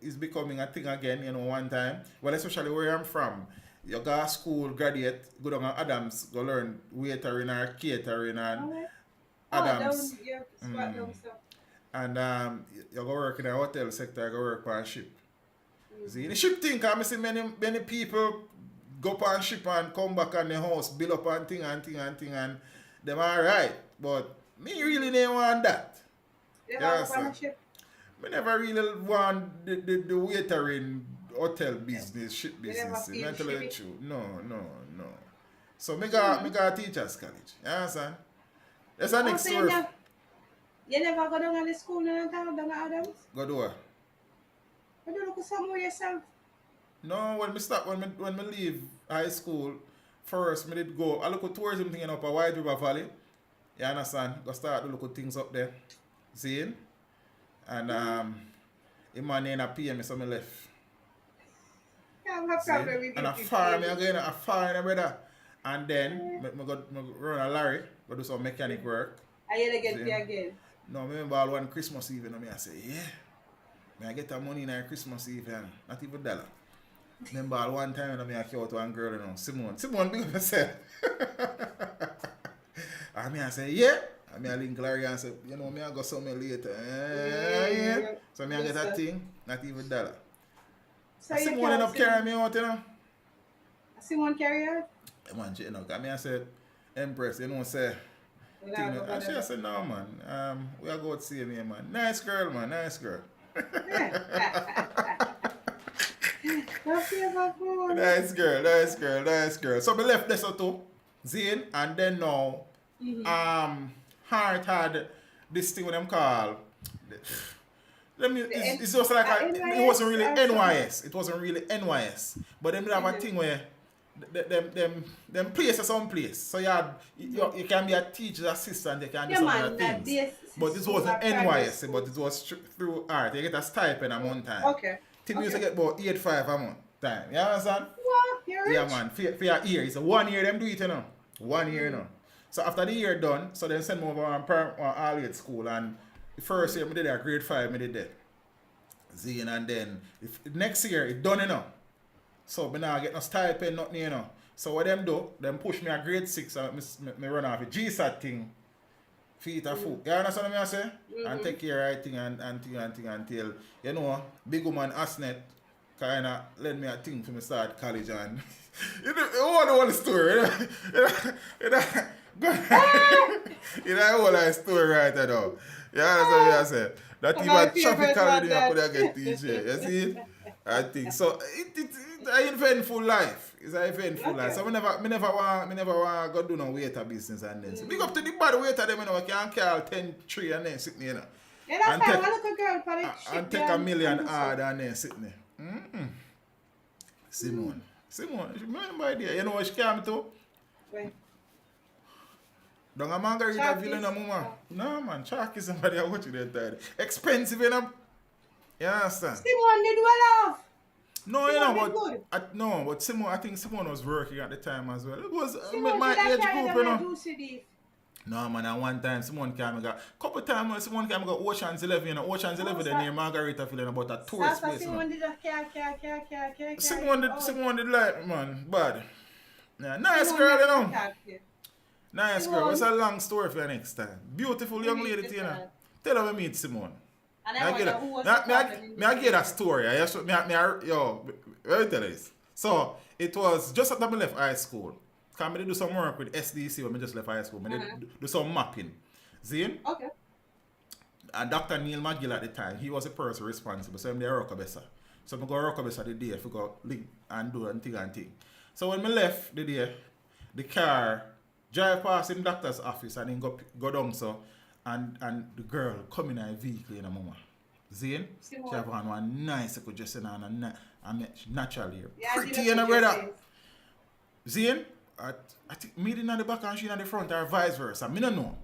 is becoming a thing again, one time. Well, especially where I'm from. You go to school, graduate, go down to Adams, go learn waitering or catering and Adams. And you go work in the hotel sector, you go work on a ship. See, the ship thing, I see many people go on ship and come back on the house, build up and thing and them alright. But me really didn't want that. Me never really want the waitering hotel business, ship business. Mentally true. No. So me got teachers college. You understand? That's the next story. You never go down to the school and down at Adams? Go do what? You don't look somewhere yourself? No, when me leave high school, first me did go. I look at tourism thing up a White River Valley. You understand? Go start to look at things up there. Seeing? And in my name a PM, so me left. And I fire me again, I fire brother. And then me go run a lorry, go do some mechanic work. Are you get me again? No, me remember one Christmas Eve and I say, yeah. I get the money in Christmas Eve and not even $1. Remember one time when I came out to one girl, Simone, big up yourself. And I say, yeah. And I link Larry and say, me I go somewhere later. Yeah. So I get a thing, not even $1. So Simone end up carrying me out, Simone carry out? Man, I said, Empress, say. And she said, no, man. We are going to see me, man. Nice girl, man. Nice girl. Nice girl. So we left this too, Zane, and then now, Hart had this thing with them called. It's just like it wasn't really NYS. It wasn't really NYS, but them have a thing where them places some place. So you can be a teacher's assistant. You can do some other things. But this wasn't NYS, but it was through art. You get a stipend a month time. Okay. Tim used to get about 8.5 a month time. You understand? What? You're rich? Yeah, man. For your year. It's a 1 year them do it, 1 year, So after the year done, so then send me over on all-age school. And the first year I did that, grade 5 I did that. Zine, and then next year it done, So I now get no stipend, nothing, So what them do, them push me a grade 6 and me run off a GSAT thing. Feet or foot. You understand what I say? And take care of everything and until, big woman Asnet kind of lend me a thing to me start college and you know the story, whole story right now. You understand what I say? That even traffic already I could have get teacher. You see it? I think so. It's an eventful life. It's an eventful life. So me never want go do no waiter business and then. So big up to the bad waiter them, can call 10-3 and then sit there, Yeah, that's fine. One little girl for the ship. And take $1 million hard and then sit there. Simone, remember there? You know what she came to? When? Don't a margarita villain a mama. No man, Shark is somebody I watch you that time. Expensive, You understand? Simone did well off. No, but Simone, I think Simone was working at the time as well. It was Simone, my age group, No man, and one time Simone came and got couple times Simone came and got Ocean's 11, Ocean's 11 then near Margarita feeling about a tourist place. Simone did a care. Simone did like man, bad. Yeah, nice girl, Nice girl. It's a long story for next time. Beautiful young lady, Tell her we meet Simone. And I get a story. Let me tell you this. So, it was just after I left high school. I do some work with SDC when I just left high school. I do some mapping. See? Okay. And Dr. Neil McGill at the time, he was the person responsible. So I'm there Rockabessa. So I go Rockabessa the day, I go link and do and thing. So when I left the day, the car drive past in the doctor's office and then go down so and the girl come in a vehicle in a mama. Zane, she have on one nice dress and naturally pretty and a brother. Zane, I think me in the back and she in the front or vice versa. I don't know.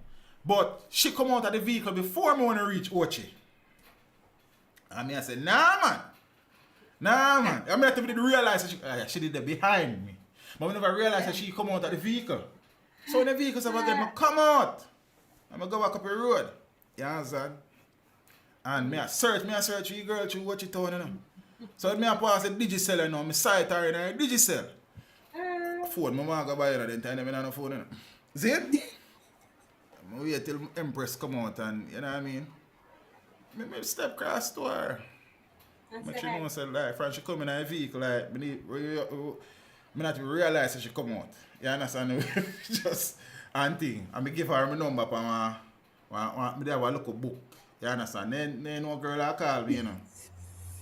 But she come out of the vehicle before me when I reach Ochi. And I said, nah man. Nah, man. I mean, I didn't realize that she did that behind me. But I never realized that she come out of the vehicle. So when the vehicle said, again, come out. I'm going to go back up the road. You understand? And me I search the girl through what you told, you know. So when I pass the Digicel, you know, I sight her in her Digicel. Phone, my mom go buy it, then time I have no phone, you know. See it? I wait till Empress come out and, you know what I mean? I step across to her. Make she know, say, like, from she come in her vehicle, like, I not realize that she come out. You understand? Just, and thing. And I give her my number for my have a look book. You understand? Then no girl will call me, you know.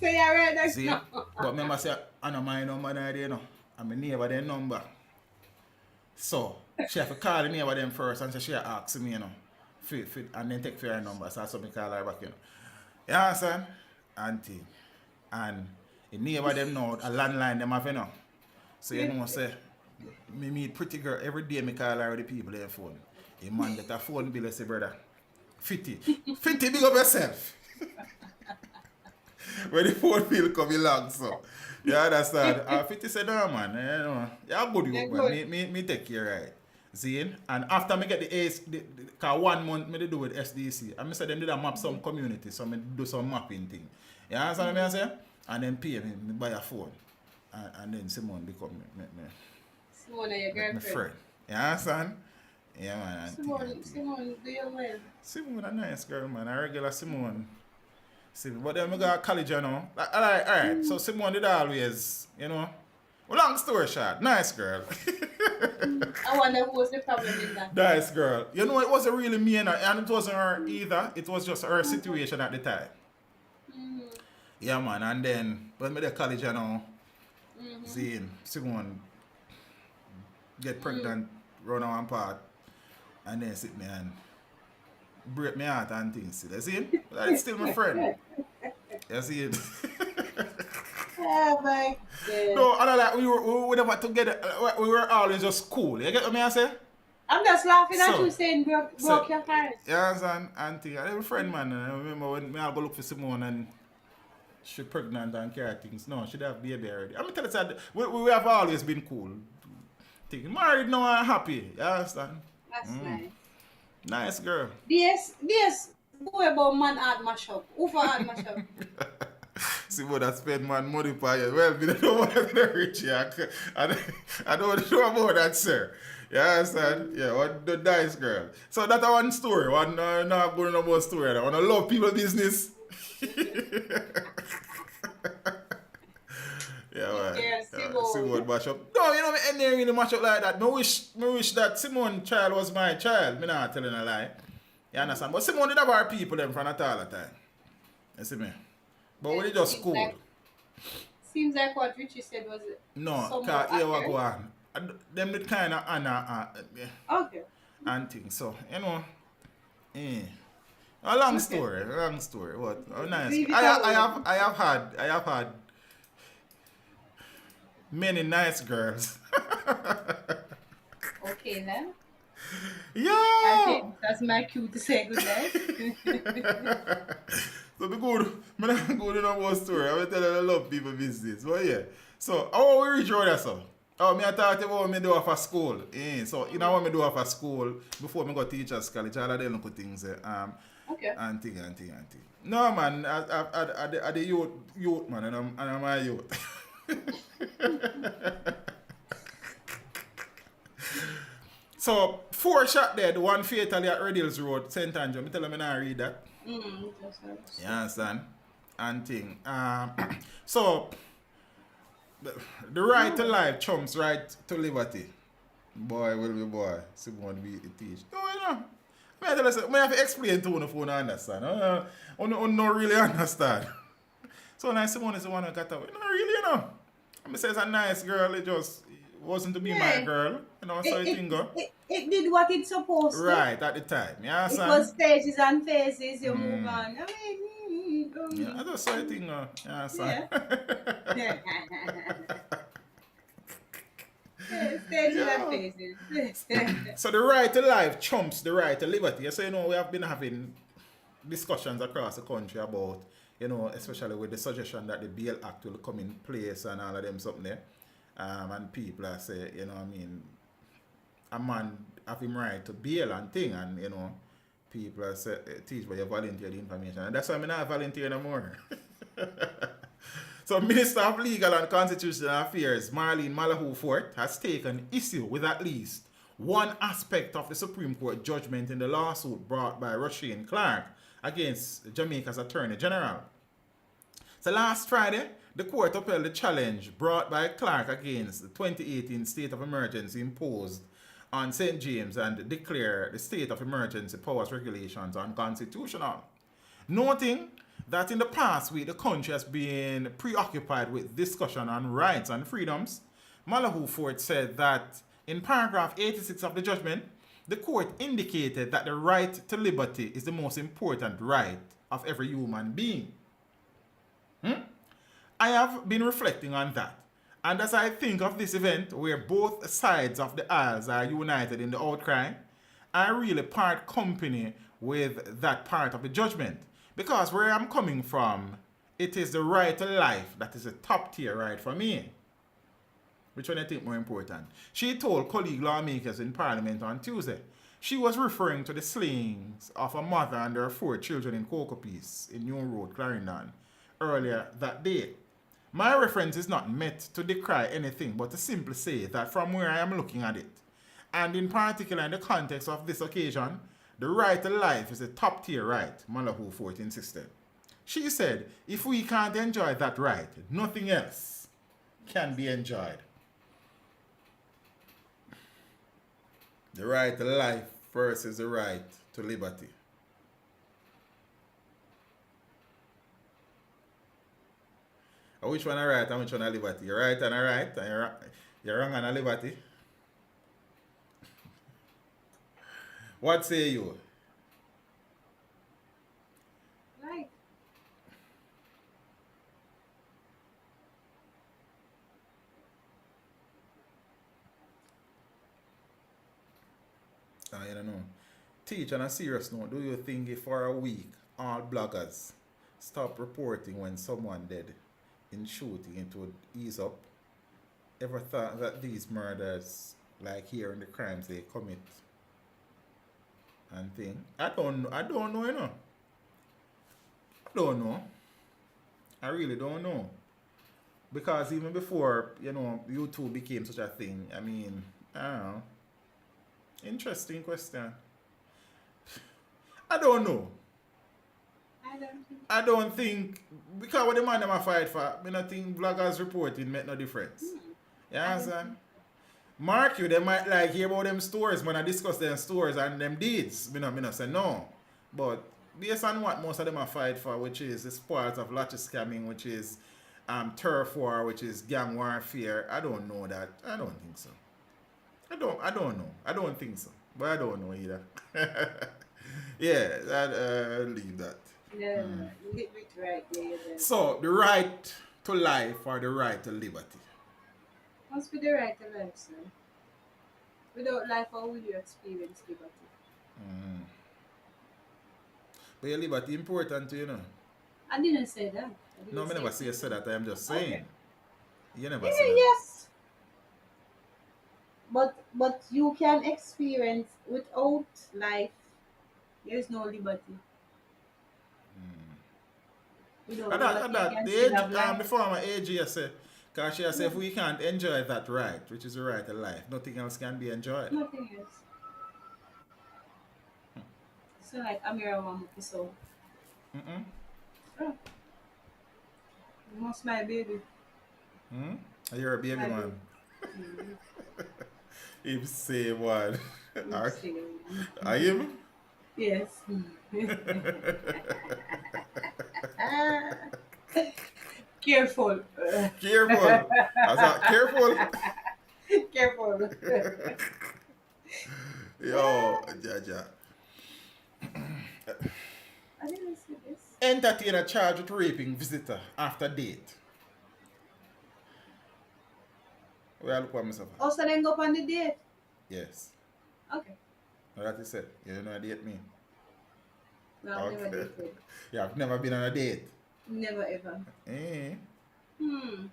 So you read that? See? But remember, say, I know my number there, you know. And my neighbor their number. So, she have to call the neighbor them first and so she ask me, you know. And then take for her number. So that's what I call her back, you know. You understand? Auntie. And the neighbor them know a landline them have, you know. So you know say, me meet pretty girl every day, me call her the people their phone. A man get a phone bill, I say, brother, 50, big up yourself. When the phone bill come along, so. You understand? 50 said, no man, you know, you're good, you, but me take care, right? See? And after me get the ace, cause 1 month me do with SDC, and me say them did a map some community, so me do some mapping thing. You understand what I say? And then pay me buy a phone. And then Simone become Simone, your girlfriend. my friend. You understand? Yeah, man. Simone, do you well? Simone a nice girl, man. A regular Simone. But then we got college, you know. Like, alright. So Simone did always, you know. Well, long story short, nice girl. I wonder what was the problem in that. Nice girl. You know, it wasn't really me and it wasn't her either. It was just her situation at the time. Mm-hmm. Yeah, man. And then when me the college, you know. Seeing Simone get pregnant, run on one part, and then sit me and break my heart and things. You see it? But it's still my friend. You see it? Oh my God. No, I don't like we were never together. We were always just cool. You get what I say? I'm just laughing at you saying broke your heart. Yeah, auntie. I'm a friend, man. I remember when I go look for Simone and she pregnant and carry things. No, she'd have baby already. I'm telling you, we have always been cool. Married now and happy. You understand? That's nice. Nice girl. Yes. Go about man hard mash up. Who for hard mash up? See what I spend man money for you. Well, we don't want to reach you. I don't want to know about that, sir. You understand? Yeah, what the nice girl. So that's one story. One not going about story. I want to love people business. Yeah, man. Yeah, Simone mash up. No, you know me ain't really mash up like that. I wish that Simone child was my child. Me not telling a lie. You understand? But Simone did have our people them from at all the time. You see me? But when it just cool. Seems like what Richie said was it? No, because here we go on. Them did kind of okay. And things. So, you know. A long story. What? Oh, nice. I have had many nice girls. Okay then. Yeah. I think that's my cue to say goodnight. So be good. I'm not good in our story. I'm tell you I love people business. But yeah. So how we reach out so? Oh, me I thought about me do for school. So you know what me do for school before me go teachers college, all of them look things. Okay. And thing. No man, I the youth man, and I'm a youth. So 4 shot dead, 1 fatally at Redhills Road, St. Andrew. Me tell them I not read that. You understand? And thing. So the right to life trumps right to liberty. Boy will be boy. Simone be teach. No, you know. I have to explain to you if you don't understand. I don't really understand. So now Simone is the one who got away. No, really, you know. I say it's a nice girl. It just wasn't to be my girl. You know, so it go. It did what it's supposed to. Right, at the time. You understand? It was stages and phases. You move on. Yeah, I just saw it thing. You understand? Yeah. Stages and phases. So the right to life trumps the right to liberty. So you know we have been having discussions across the country about you know, especially with the suggestion that the Bail Act will come in place and all of them something there. And people are say, you know what I mean, a man have him right to bail and thing, and you know, people are say, teach where you volunteer the information. And that's why I'm not volunteer no more. So Minister of Legal and Constitutional Affairs, Marlene Malahou Fort, has taken issue with at least one aspect of the Supreme Court judgment in the lawsuit brought by Rushane Clark against Jamaica's Attorney General. So last Friday, the court upheld the challenge brought by Clark against the 2018 state of emergency imposed on St. James and declared the state of emergency powers regulations unconstitutional. Noting that in the past week the country has been preoccupied with discussion on rights and freedoms, Malahou Fort said that in paragraph 86 of the judgment, the court indicated that the right to liberty is the most important right of every human being. I have been reflecting on that, and as I think of this event where both sides of the aisles are united in the outcry, I really part company with that part of the judgment, because where I'm coming from, it is the right to life that is a top tier right for me. Which one I think more important? She told colleague lawmakers in Parliament on Tuesday. She was referring to the slayings of a mother and her 4 children in Cocoa Peace in New Road, Clarendon, earlier that day. My reference is not meant to decry anything, but to simply say that from where I am looking at it, and in particular in the context of this occasion, the right to life is a top tier right, Malahou Fort insisted. She said, if we can't enjoy that right, nothing else can be enjoyed. The right to life versus the right to liberty. Which one are right and which one are liberty? You're right and a right, and you're wrong and a liberty. What say you? Right. I don't know. Teach, on a serious note, do you think if for a week all bloggers stop reporting when someone dead in shooting, it would ease up? Ever thought that these murders, like here in the crimes they commit and thing? I don't know, you know. I don't know. I really don't know. Because even before, you know, YouTube became such a thing, I mean, I don't know. Interesting question. I don't know. I don't think because what the man them a fight for, I don't think vloggers reporting make no difference. You understand? Mark you, they might like hear about them stories when I discuss them stories and them deeds. Me not say no. But based on what most of them are fight for, which is the spoils of lottery scamming, which is turf war, which is gang warfare, I don't know that. I don't think so. I don't know. I don't think so. But I don't know either. Yeah, I'll leave that. No, leave it right there. Then. So, the right to life or the right to liberty? Must be the right to life, sir. Without life, how will you experience liberty? But your liberty important to you, know? I didn't say that. No, I never say you said that. I am just saying. Okay. You never Yeah, said that. yes. But you can experience without life. There's no liberty. Without And liberty, that, you can still have the life. former AG said, because she has said if we can't enjoy that right, which is the right to life, nothing else can be enjoyed. Nothing else. So like Amira Mamuki, so oh. You must my baby. You're a baby My man. baby. If say one. You say, Are you? yes. Careful. Careful. I said, careful. Careful. Yo, Jaja. I didn't see this. Entertainer charged with raping visitor after date. Where I look at myself. Oh, so then go on the date? Yes. Okay. Now that is it. You don't know what date mean? No, I've never dated. Yeah, I've never been on a date. Never ever. Eh. Hmm.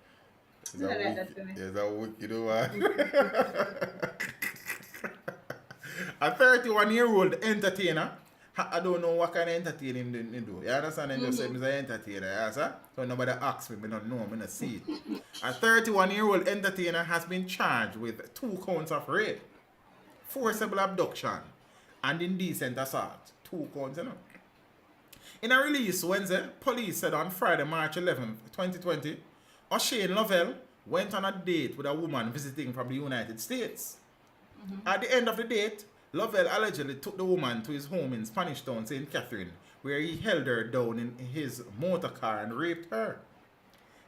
It's You a don't like that wicked, for me. it's a wicked one. A 31-year-old entertainer. I don't know what kind of entertaining they do. You understand? They just say he's an entertainer. Yeah, sir? So nobody asks me. I don't know. I don't see it. A 31-year-old entertainer has been charged with 2 counts of rape, forcible abduction, and indecent assault. 2 counts, you know. In a release Wednesday, police said on Friday, March 11th, 2020, Rushane Lovell went on a date with a woman visiting from the United States. At the end of the date, Lovell allegedly took the woman to his home in Spanish Town, St. Catherine, where he held her down in his motor car and raped her.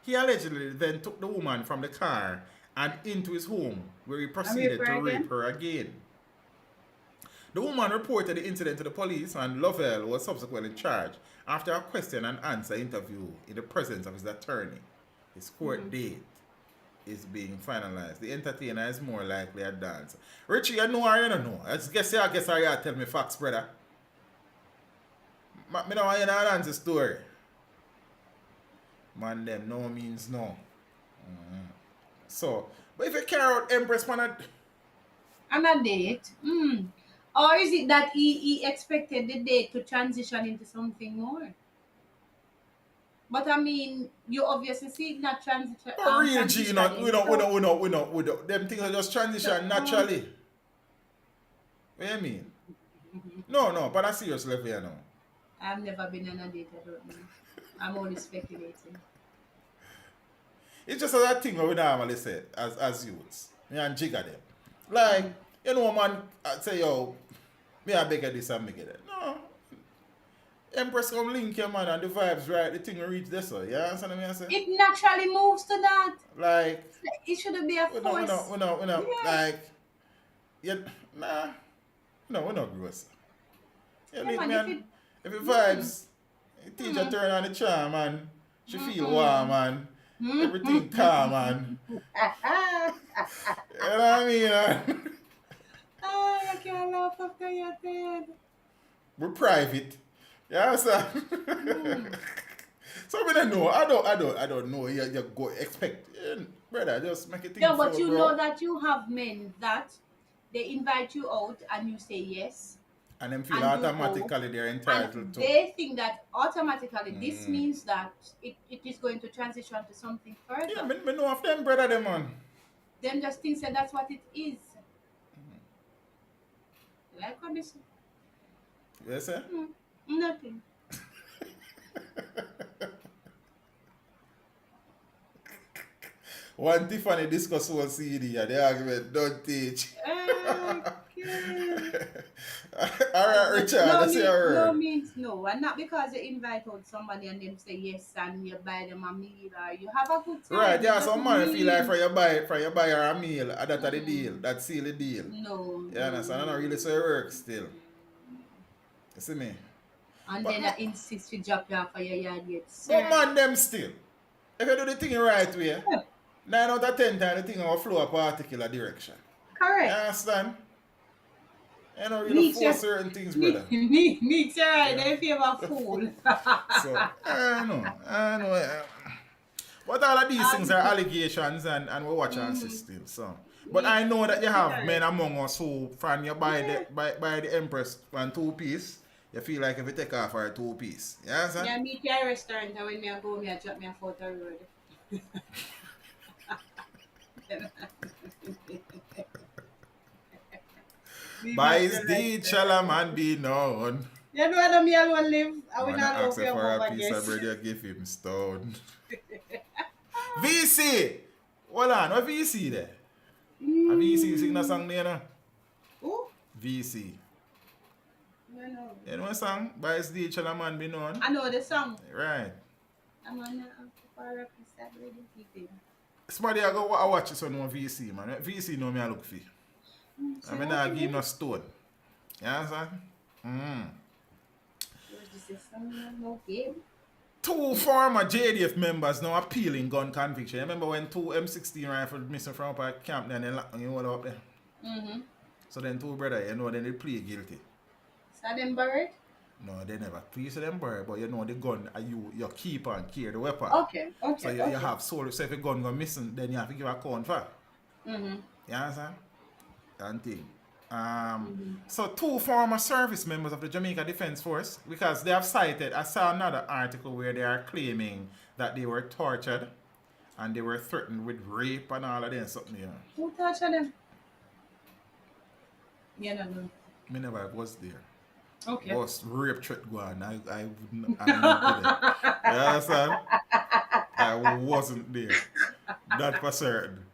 He allegedly then took the woman from the car and into his home, where he proceeded to rape her again. The woman reported the incident to the police, and Lovell was subsequently charged after a question and answer interview in the presence of his attorney. His court date is being finalized. The entertainer is more likely a dancer. Richie, you know or you don't know? I guess you tell me facts, brother. I don't want you to answer the story. Man, them no means no. So, but if you carry out Empress on a date? Or is it that he expected the date to transition into something more? But I mean, you obviously see it not transition. real G, we don't. Them things are just transition naturally. What do you mean? No, but I serious level here now. I've never been on a date, I don't know. I'm only speculating. It's just that thing we normally say as youths. Me and jigger them. Like, you know, man, I say, yo, me I beg this and me get it. No. Empress come link your man and the vibes right, the thing will reach this way. You understand what I say? It naturally moves to that. Like, it shouldn't be a force. We know. Like, yeah, nah. No, we're not gross. Yeah, man, man, if it vibes, the teacher turn on the charm and she feel warm and everything calm and you know what I mean? Oh, I can't laugh after your head. We're private. You understand? So I don't know. I don't know. You go expect, brother. Just make it think. Yeah, but you bro. know that you have men that they invite you out and you say yes. And them feel automatically they're entitled to. They think that automatically this means that it is going to transition to something further. Yeah, me know of them, brother, them man. Them just think that that's what it is. Like what this? Yes, sir? Nothing. One Tiffany discuss one CD and the argument don't teach. Alright, Richard, that's your word. No means no. And not because you invite out somebody and them say yes and you buy them a meal or you have a good time. Right, yeah, some man feel like for you buy her a meal, that's the deal. That seal the deal. No. You understand? I don't really say it works still. You see me? And then I insist to drop you off for your yard yet. But man, them still. If you do the thing the right way, 9 out of 10 times the thing will flow a particular direction. Correct. You understand? You know, really force certain things, brother. Me too, right? They feel a fool. So, I know. But all of these things are allegations and we watch and see still. So, but I know that you have men among us who, from you buy the Empress one 2-piece, you feel like if you take off for a 2-piece. You understand? Yeah, meet your restaurant and when I go, I drop me a photo road. By his deed shall a man be known. You know what me alone live? I will Man not go ask for a piece guess. of bread, you give him stone. VC! Hold on, what VC there? A VC sing that song there now? Who? VC. I know. You know the song? By his deed shall a man be known? I know the song. Right. I'm on for a piece of bread, you give him. Somebody I go watch this on VC, man. VC know me I look for. I mean, I give him no stone. You understand? Okay. 2 former JDF members now appealing gun conviction. You remember when 2 M16 rifles missing from up at camp there and they locked you all up there? So then 2 brothers, you know, then they plead guilty. So them buried? No, they never. Please them bury, but you know the gun, you keep and carry the weapon. Okay, So okay, you okay. have soul. So if a gun go missing, then you have to give a account for. Mm-hmm. You understand? And thing. So two former service members of the Jamaica Defense Force, because they have cited, I saw another article where they are claiming that they were tortured and they were threatened with rape and all of that something. You know. Who touched them? Yeah, no. Me never was there. Okay. Was rape threat going? I wouldn't. I wouldn't be there. You understand? I wasn't there. That for certain.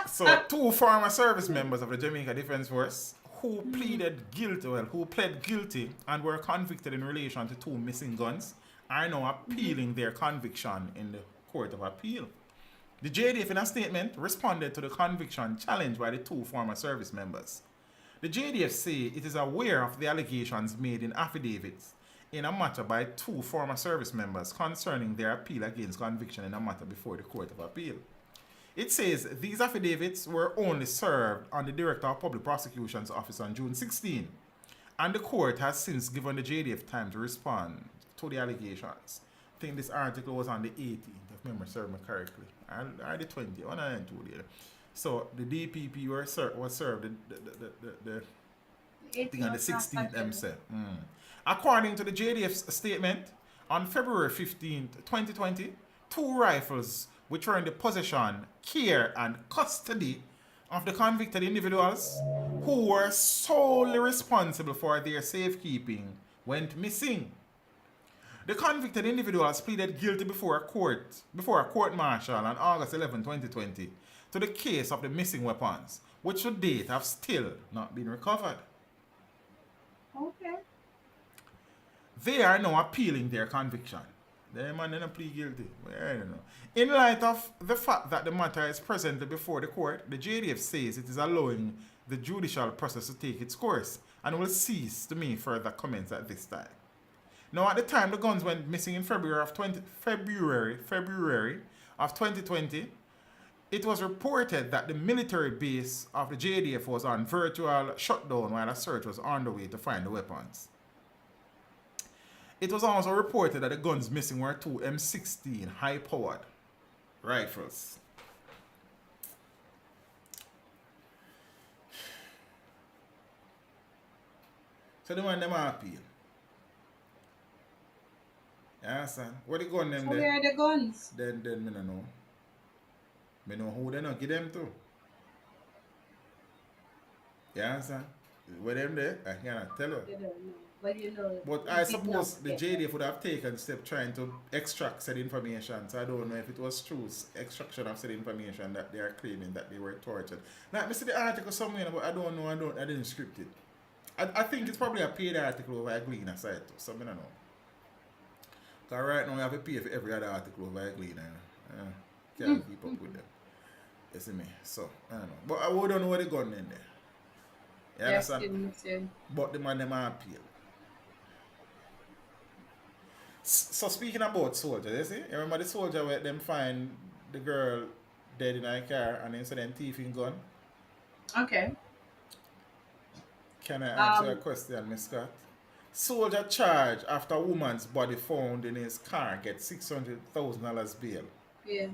So two former service members of the Jamaica Defense Force who pled guilty and were convicted in relation to two missing guns are now appealing their conviction in the Court of Appeal. The JDF in a statement responded to the conviction challenged by the two former service members. The JDF say it is aware of the allegations made in affidavits in a matter by two former service members concerning their appeal against conviction in a matter before the Court of Appeal. It says these affidavits were only served on the Director of Public Prosecution's office on June 16, and the court has since given the JDF time to respond to the allegations. I think this article was on the 18th, if memory serves me correctly, or the 20th, one and two there. So the DPP was served the thing on the 16th themselves. According to the JDF's statement, on February 15th, 2020, two rifles which were in the possession, care, and custody of the convicted individuals who were solely responsible for their safekeeping went missing. The convicted individuals pleaded guilty before a court martial on August 11, 2020 to the case of the missing weapons, which to date have still not been recovered. Okay. They are now appealing their conviction. They man didn't plead guilty. I don't know. In light of the fact that the matter is presently before the court, the JDF says it is allowing the judicial process to take its course and will cease to make further comments at this time. Now, at the time the guns went missing in February of 2020, it was reported that the military base of the JDF was on virtual shutdown while a search was underway to find the weapons. It was also reported that the guns missing were two M16 high-powered rifles. So the man them appeal. You understand? What the gun them So there? where are the guns? Then me no know. Me know who they not give them to. You understand? Where them there? I cannot tell you. You don't know. But you know. But you I did suppose not the get JDF would have taken step trying to extract said information. So I don't know if it was true extraction of said information that they are claiming that they were tortured. Now, I see the article somewhere, but I don't know. I didn't script it. I think it's probably a paid article over a Gleaner site too. So I don't know. Because right now we have to pay for every other article over a Gleaner. Can't keep up with them. You see me? So I don't know. But I don't know what they gun in there. You understand? But the man them appeal. So speaking about soldiers, you see? You remember the soldier where them find the girl dead in her car and then so them thieving gun? Okay. Can I answer a question, Miss Scott? Soldier charged after a woman's body found in his car gets $600,000 bail. Yeah.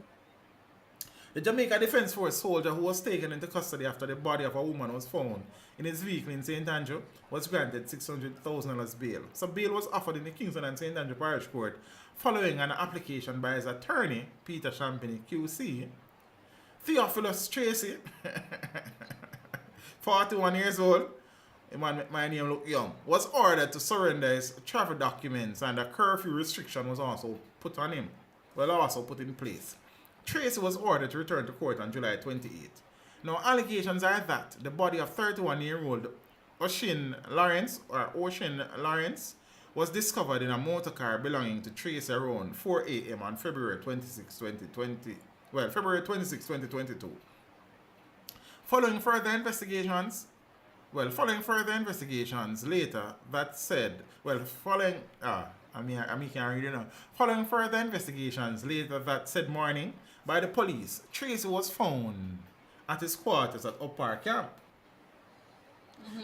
The Jamaica Defense Force soldier who was taken into custody after the body of a woman was found in his vehicle in St. Andrew was granted $600,000 bail. So bail was offered in the Kingston and St. Andrew Parish Court following an application by his attorney, Peter Champagny QC. Theophilus Tracy, 41 years old, a man with my name look young, was ordered to surrender his travel documents and a curfew restriction was also put on him. Also put in place. Tracy was ordered to return to court on July 28. Now, allegations are that the body of 31-year-old Rushane Lawrence was discovered in a motor car belonging to Tracy around 4 a.m. on February 26, 2022. Following further investigations later that said, Following further investigations later that said morning by the police, Tracy was found at his quarters at Upper Camp.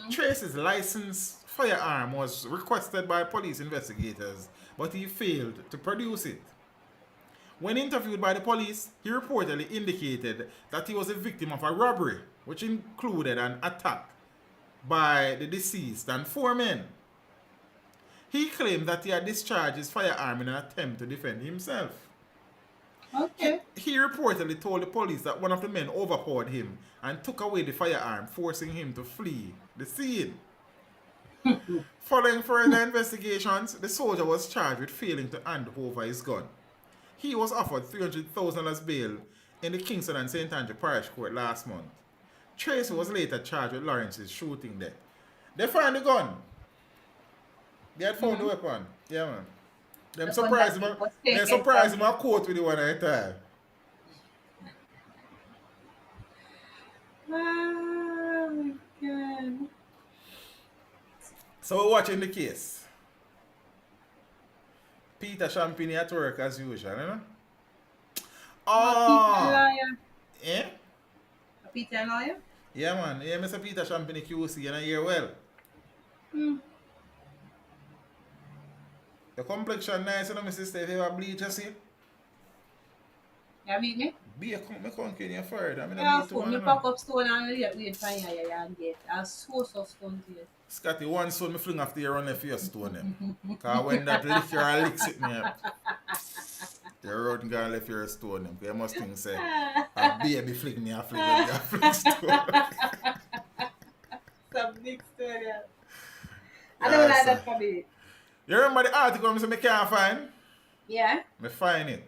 Tracy's licensed firearm was requested by police investigators, but he failed to produce it. When interviewed by the police, he reportedly indicated that he was a victim of a robbery, which included an attack by the deceased and 4 men. He claimed that he had discharged his firearm in an attempt to defend himself. Okay. He reportedly told the police that one of the men overpowered him and took away the firearm, forcing him to flee the scene. Following further investigations, the soldier was charged with failing to hand over his gun. He was offered $300,000 bail in the Kingston and St. Andrew Parish Court last month. Tracy was later charged with Lawrence's shooting death. They found the gun. They had found the weapon. Yeah, man. Them surprised him. They surprised him a court with the one at a time. Oh my God. So we're watching the case. Peter Champagne at work as usual, you know? Peter lawyer. Eh? Peter lawyer? Yeah, man. Yeah, Mr. Peter Champagne QC, you know, hear well. The complexion nice, you know, my sister, if you have bleach, you see? You meet me? Be a conk in your forehead. I mean, Yeah, so me pack up stone and wait for you and get a source of stone to you. Scotty, one stone me fling after you run left your stone them. Because when that lick your licks it me up. You run and go left your stone them. You must think say, a baby fling me a fling with your fling stone. Some big story. I don't like that for me. You remember the article I said I can't find? Yeah? I find it.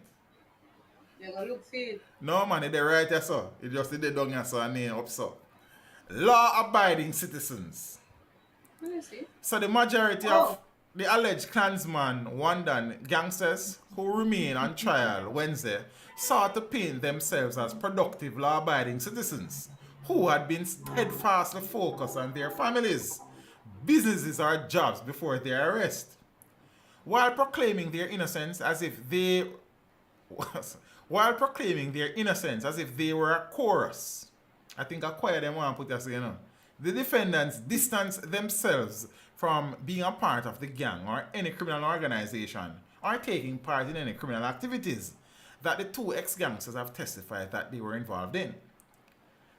You're going to look for it. No man, it's right here, so. It just did down here, so a name up, so. Law-abiding citizens. Let me see. So the majority of the alleged Clansman, Wandan gangsters who remain on trial Wednesday sought to paint themselves as productive law-abiding citizens who had been steadfastly focused on their families, businesses or jobs before their arrest. While proclaiming their innocence as if they were a chorus. I think a choir them want to put us, you know. The defendants distanced themselves from being a part of the gang or any criminal organization or taking part in any criminal activities that the two ex-gangsters have testified that they were involved in.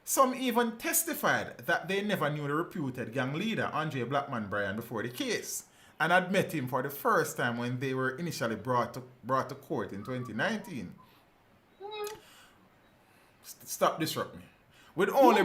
Some even testified that they never knew the reputed gang leader, Andre Blackman Bryan, before the case, and had met him for the first time when they were initially brought to court in 2019. Stop disrupting me. With only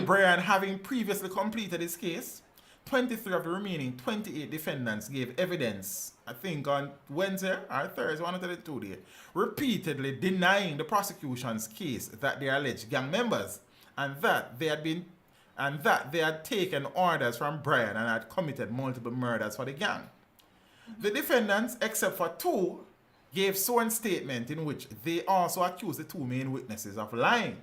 Brian having previously completed his case, 23 of the remaining 28 defendants gave evidence, I think on Wednesday or Thursday, one of the two days, repeatedly denying the prosecution's case that they are alleged gang members and that they had taken orders from Brian and had committed multiple murders for the gang. The defendants, except for two, gave sworn statement in which they also accused the two main witnesses of lying.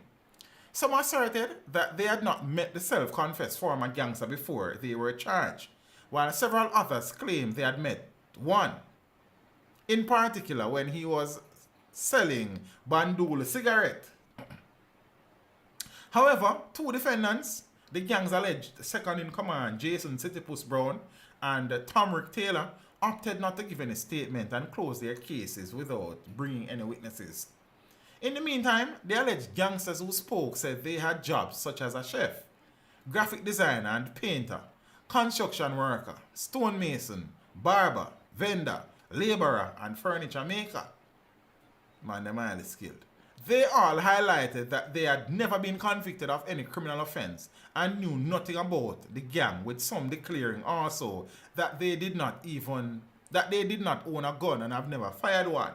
Some asserted that they had not met the self-confessed former gangster before they were charged, while several others claimed they had met one. In particular, when he was selling Bandul cigarette. However, two defendants, the gang's alleged second-in-command Jason Citypus Brown and Tomrick Taylor, opted not to give any statement and closed their cases without bringing any witnesses. In the meantime, the alleged gangsters who spoke said they had jobs such as a chef, graphic designer and painter, construction worker, stonemason, barber, vendor, laborer, and furniture maker. Man, they're highly skilled. They all highlighted that they had never been convicted of any criminal offense and knew nothing about the gang, with some declaring also that they did not own a gun and have never fired one.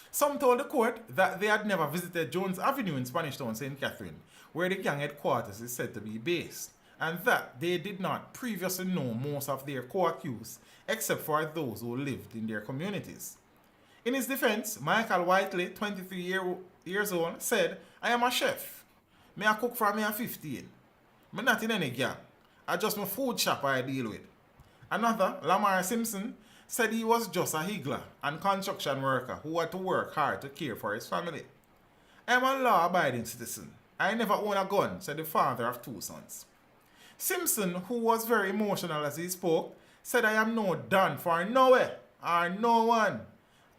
Some told the court that they had never visited Jones Avenue in Spanish Town, St. Catherine, where the gang headquarters is said to be based, and that they did not previously know most of their co-accused, except for those who lived in their communities. In his defense, Michael Whiteley, 23 years old, said, "I am a chef. Me a cook from me at 15. Me not in any gang. I just my food shop I deal with." Another, Lamar Simpson, said he was just a higgler and construction worker who had to work hard to care for his family. "I am a law-abiding citizen. I never own a gun," said the father of two sons. Simpson, who was very emotional as he spoke, said, I am no done for nowhere or no one.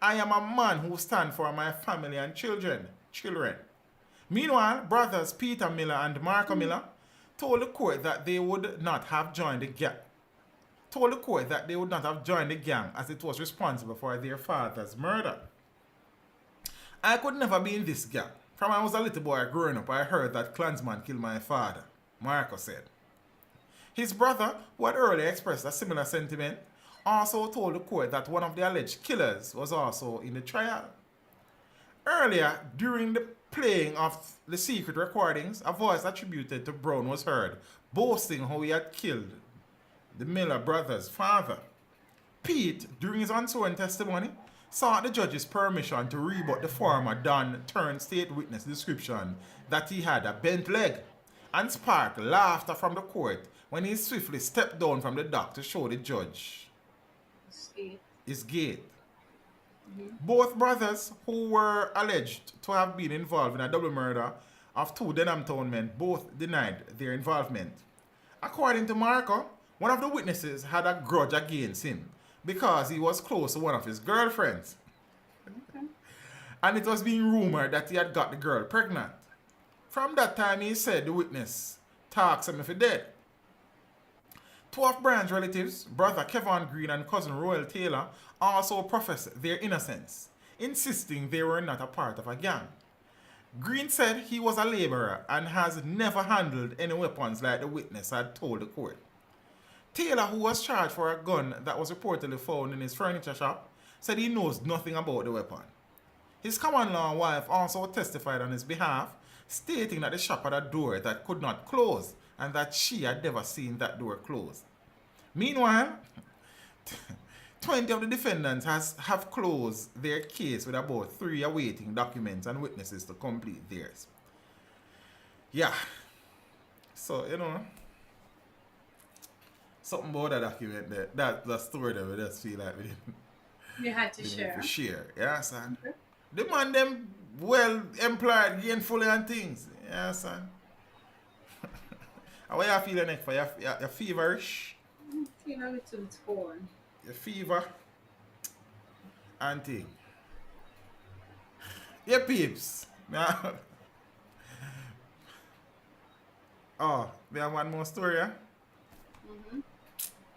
I am a man who stands for my family and children. Meanwhile, brothers Peter Miller and Marco Miller told the court that they would not have joined the gang. As it was responsible for their father's murder. I could never be in this gang. From when I was a little boy growing up, I heard that Clansman killed my father, Marco said. His brother, who had earlier expressed a similar sentiment, also told the court that one of the alleged killers was also in the trial. Earlier, during the playing of the secret recordings, a voice attributed to Brown was heard, boasting how he had killed the Miller brothers' father. Pete, during his unsworn testimony, sought the judge's permission to rebut the former Don turned state witness description that he had a bent leg, and sparked laughter from the court when he swiftly stepped down from the dock to show the judge his gait. Both brothers, who were alleged to have been involved in a double murder of two Denham Town men, both denied their involvement. According to Marco, one of the witnesses had a grudge against him because he was close to one of his girlfriends. And it was being rumored that he had got the girl pregnant. From that time, he said the witness talks him if he dead. Two of Brian's relatives, brother Kevin Green and cousin Royal Taylor, also professed their innocence, insisting they were not a part of a gang. Green said he was a laborer and has never handled any weapons like the witness had told the court. Taylor, who was charged for a gun that was reportedly found in his furniture shop, said he knows nothing about the weapon. His common-law wife also testified on his behalf, stating that the shop had a door that could not close and that she had never seen that door closed. Meanwhile, 20 of the defendants have closed their case with about 3 awaiting documents and witnesses to complete theirs. Yeah. So, something about that document there, that story that we just feel like we had to share. Yeah, son. Okay. The man them well employed, gainfully and things. Yeah, son. How are you feeling next for? You're feverish? Feel a little torn. Your fever and thing. Yeah, peeps. Oh, we have one more story, yeah?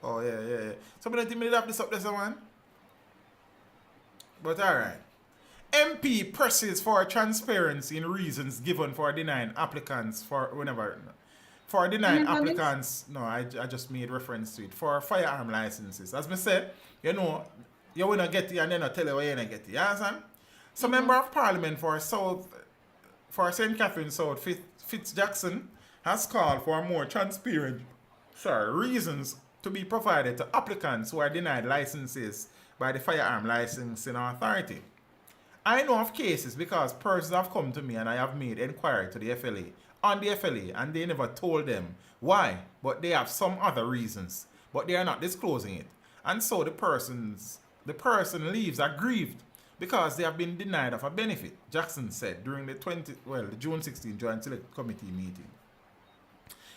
Oh, yeah. So, I don't think we have this up there, someone. But alright. MP presses for transparency in reasons given for denying applicants for whenever. For denying applicants, no, I just made reference to it. For firearm licenses. As I said, you will not get it and then I tell you where you're not get it. You understand? So, Member of Parliament for St. Catherine South, Fitz Jackson, has called for more transparent reasons to be provided to applicants who are denied licenses by the Firearm Licensing Authority. I know of cases because persons have come to me and I have made inquiry to the FLA on the FLA and they never told them why, but they have some other reasons, but they are not disclosing it. And so the person leaves aggrieved because they have been denied of a benefit, Jackson said during the June 16 Joint Select Committee meeting.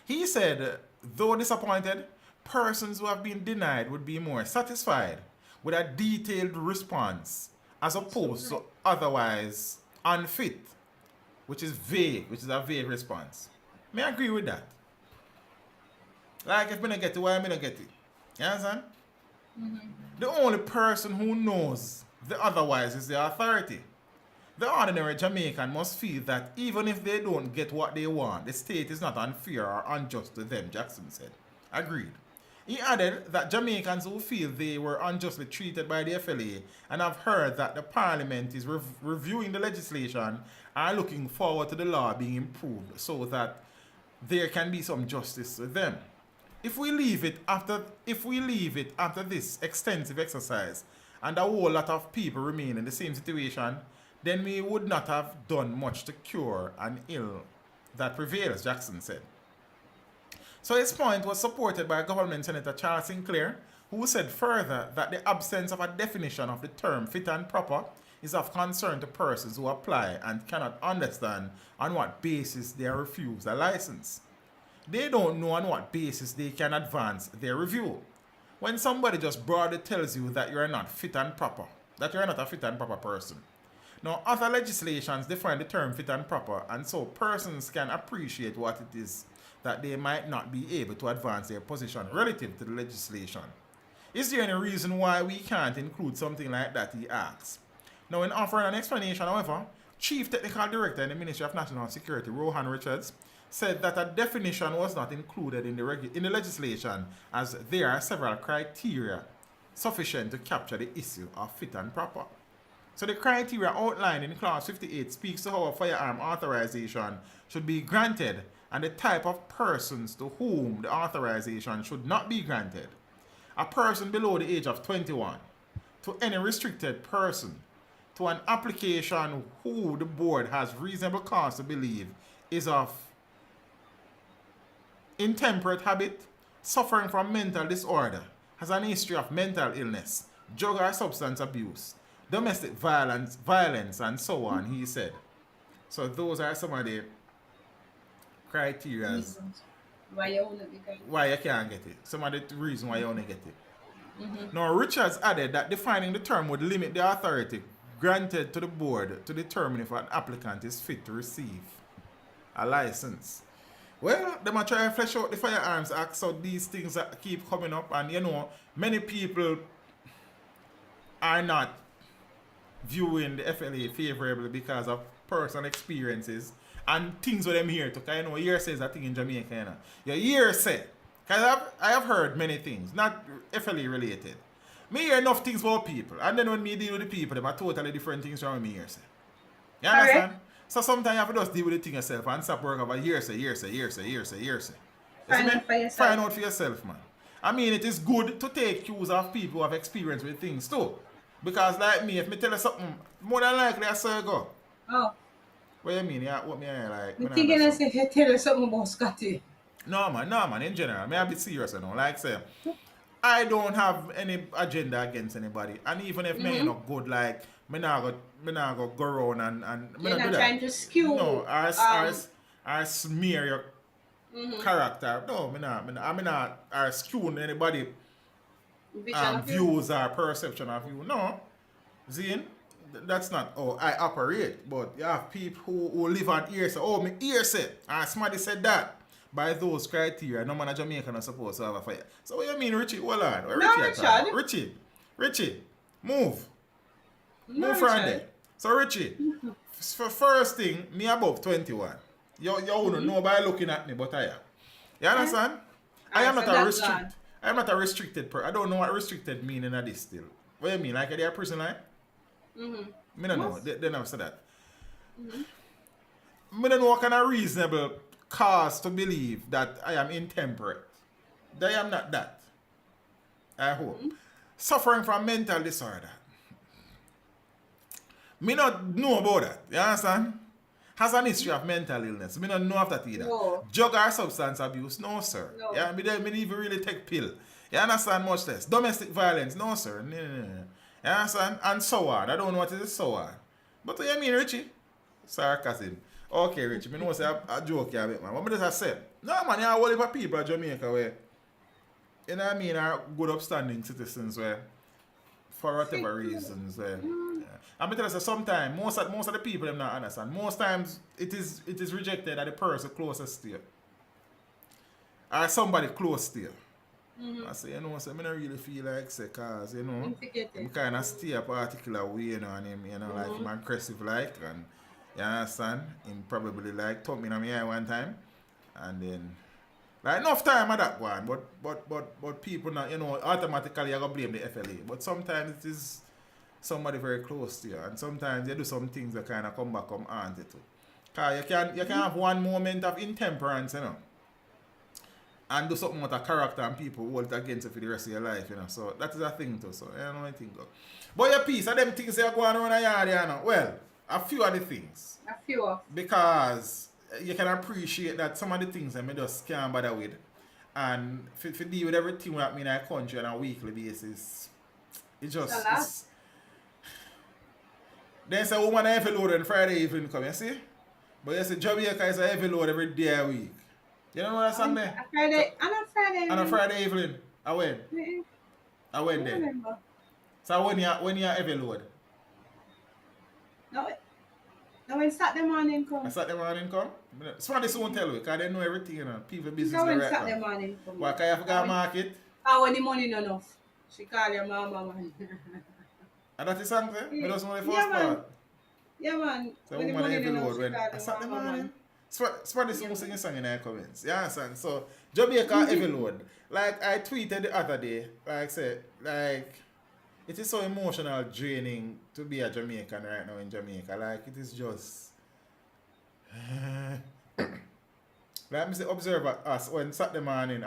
He said, though disappointed, persons who have been denied would be more satisfied with a detailed response as opposed to otherwise unfit, which is a vague response. May I agree with that? Like if I don't get it, why I don't get it? You understand? The only person who knows the otherwise is the authority. The ordinary Jamaican must feel that even if they don't get what they want, the state is not unfair or unjust to them, Jackson said. Agreed. He added that Jamaicans who feel they were unjustly treated by the FLA and have heard that the Parliament is reviewing the legislation are looking forward to the law being improved so that there can be some justice to them. If we leave it after this extensive exercise and a whole lot of people remain in the same situation, then we would not have done much to cure an ill that prevails, Jackson said. So his point was supported by Government Senator Charles Sinclair, who said further that the absence of a definition of the term fit and proper is of concern to persons who apply and cannot understand on what basis they are refused a license. they don't know on what basis they can advance their review. When somebody just broadly tells you that you are not fit and proper, that you are not a fit and proper person. Now, other legislations define the term fit and proper, and so persons can appreciate what it is that they might not be able to advance their position relative to the legislation. Is there any reason why we can't include something like that, he asks. Now, in offering an explanation, however, Chief Technical Director in the Ministry of National Security, Rushane, said that a definition was not included in the legislation, as there are several criteria sufficient to capture the issue of fit and proper. So the criteria outlined in Clause 58 speaks to how a firearm authorization should be granted and the type of persons to whom the authorization should not be granted. A person below the age of 21, to any restricted person, to an application who the board has reasonable cause to believe is of intemperate habit, suffering from mental disorder, has an history of mental illness, drug or substance abuse, domestic violence, and so on, he said. So those are some of the criteria why you can't get it. Some of the reasons why you only get it. Now, Richards added that defining the term would limit the authority granted to the board to determine if an applicant is fit to receive a license. Well, they might try to flesh out the Firearms Act, so these things that keep coming up, and many people are not viewing the FLA favorably because of personal experiences and things with them here too. Because hearsay is a thing in Jamaica. Your hearsay. Because I have heard many things, not FLA related. Me hear enough things about people, and then when me deal with the people, they are totally different things from me hearsay. You understand? Right. So sometimes you have to just deal with the thing yourself and stop working about hearsay. Find out for yourself, man. I mean, it is good to take cues of people who have experience with things too. Because like me, if me tell you something, more than likely I say go. Oh. What you mean? What me like? You think I say if you tell you something about Scotty? No man, in general, me a bit serious, Like say, I don't have any agenda against anybody. And even if me not good, like me not go around and me you're not trying to skew. No, I smear your character. No, I'm not skewing anybody views or perception of you. No. Zine, that's not how I operate. But you have people who live on hearsay. Oh, me hearsay. And somebody said that. By those criteria, no man in Jamaica not supposed to have a fire. So what you mean, Richie? Hold on. Richie, move. Move from there. So Richie, for first thing, me above 21. You wouldn't know by looking at me, but I am. You understand? I am not a restricted. I am not a restricted person. I don't know what restricted mean in this still. What you mean? Like they are prison line? Me don't know. They never said that. Me don't know what kind of reasonable cause to believe that I am intemperate. I am not that. I hope. Suffering from mental disorder. Me not know about that. You understand? Has an history of mental illness. Me not know of that either. No. Drug or substance abuse, no sir. No. Yeah, me don't even really take pill. You understand? Much less. Domestic violence, no sir. No. You understand? And so on. I don't know what it is so on. But what you mean, Richie? Sarcasm. Okay, Richie, I know say a joke here a bit, man. What me just say? No, man, you have a whole heap of people in Jamaica where, you know what I mean, are good upstanding citizens where, for whatever reasons, where, yeah. And I tell you, sometimes, most of the people them not understand. Most times, it is rejected at the person closest to you. Or somebody close to you. I say, I don't really feel like say, cause, I kind of stay a particular way, and him, like, I'm aggressive like, and, you understand? Him probably like told me in my eye one time, and then like enough time at that one, but people not automatically I go blame the FLA. But sometimes it is somebody very close to you, and sometimes they do some things that kind of come back haunt it too. Cause you can have one moment of intemperance, and do something with a character and people hold it against you for the rest of your life, So that is a thing too. So I know I think. But your piece of them things they are going around a yard, Well. A few of the things. Because you can appreciate that some of the things I just can't bother with. And for deal with everything that me in our country on a weekly basis, it just... Then say woman a heavy load on Friday evening come, you see? But you see Jamaica is a heavy load every day a week. You don't know that song there? Friday, and on Friday. On a Friday evening. I went. I went I there. remember. So when you heavy load? No, when Saturday morning come. I Saturday morning come? Somebody soon tell you, because they know everything, you know. People business So when right Saturday now. morning come. Why, because you have to go to market? When the money not enough. She call your mama, man. And that is something? Yeah. I just know the first Yeah, man. part. Yeah, man. So When the woman money heavy not enough, load she when call I your Saturday mama, morning. man. Somebody soon sing a song in the comments. You understand? So Jamaica heavy load. Like I tweeted the other day, like I said, like it is so emotional draining to be a Jamaican right now in Jamaica. Like it is just like me say observe us when Saturday morning,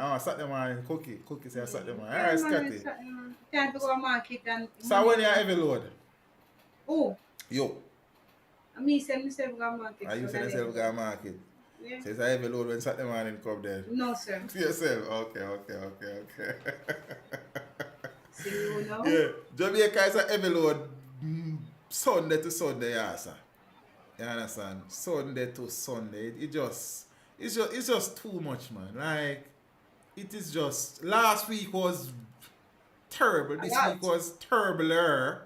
cookie say Saturday morning. Alright, Scotty. Time to go to market and So when you heavy load? oh, Yo. me say myself go to market. Are you so saying that yourself go to market? Yeah. So it's a heavy load when Saturday morning come there. No, sir. To yourself. Okay. See you now. Yeah. Jamaica is a heavy load Sunday to Sunday, yeah, sir. You understand? Sunday to Sunday. It's just too much, man. Like it is just last week was terrible. This week was terribler.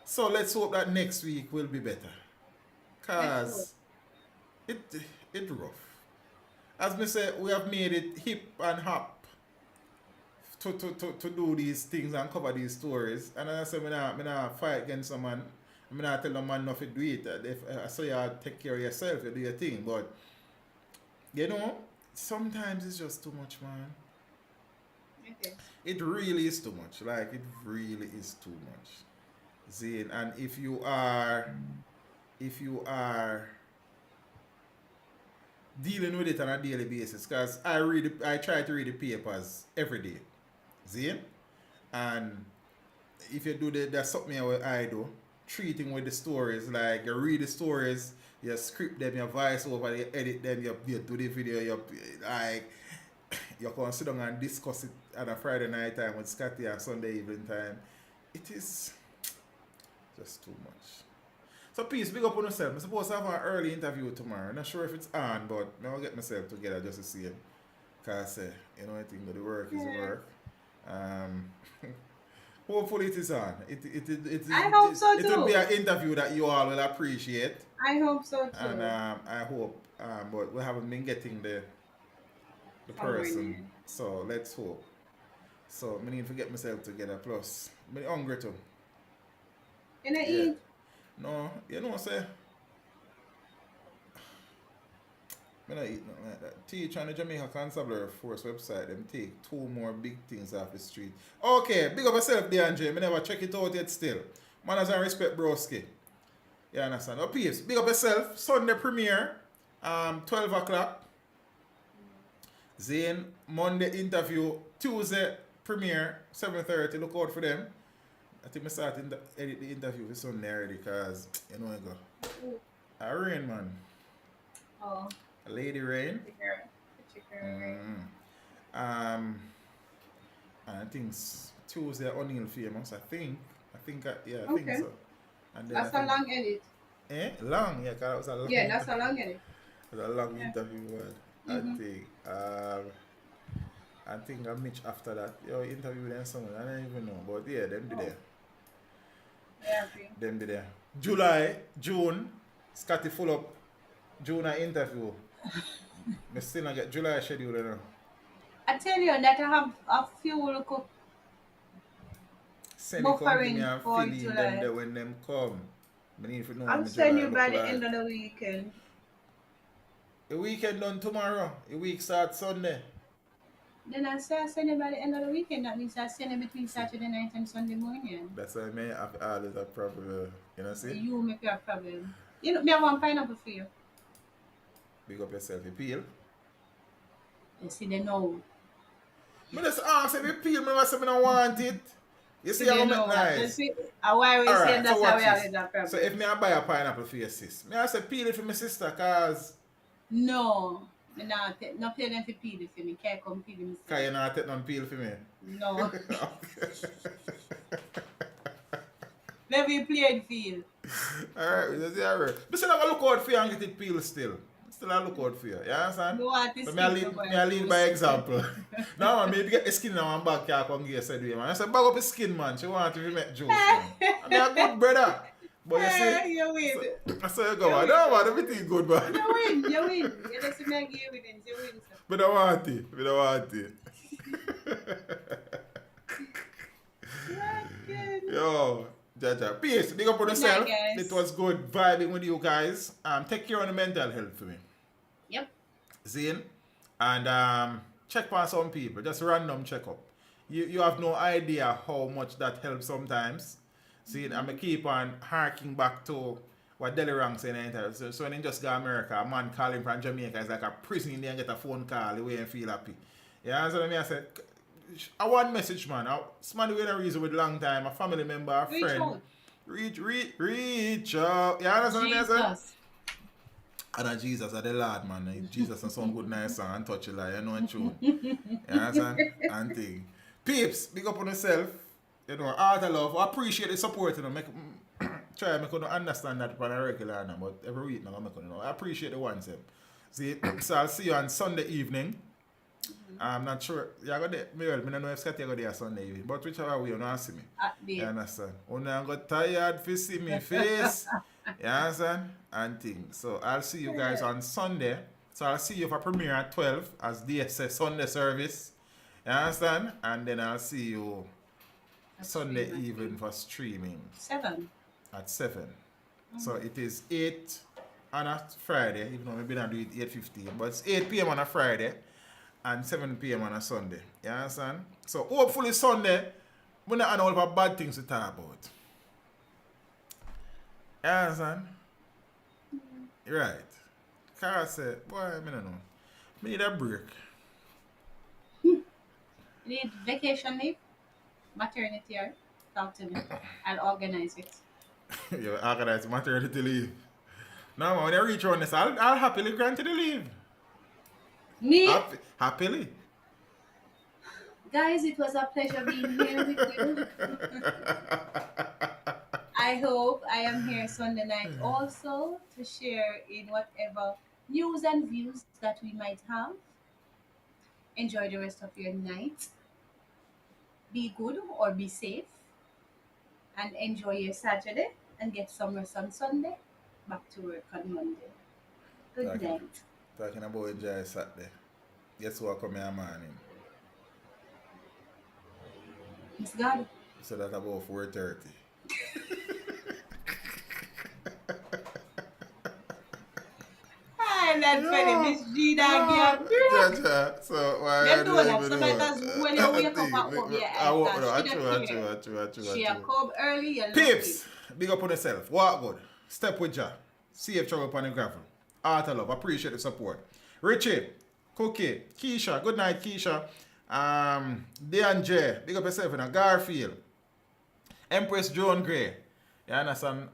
So let's hope that next week will be better. Cause it rough. As me say, we have made it hip and hop to do these things and cover these stories. And I say me not fight against someone. I not tell no man not to do it. I say you take care of yourself, you do your thing. But you know, sometimes it's just too much, man. Okay. It really is too much. Like it really is too much. Zane, and if you are dealing with it on a daily basis, because I try to read the papers every day, Zane, and if you do that's something what I do, treating with the stories, like you read the stories, you script them, you voice over, you edit them, you do the video, you can sit down and discuss it on a Friday night time with Scotty and Sunday evening time. It is just too much. So peace, big up on yourself. I'm supposed to have an early interview tomorrow. I'm not sure if it's on, but I'll get myself together just to see him. Because, you know, I think that the work is work. Hopefully it is on. I hope so too. It will be an interview that you all will appreciate. I hope so too. And I hope, but we haven't been getting the person. So let's hope. So I need to get myself together. Plus, I'm hungry too. Can I eat? No, you know what I say? I don't eat nothing like that. Teach on the Jamaica Constabulary Force website, them take 2 more big things off the street. Okay, big up yourself, DeAndre. I never check it out yet still. Manners and respect, broski. You understand? Oh, peace. Big up yourself. Sunday premiere, 12 o'clock. Zane, Monday interview. Tuesday premiere, 7:30. Look out for them. I think I started edit the interview for Sunday already because, you know, I go. A rain, man. Oh. A lady rain. And I think Tuesday O'Neill famous, I think, yeah, I think so. And then that's a long edit. Long, yeah, because it was a long Yeah, that's a long edit. It was a long interview word. I think I Mitch after that. Yo, interview them someone. I don't even know. But yeah, them be there. Yeah, okay. Them be there. July, June, Scotty full up. June I interview. I still not get July schedule, you know. I tell you that I have a few look Send me come to me and for fill in July. them there when them come. I need to know I'll when send July you by look the like. end of the weekend. The weekend done tomorrow. The week starts Sunday. Then I say I send you by the end of the weekend. That means I send you between Saturday night and Sunday morning. That's why I may have always a problem. You know, see? You make your problem. You know, me have one pineapple for you. Big up yourself. You peel. You see, they know. I just ask if you peel, I say I don't want it. You see how I make nice. Why we say that's so how we watch have that problem. So if I buy a pineapple for your sis, I say peel it for my sister cause No. No pay them for peel it for me. Can't come peel it. Cause you not take none peel for me. No. Let me play it for you. Alright, that's alright. But still I look out for you and get it peel still. still I look out for you. You understand? You want to But speak me I lead by example. Now man, maybe get the skin in my back, I come here said, man. I said, bag up the skin, man. She want to make jokes, man. I mean, a good brother. But you see, You win. I said, you go, I don't want everything good, man. You win. You just make you win. You win, sir. We don't want it. Yo, Jaja. Peace. Big up on yourself. guys. It was good vibing with you guys. Take care of the mental health for me. Yep. Zane. And check for some people. Just random checkup. You have no idea how much that helps sometimes. See, I'm going to keep on harking back to what Delirang said in the interview. So when he just got America, a man calling from Jamaica is like a prison in there and get a phone call the way and feel happy. Yeah, so I said, I want message, man. Somebody with a reason with long time, a family member, a friend. Reach out. Yeah, that's what I said. And Jesus are the Lord, man. Jesus and some good nice song and touch it like, you know, and tune. You understand? And thing. Peeps, big up on yourself. You know, art of love. I appreciate the support, you know. Try to make you understand that on a regular now, but every week now, I appreciate the ones. See, so I'll see you on Sunday evening. I'm not sure. You got there. I don't know if Scotty got there Sunday evening, but whichever way, you don't see me. You understand? When I got tired to see me face, you understand? And things. So I'll see you guys on Sunday. So I'll see you for premiere at 12 as DSS Sunday service. You understand? And then I'll see you Sunday evening for streaming. 7. At 7. So it is 8 on a Friday, even though maybe not do it 8:15, but it's 8 p.m. on a Friday and 7 p.m. on a Sunday. You understand? So hopefully Sunday, we're not all about bad things to talk about. You understand? Right. Carl said, boy, I don't know. I need a break. Need vacation leave? Maternity or talk to me. I'll organize it. You organize maternity leave. No, man, when I reach around this, I'll happily grant you the leave. Me? Happily. Guys, it was a pleasure being here with you. I hope I am here Sunday night also to share in whatever news and views that we might have. Enjoy the rest of your night. Be good or be safe. And enjoy your Saturday and get some rest on Sunday. Back to work on Monday. Good night. Talking about enjoy Saturday. Guess what come here morning? Miss God. So that's about 4:30. Hi, that's funny. Miss G dog. So why Them do that. Sometimes when you wake up at home, true. She come early. You Peeps, big up on yourself. Walk good. Step with ya. Safe travel upon the gravel. Art of love. Appreciate the support. Richie, Cookie, Keisha. Good night, Keisha. Dan J. Big up yourself in a Garfield. Empress Joan Gray. You understand?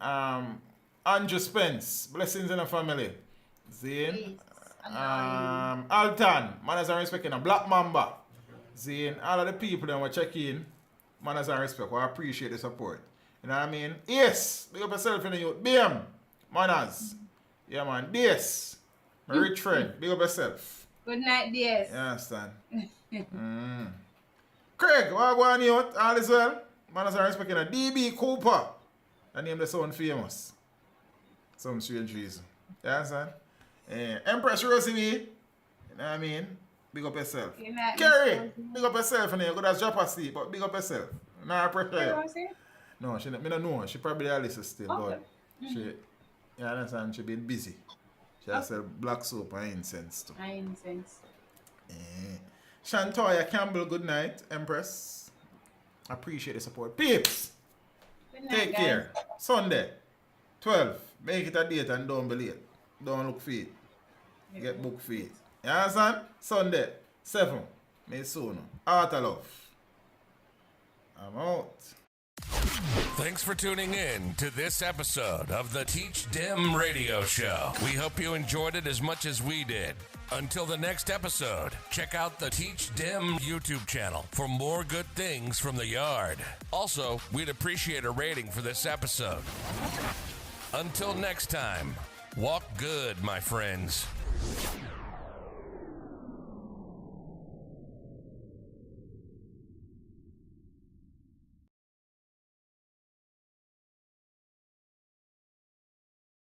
Andrew Spence. Blessings in the family. Zane. Alton. Manners and respect in a Black Mamba. Zane. All of the people that were checking. Manners and respect. I appreciate the support. You know what I mean? Yes. Big up yourself in the youth. BM. Manners. Yeah, man. DS. My rich friend. Big up yourself. Good night, DS. You understand? Craig, what go on youth? All is well? Manners and respect in a DB Cooper. That name the sound famous. Some strange reason. You understand? Empress Rosie, you know what I mean? Big up yourself. Kerry, big up yourself and you go as drop asleep, but big up yourself. Nah, pressure. No, she don't know. She probably a listen still, but she, you understand, she been busy. She has sell black soap and incense too. Incense. Shantoya Campbell, good night, Empress. Appreciate the support. Peeps, Good night, take guys. care. Sunday, 12. Make it a date and don't be late. Don't look for it. Get book for it. You understand? Sunday, 7. May soon. Art of love. I'm out. Thanks for tuning in to this episode of the Teach Dim Radio Show. We hope you enjoyed it as much as we did. Until the next episode, check out the Teach Dim YouTube channel for more good things from the yard. Also, we'd appreciate a rating for this episode. Until next time, walk good, my friends.